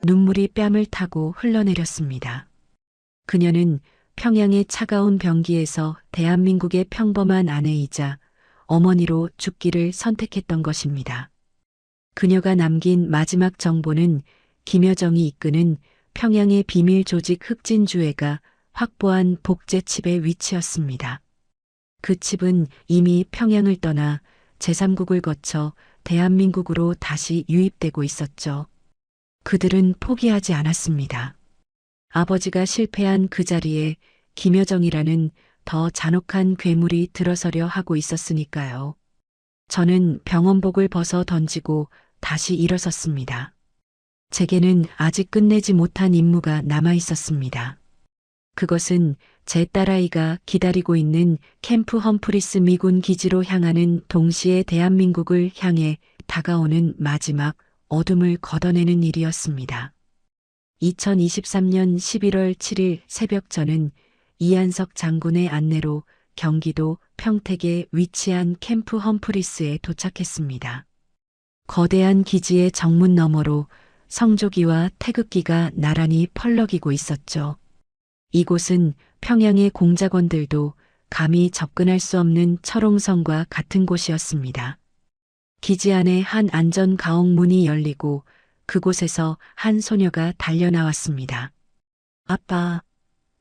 눈물이 뺨을 타고 흘러내렸습니다. 그녀는 평양의 차가운 병기에서 대한민국의 평범한 아내이자 어머니로 죽기를 선택했던 것입니다. 그녀가 남긴 마지막 정보는 김여정이 이끄는 평양의 비밀 조직 흑진주회가 확보한 복제 칩의 위치였습니다. 그 칩은 이미 평양을 떠나 제3국을 거쳐 대한민국으로 다시 유입되고 있었죠. 그들은 포기하지 않았습니다. 아버지가 실패한 그 자리에 김여정이라는 더 잔혹한 괴물이 들어서려 하고 있었으니까요. 저는 병원복을 벗어 던지고 다시 일어섰습니다. 제게는 아직 끝내지 못한 임무가 남아 있었습니다. 그것은 제 딸아이가 기다리고 있는 캠프 험프리스 미군 기지로 향하는 동시에 대한민국을 향해 다가오는 마지막 어둠을 걷어내는 일이었습니다. 2023년 11월 7일 새벽 저는 이한석 장군의 안내로 경기도 평택에 위치한 캠프 험프리스에 도착했습니다. 거대한 기지의 정문 너머로 성조기와 태극기가 나란히 펄럭이고 있었죠. 이곳은 평양의 공작원들도 감히 접근할 수 없는 철옹성과 같은 곳이었습니다. 기지 안에 한 안전 가옥 문이 열리고 그곳에서 한 소녀가 달려나왔습니다. 아빠,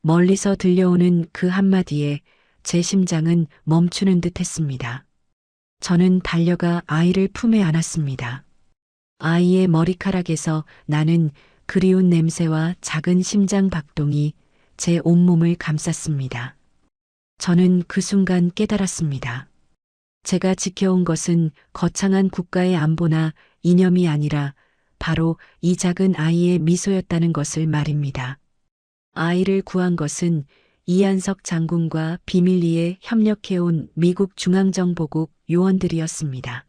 멀리서 들려오는 그 한마디에 제 심장은 멈추는 듯 했습니다. 저는 달려가 아이를 품에 안았습니다. 아이의 머리카락에서 나는 그리운 냄새와 작은 심장 박동이 제 온몸을 감쌌습니다. 저는 그 순간 깨달았습니다. 제가 지켜온 것은 거창한 국가의 안보나 이념이 아니라 바로 이 작은 아이의 미소였다는 것을 말입니다. 아이를 구한 것은 이한석 장군과 비밀리에 협력해온 미국 중앙정보국 요원들이었습니다.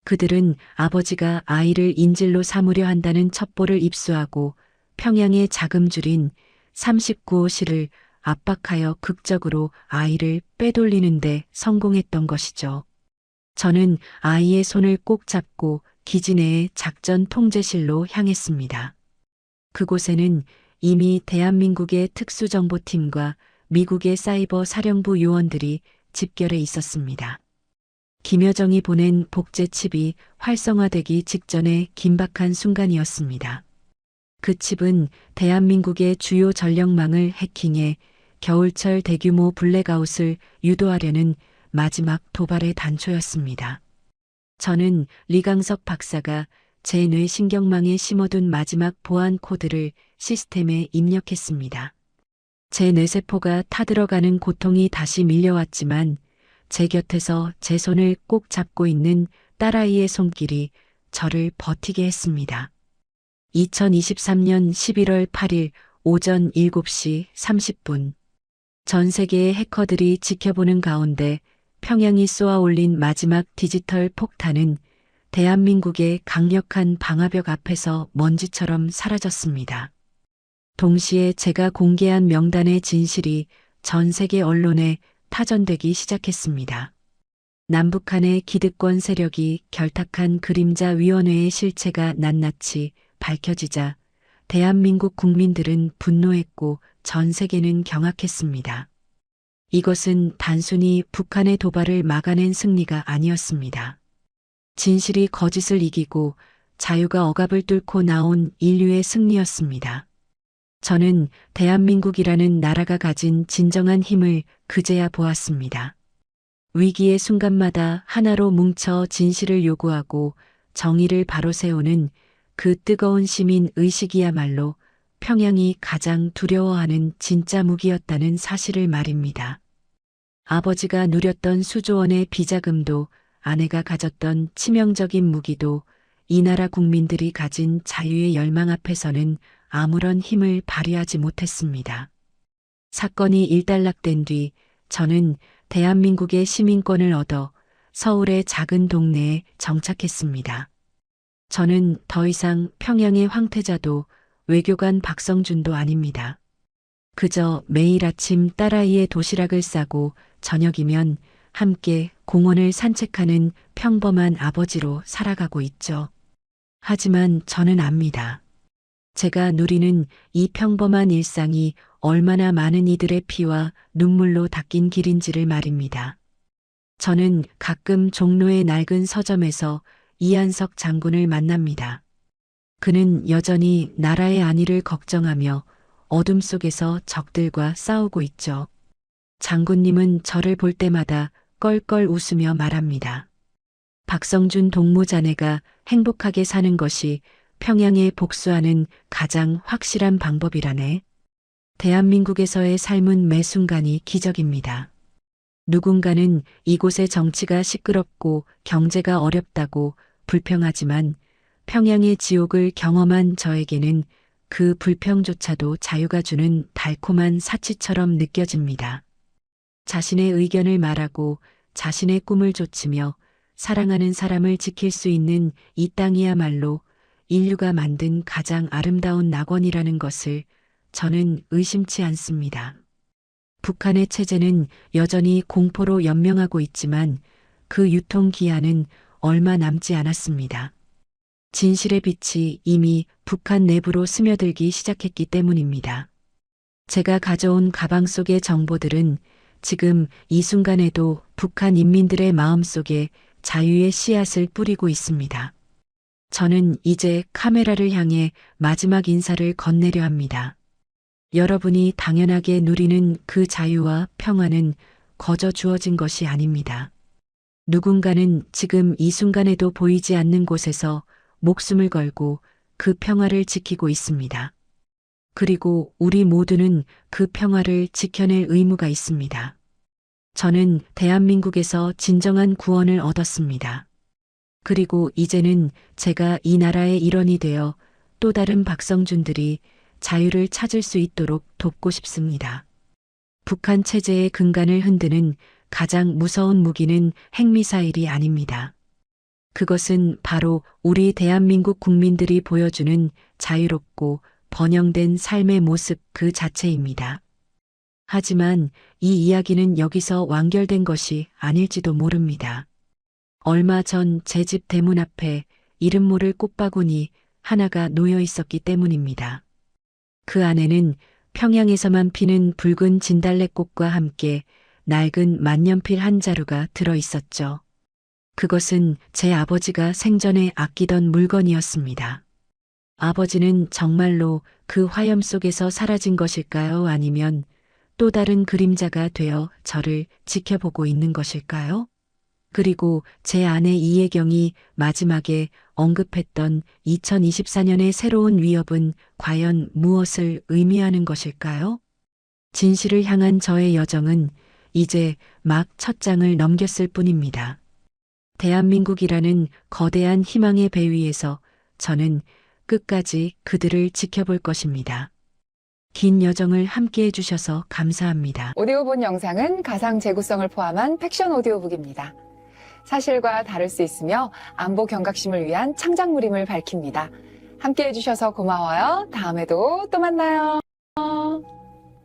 그들은 아버지가 아이를 인질로 삼으려 한다는 첩보를 입수하고 평양의 자금줄인 39호실을 압박하여 극적으로 아이를 빼돌리는데 성공했던 것이죠. 저는 아이의 손을 꼭 잡고 기지 내의 작전 통제실로 향했습니다. 그곳에는 이미 대한민국의 특수정보팀과 미국의 사이버 사령부 요원들이 집결해 있었습니다. 김여정이 보낸 복제 칩이 활성화되기 직전의 긴박한 순간이었습니다. 그 칩은 대한민국의 주요 전력망을 해킹해 겨울철 대규모 블랙아웃을 유도하려는 마지막 도발의 단초였습니다. 저는 리강석 박사가 제 뇌 신경망에 심어둔 마지막 보안 코드를 시스템에 입력했습니다. 제 뇌세포가 타들어가는 고통이 다시 밀려왔지만 제 곁에서 제 손을 꼭 잡고 있는 딸아이의 손길이 저를 버티게 했습니다. 2023년 11월 8일 오전 7시 30분. 전 세계의 해커들이 지켜보는 가운데 평양이 쏘아올린 마지막 디지털 폭탄은 대한민국의 강력한 방화벽 앞에서 먼지처럼 사라졌습니다. 동시에 제가 공개한 명단의 진실이 전 세계 언론에 타전되기 시작했습니다. 남북한의 기득권 세력이 결탁한 그림자위원회의 실체가 낱낱이 밝혀지자 대한민국 국민들은 분노했고 전 세계는 경악했습니다. 이것은 단순히 북한의 도발을 막아낸 승리가 아니었습니다. 진실이 거짓을 이기고 자유가 억압을 뚫고 나온 인류의 승리였습니다. 저는 대한민국이라는 나라가 가진 진정한 힘을 그제야 보았습니다. 위기의 순간마다 하나로 뭉쳐 진실을 요구하고 정의를 바로 세우는 그 뜨거운 시민 의식이야말로 평양이 가장 두려워하는 진짜 무기였다는 사실을 말입니다. 아버지가 누렸던 수조원의 비자금도 아내가 가졌던 치명적인 무기도 이 나라 국민들이 가진 자유의 열망 앞에서는 아무런 힘을 발휘하지 못했습니다. 사건이 일단락된 뒤 저는 대한민국의 시민권을 얻어 서울의 작은 동네에 정착했습니다. 저는 더 이상 평양의 황태자도 외교관 박성준도 아닙니다. 그저 매일 아침 딸아이의 도시락을 싸고 저녁이면 함께 공원을 산책하는 평범한 아버지로 살아가고 있죠. 하지만 저는 압니다. 제가 누리는 이 평범한 일상이 얼마나 많은 이들의 피와 눈물로 닦인 길인지를 말입니다. 저는 가끔 종로의 낡은 서점에서 이한석 장군을 만납니다. 그는 여전히 나라의 안위를 걱정하며 어둠 속에서 적들과 싸우고 있죠. 장군님은 저를 볼 때마다 껄껄 웃으며 말합니다. 박성준 동무자네가 행복하게 사는 것이 평양에 복수하는 가장 확실한 방법이라네. 대한민국에서의 삶은 매 순간이 기적입니다. 누군가는 이곳의 정치가 시끄럽고 경제가 어렵다고 불평하지만 평양의 지옥을 경험한 저에게는 그 불평조차도 자유가 주는 달콤한 사치처럼 느껴집니다. 자신의 의견을 말하고 자신의 꿈을 좇으며 사랑하는 사람을 지킬 수 있는 이 땅이야말로 인류가 만든 가장 아름다운 낙원이라는 것을 저는 의심치 않습니다. 북한의 체제는 여전히 공포로 연명하고 있지만 그 유통기한은 얼마 남지 않았습니다. 진실의 빛이 이미 북한 내부로 스며들기 시작했기 때문입니다. 제가 가져온 가방 속의 정보들은 지금 이 순간에도 북한 인민들의 마음속에 자유의 씨앗을 뿌리고 있습니다. 저는 이제 카메라를 향해 마지막 인사를 건네려 합니다. 여러분이 당연하게 누리는 그 자유와 평화는 거저 주어진 것이 아닙니다. 누군가는 지금 이 순간에도 보이지 않는 곳에서 목숨을 걸고 그 평화를 지키고 있습니다. 그리고 우리 모두는 그 평화를 지켜낼 의무가 있습니다. 저는 대한민국에서 진정한 구원을 얻었습니다. 그리고 이제는 제가 이 나라의 일원이 되어 또 다른 박성준들이 자유를 찾을 수 있도록 돕고 싶습니다. 북한 체제의 근간을 흔드는 가장 무서운 무기는 핵미사일이 아닙니다. 그것은 바로 우리 대한민국 국민들이 보여주는 자유롭고 번영된 삶의 모습 그 자체입니다. 하지만 이 이야기는 여기서 완결된 것이 아닐지도 모릅니다. 얼마 전 제 집 대문 앞에 이름 모를 꽃바구니 하나가 놓여 있었기 때문입니다. 그 안에는 평양에서만 피는 붉은 진달래꽃과 함께 낡은 만년필 한 자루가 들어 있었죠. 그것은 제 아버지가 생전에 아끼던 물건이었습니다. 아버지는 정말로 그 화염 속에서 사라진 것일까요? 아니면 또 다른 그림자가 되어 저를 지켜보고 있는 것일까요? 그리고 제 아내 이혜경이 마지막에 언급했던 2024년의 새로운 위협은 과연 무엇을 의미하는 것일까요? 진실을 향한 저의 여정은 이제 막 첫 장을 넘겼을 뿐입니다. 대한민국이라는 거대한 희망의 배 위에서 저는 끝까지 그들을 지켜볼 것입니다. 긴 여정을 함께 해주셔서 감사합니다. 오디오본 영상은 가상 재구성을 포함한 팩션 오디오북입니다. 사실과 다를 수 있으며 안보 경각심을 위한 창작물임을 밝힙니다. 함께 해주셔서 고마워요. 다음에도 또 만나요.